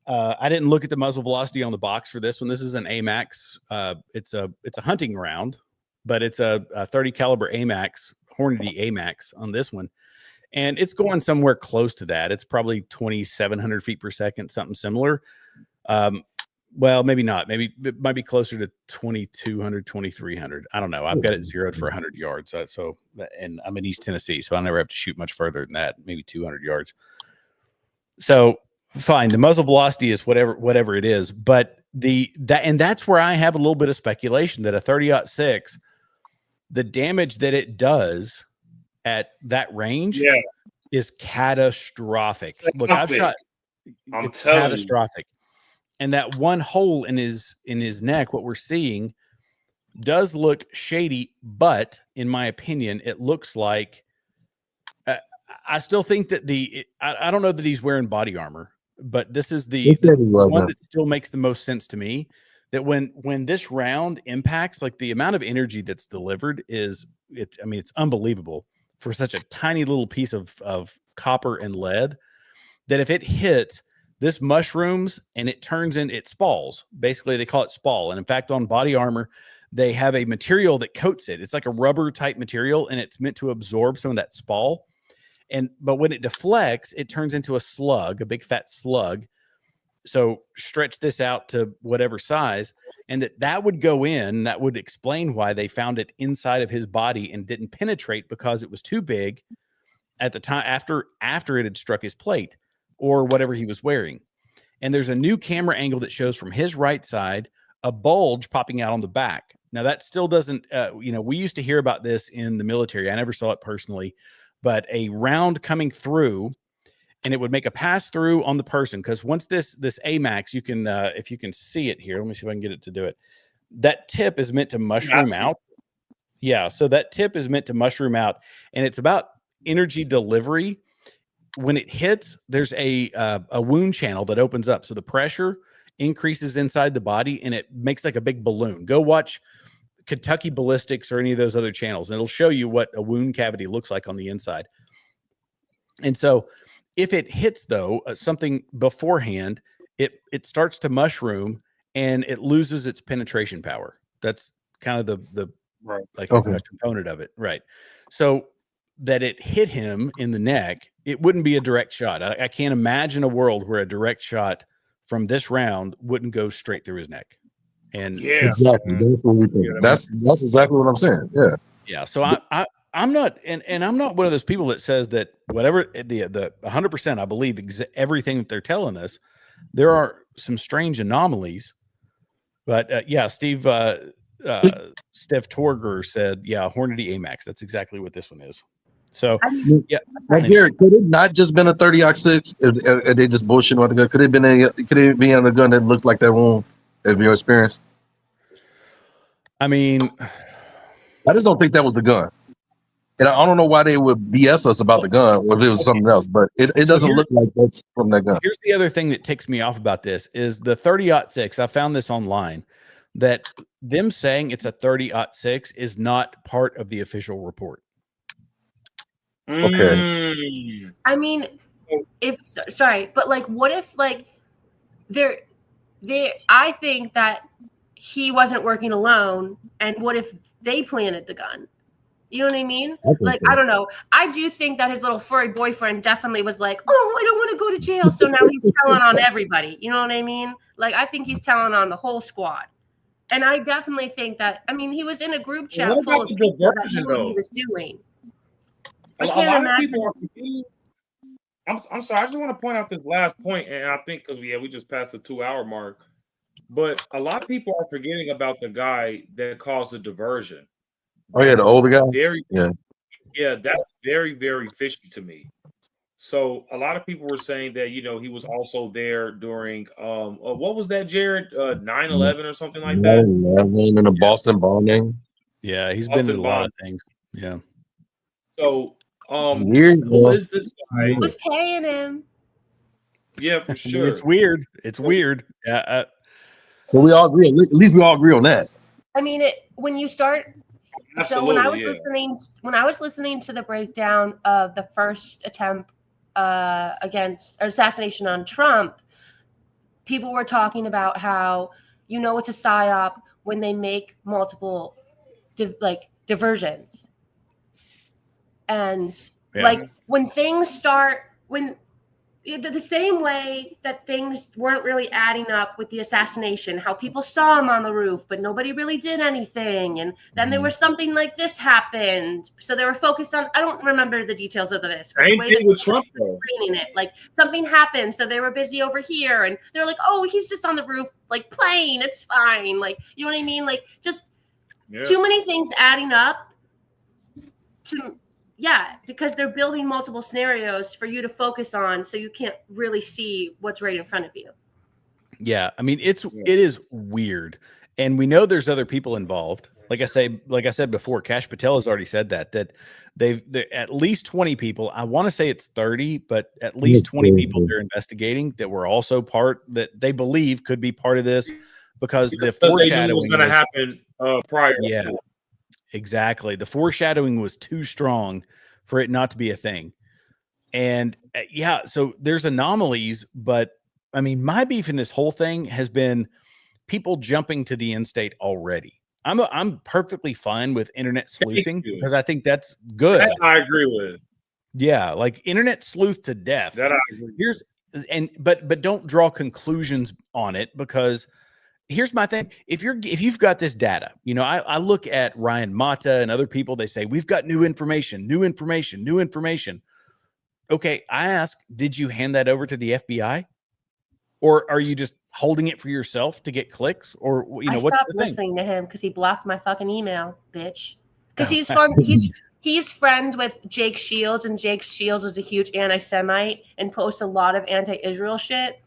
I didn't look at the muzzle velocity on the box for this one. This is an AMAX. It's a hunting round, but it's a 30 caliber AMAX, Hornady AMAX on this one, and it's going somewhere close to that. It's probably 2,700 feet per second, something similar. Well, maybe not. Maybe it might be closer to 2,200, 2,300. I don't know. I've got it zeroed for 100 yards. And I'm in East Tennessee, so I never have to shoot much further than that, maybe 200 yards. So fine. The muzzle velocity is whatever it is. But that's where I have a little bit of speculation that a 30-06, the damage that it does at that range is catastrophic. Look, I've shot. It's catastrophic. And that one hole in his neck, what we're seeing, does look shady, but in my opinion, it looks like I still think that I don't know that he's wearing body armor, but this is the one that still makes the most sense to me. That when this round impacts, like the amount of energy that's delivered it's unbelievable for such a tiny little piece of copper and lead, that if it hits this mushrooms and it spalls. Basically, they call it spall. And in fact, on body armor, they have a material that coats it. It's like a rubber type material, and it's meant to absorb some of that spall. But when it deflects, it turns into a slug, a big fat slug. So stretch this out to whatever size, and that would go in. That would explain why they found it inside of his body and didn't penetrate, because it was too big at the time after it had struck his plate or whatever he was wearing. And there's a new camera angle that shows from his right side a bulge popping out on the back. Now that still doesn't, we used to hear about this in the military. I never saw it personally, but a round coming through, and it would make a pass through on the person. Because once this AMAX, you can, if you can see it here, let me see if I can get it to do it. That tip is meant to mushroom out. Yeah, so that tip is meant to mushroom out, and it's about energy delivery. When it hits, there's a wound channel that opens up. So the pressure increases inside the body, and it makes like a big balloon. Go watch Kentucky Ballistics or any of those other channels, and it'll show you what a wound cavity looks like on the inside. And so if it hits, though, something beforehand, it starts to mushroom, and it loses its penetration power. That's kind of the a component of it. Right. So that it hit him in the neck, it wouldn't be a direct shot. I can't imagine a world where a direct shot from this round wouldn't go straight through his neck. And exactly, that's what we think. That's exactly what I'm saying. Yeah. So I'm not, and I'm not one of those people that says that whatever the 100%, I believe everything that they're telling us. There are some strange anomalies, but Steve Torger said, Hornady AMAX. That's exactly what this one is. So, Now, Jared, could it not just been a 30-06? If they just bullshitting about the gun? Could it be on a gun that looked like that one? Of your experience? I mean, I just don't think that was the gun. And I don't know why they would BS us about the gun, or if it was something else, but it So doesn't look like that's from that gun. Here's the other thing that ticks me off about this is the 30-06. I found this online that them saying it's a 30-06 is not part of the official report. Okay. I mean, sorry, but like, what if like I think that he wasn't working alone, and what if they planted the gun? You know what I mean? Like, I don't know. I do think that his little furry boyfriend definitely was like, oh, I don't want to go to jail. So now he's telling on everybody. You know what I mean? Like, I think he's telling on the whole squad. And I definitely think that, I mean, he was in a group chat What full about of the people that diversion, knew what he though? was doing. A I can't lot of imagine. people are forgetting. I'm sorry. I just want to point out this last point, and I think because we just passed the 2-hour mark. But a lot of people are forgetting about the guy that caused the diversion. Oh yeah, the older guy. That's very, very fishy to me. So a lot of people were saying that he was also there during what was that, Jared? 9/11 or something like that. 9/11 and the Boston bombing. Yeah, he's been in a lot of things. Yeah. So weird. who is this guy? Was paying him. Yeah, for sure. It's weird. It's weird. Yeah. So we all agree. At least we all agree on that. I mean, when you start. So when I was listening to the breakdown of the first attempt against or assassination on Trump, people were talking about how it's a psyop when they make multiple diversions, and like when things start the same way that things weren't really adding up with the assassination, how people saw him on the roof, but nobody really did anything. And then there was something like this happened. So they were focused on, I don't remember the details of this, but the way that with Trump, explaining it, like something happened. So they were busy over here and they're like, oh, he's just on the roof, like playing. It's fine. Like, you know what I mean? Like just too many things adding up to, because they're building multiple scenarios for you to focus on, so you can't really see what's right in front of you. Yeah, I mean it is weird, and we know there's other people involved. Like I said before, Kash Patel has already said that they're at least 20 people. I want to say it's 30, but at least 20 people they're investigating that were also part that they believe could be part of this because the foreshadowing was going to happen prior. Yeah. Exactly. The foreshadowing was too strong for it not to be a thing. And so there's anomalies, but I mean, my beef in this whole thing has been people jumping to the end state already. I'm perfectly fine with internet sleuthing because I think that's good. That I agree with. Yeah, like internet sleuth to death. That I agree. But don't draw conclusions on it because here's my thing. If you've got this data, I look at Ryan Mata and other people, they say, we've got new information. Okay. I ask, did you hand that over to the FBI or are you just holding it for yourself to get clicks or, what's the thing? I stopped listening to him because he blocked my fucking email, bitch. Because he's fun. He's friends with Jake Shields, and Jake Shields is a huge anti-Semite and posts a lot of anti-Israel shit.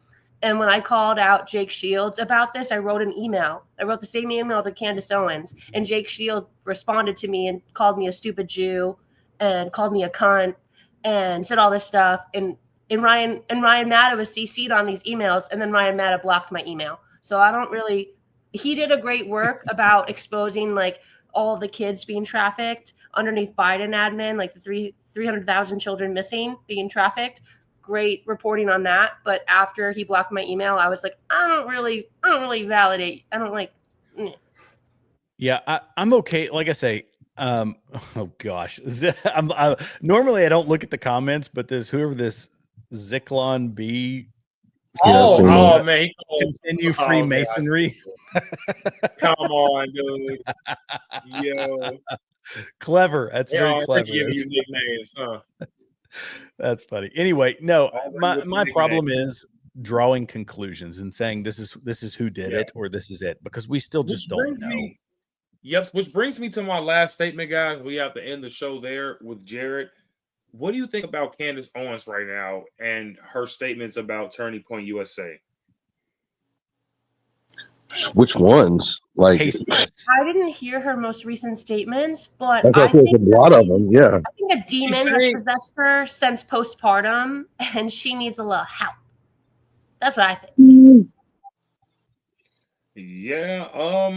And when I called out Jake Shields about this, I wrote an email. I wrote the same email to Candace Owens, and Jake Shields responded to me and called me a stupid Jew and called me a cunt and said all this stuff. And Ryan Matta was CC'd on these emails, and then Ryan Matta blocked my email. So I don't really. He did a great work about exposing like all of the kids being trafficked underneath Biden admin, like the 300,000 children missing being trafficked. Great reporting on that, but after he blocked my email, I was like, I don't really validate. I don't like. Yeah, I'm okay. Like I say, oh gosh, normally I don't look at the comments, but whoever this Zyklon B. Oh man, continue Freemasonry. Come on, dude. Yo, clever. That's very clever. Give you nicknames, huh? That's funny. Anyway, no, my problem is drawing conclusions and saying this is who did it or this is it because we still just don't know. Which brings me to my last statement, guys. We have to end the show there with Jared. What do you think about Candace Owens right now and her statements about Turning Point USA? Which ones? Like, Tasteless. I didn't hear her most recent statements, but that's what I I said. It's think a lot of them. Yeah. I think a demon has saying- possessed her since postpartum, and she needs a little help. That's what I think. Yeah. Uh,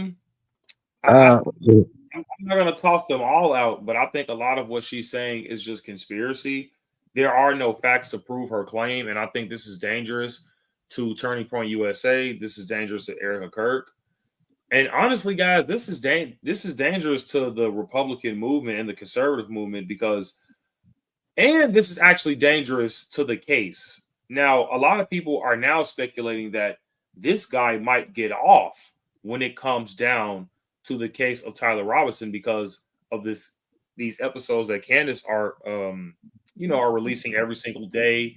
I'm not going to toss them all out, but I think a lot of what she's saying is just conspiracy. There are no facts to prove her claim, and I think this is dangerous to Turning Point USA. This is dangerous to Erica Kirk, and honestly, guys, this is dangerous to the Republican movement and the conservative movement and this is actually dangerous to the case. Now, a lot of people are now speculating that this guy might get off when it comes down to the case of Tyler Robinson because of these episodes that Candace are releasing every single day.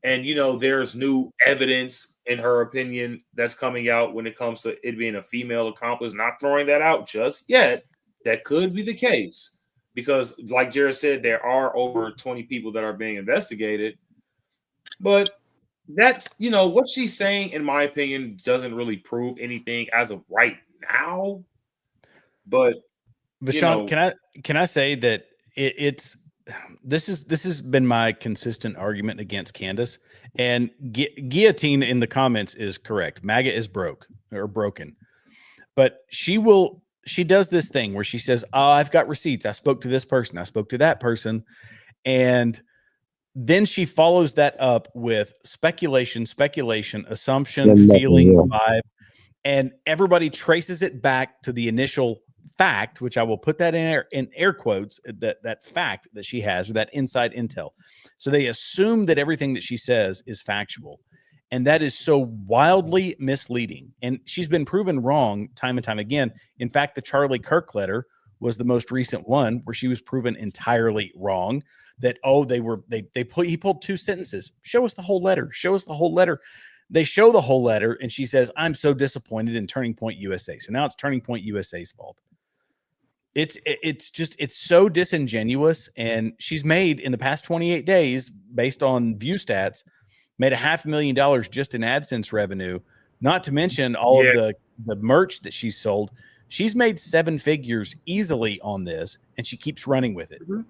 And there's new evidence in her opinion that's coming out when it comes to it being a female accomplice. Not throwing that out just yet. That could be the case because, like Jared said, there are over 20 people that are being investigated. But that's what she's saying, in my opinion, doesn't really prove anything as of right now. But Vashon, can I say that this has been my consistent argument against Candace, and Guillotine in the comments is correct. MAGA is broken, but she does this thing where she says, "Oh, I've got receipts. I spoke to this person. I spoke to that person," and then she follows that up with speculation, assumption, And nothing, feeling, yeah. vibe, and everybody traces it back to the initial fact, which I will put that in air quotes, that fact that she has, or that inside intel. So they assume that everything that she says is factual. And that is so wildly misleading. And she's been proven wrong time and time again. In fact, the Charlie Kirk letter was the most recent one where she was proven entirely wrong. That, he pulled two sentences. Show us the whole letter. Show us the whole letter. They show the whole letter, and she says, "I'm so disappointed in Turning Point USA." So now it's Turning Point USA's fault. It's so disingenuous, and she's made in the past 28 days, based on view stats, made $500,000 just in AdSense revenue. Not to mention all of the merch that she's sold. She's made 7 figures easily on this, and she keeps running with it. Mm-hmm.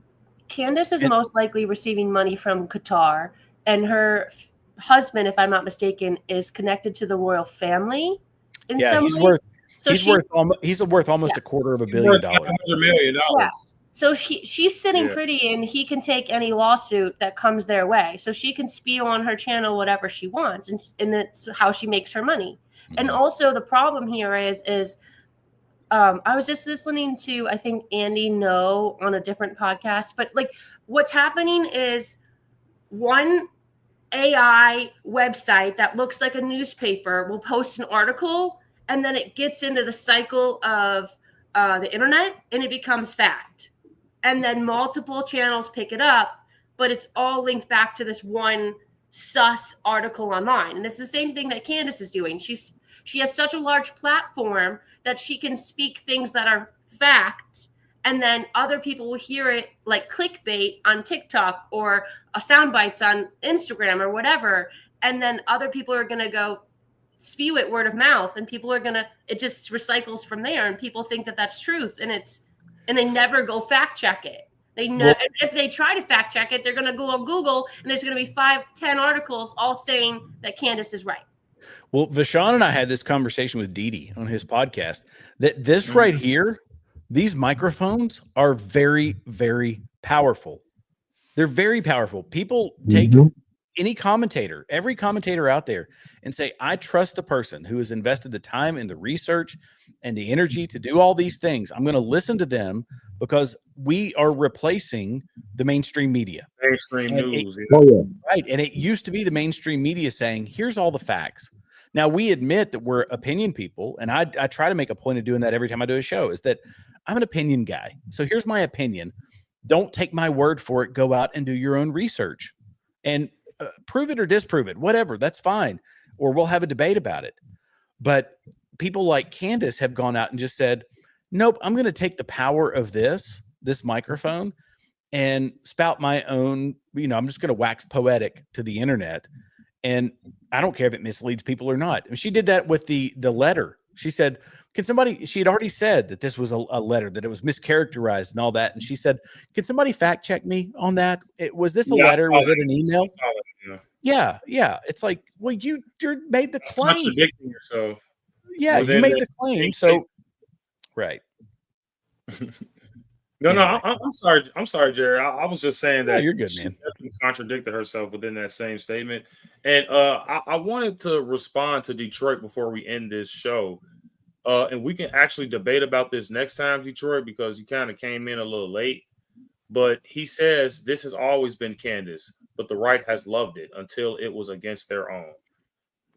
Candace is most likely receiving money from Qatar, and her husband, if I'm not mistaken, is connected to the royal family in some way. He's worth almost $250 million. $100 million. Yeah. So she's sitting pretty, and he can take any lawsuit that comes their way. So she can spew on her channel whatever she wants, and that's how she makes her money. Mm-hmm. And also the problem here is I was just listening to, I think, Andy No on a different podcast, but like what's happening is one AI website that looks like a newspaper will post an article, and then it gets into the cycle of the internet, and it becomes fact. And then multiple channels pick it up, but it's all linked back to this one sus article online. And it's the same thing that Candace is doing. She has such a large platform that she can speak things that are fact, and then other people will hear it like clickbait on TikTok or sound bites on Instagram or whatever. And then other people are going to go spew it word of mouth, and people are going to, it just recycles from there. And people think that that's truth. And they never go fact check it. If they try to fact check it, they're going to go on Google, and there's going to be 5-10 articles all saying that Candace is right. Well, Vashon and I had this conversation with Didi on his podcast that this right here, these microphones are very, very powerful. They're very powerful. People take any commentator, every commentator out there, and say, I trust the person who has invested the time and the research and the energy to do all these things. I'm going to listen to them because we are replacing the mainstream media. Mainstream news. Right. And it used to be the mainstream media saying, here's all the facts. Now, we admit that we're opinion people, and I try to make a point of doing that every time I do a show, is that I'm an opinion guy. So here's my opinion. Don't take my word for it. Go out and do your own research and prove it or disprove it, whatever. That's fine. Or we'll have a debate about it. But people like Candace have gone out and just said, nope, I'm going to take the power of this microphone and spout my own, I'm just going to wax poetic to the internet. And I don't care if it misleads people or not. And she did that with the letter She said, can somebody, she had already said that this was a letter, that it was mischaracterized and all that. And she said, can somebody fact check me on that? Was this a letter? Was it an email? Yeah. It's like, well, you're made the claim. Contradicting yourself. Yeah, you made the claim. So, right. No, Anyway. I'm sorry. I'm sorry, Jerry. I was just saying that you're good, she man. definitely contradicted herself within that same statement. And I wanted to respond to Detroit before we end this show. And we can actually debate about this next time, Detroit, because you kind of came in a little late. But he says this has always been Candace, but the right has loved it until it was against their own.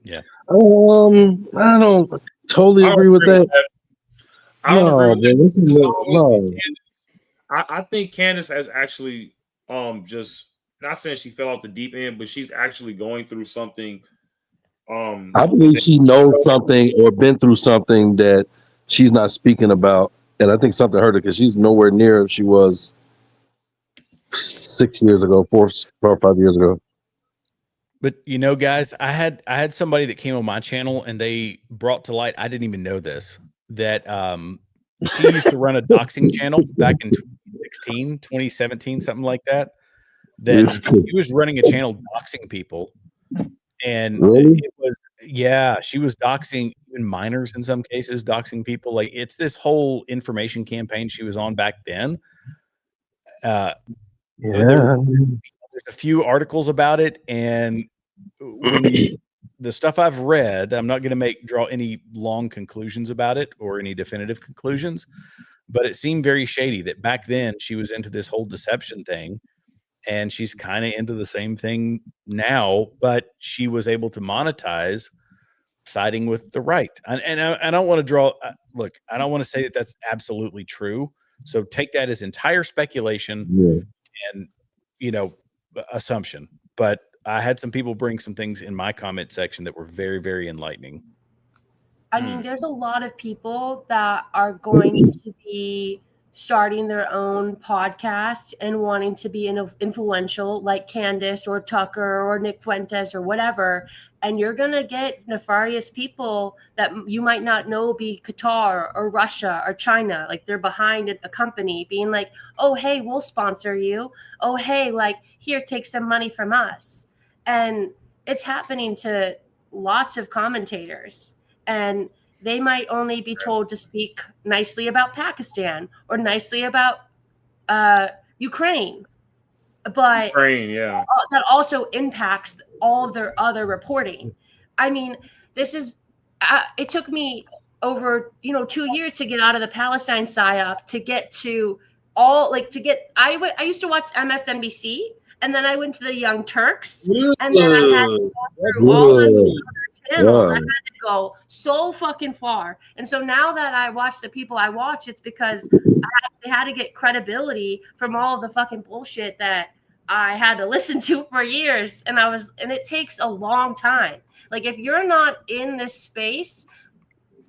Yeah. I don't totally agree with that. I don't agree with that. No. I think Candace has actually just not saying she fell off the deep end, but she's actually going through something. I believe she knows something or been through something that she's not speaking about, and I think something hurt her because she's nowhere near she was 6 years ago, 4 or 5 years ago. But you know, guys, I had somebody that came on my channel and they brought to light, I didn't even know this, that she used to run a doxing channel back in 2017, something like that. That she was running a channel doxing people. And it was, she was doxing even minors in some cases, doxing people. Like, it's this whole information campaign she was on back then. There's a few articles about it, and when the stuff I've read, I'm not going to draw any long conclusions about it or any definitive conclusions, but it seemed very shady that back then she was into this whole deception thing, and she's kind of into the same thing now, but she was able to monetize siding with the right. And I don't want to draw, look, I don't want to say that that's absolutely true. So take that as entire speculation and, assumption. But I had some people bring some things in my comment section that were very, very enlightening. I mean, there's a lot of people that are going to be starting their own podcast and wanting to be influential, like Candace or Tucker or Nick Fuentes or whatever. And you're going to get nefarious people that you might not know be Qatar or Russia or China. Like, they're behind a company being like, oh, hey, we'll sponsor you. Oh, hey, like, here, take some money from us. And it's happening to lots of commentators. And they might only be told to speak nicely about Pakistan or nicely about Ukraine. But that also impacts all of their other reporting. I mean, this is it took me over 2 years to get out of the Palestine psyop to get to I used to watch MSNBC, and then I went to the Young Turks, and then I had to go through all the other channels. I had to go so fucking far. And so now that I watch the people I watch, it's because they had to get credibility from all of the fucking bullshit that I had to listen to for years. And it takes a long time. Like, if you're not in this space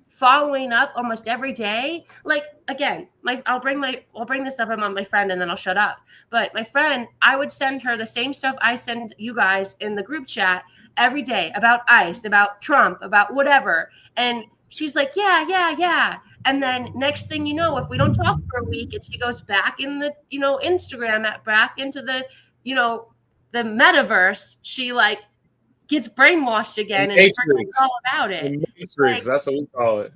following up almost every day, like, again, I'll bring this up about my friend and then I'll shut up. But my friend, I would send her the same stuff I send you guys in the group chat every day about ICE, about Trump, about whatever. And she's like, yeah. And then next thing you know, if we don't talk for a week and she goes back in the, Instagram, back into the, the metaverse, she like gets brainwashed again and forgets all about it. Matrix, that's what we call it.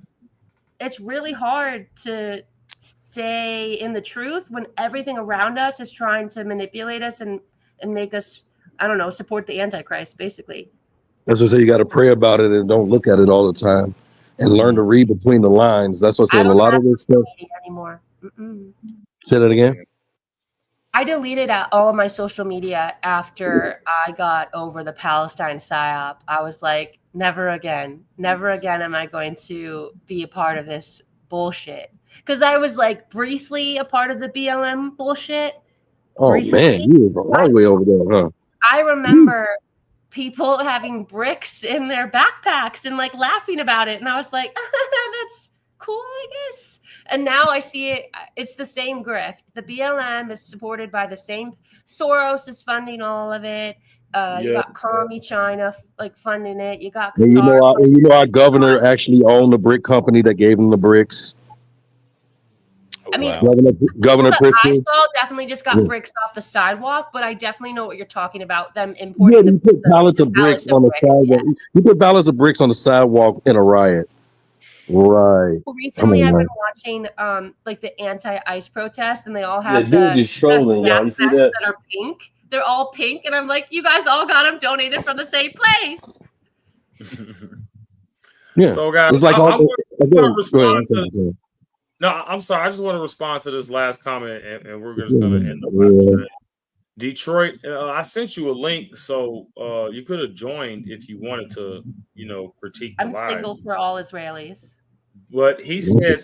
It's really hard to stay in the truth when everything around us is trying to manipulate us and make us, I don't know, support the Antichrist, basically. As I say, you got to pray about it and don't look at it all the time, and learn to read between the lines. That's what I said. A lot of this stuff anymore. Say that again. I deleted all of my social media after I got over the Palestine psyop. I was like, never again am I going to be a part of this bullshit. Because I was like briefly a part of the BLM bullshit. Man, you was a long way over there, huh? I remember people having bricks in their backpacks and like laughing about it. And I was like, that's cool, I guess. And now I see it. It's the same grift. The BLM is supported by the same. Soros is funding all of it. You got Commie China like funding it. You got And Qatar. our governor actually owned the brick company that gave him the bricks. I mean, Governor I Pritzker. saw definitely just got bricks off the sidewalk, but I definitely know what you're talking about. Them importing. Yeah, you put pallets of bricks on the sidewalk. Yeah. You put pallets of bricks on the sidewalk in a riot. Right. Well, recently, I've been watching like the anti-ICE protest, and they all have dude is trolling, y'all. You see that? That are pink. They're all pink, and I'm like, you guys all got them donated from the same place. Yeah. So, guys, it's like I want to respond to. No, I'm sorry. I just want to respond to this last comment, and we're just going to end the Detroit. I sent you a link, so you could have joined if you wanted to, critique the live. I'm single for all Israelis. But he said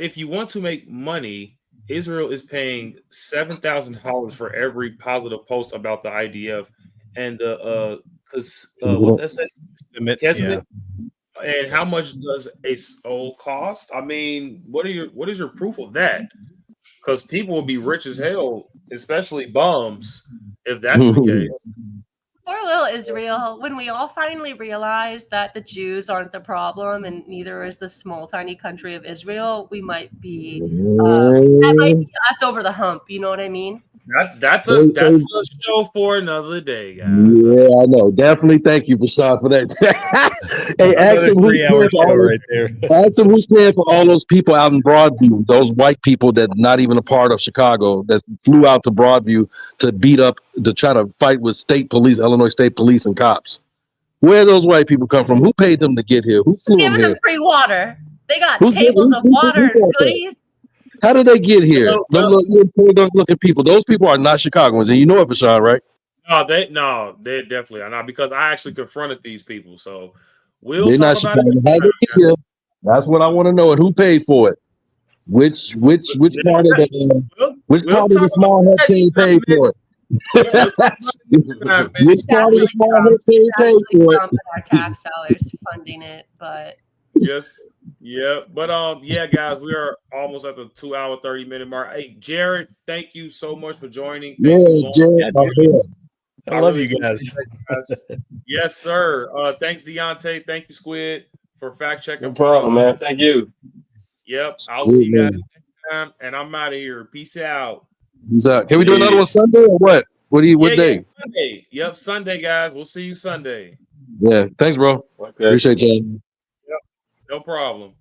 if you want to make money, Israel is paying $7,000 for every positive post about the IDF, and what that say? And how much does a soul cost? I mean, what is your proof of that? Because people will be rich as hell, especially bums, if that's the case. Poor little Israel. When we all finally realize that the Jews aren't the problem and neither is the small, tiny country of Israel, we might be that might be us over the hump. You know what I mean? That's a show for another day, guys. Yeah, I know. Definitely thank you, Bashar, for that. Hey, ask him who's paying for all those people out in Broadview, those white people that not even a part of Chicago that flew out to Broadview to try to fight with state police, Illinois State Police and cops. Where those white people come from? Who paid them to get here? Who flew them here? Giving them free water. They got tables of water and goodies. How did they get here? Look at people. Those people are not Chicagoans, and you know it, Bashar, right? No, they definitely are not, because I actually confronted these people. So we'll They're talk about it. That's what I want to know. And who paid for it? Which part of the small head team paid for it? Which part of the small head team paid for it? Our tax dollars funding it, but yes. Yeah, but yeah, guys, we are almost at the 2 hour 30-minute mark. Hey, Jared, thank you so much for joining. Jared, I love you guys. Yes, sir. Thanks, Deontay. Thank you, Squid, for fact checking. No problem, man. Thank you. Yep, I'll see you guys next time, and I'm out of here. Peace out. Peace out. Can we do another one Sunday or what? What day? Sunday. Yep, Sunday, guys. We'll see you Sunday. Yeah, thanks, bro. Okay. Appreciate you. Yep, no problem.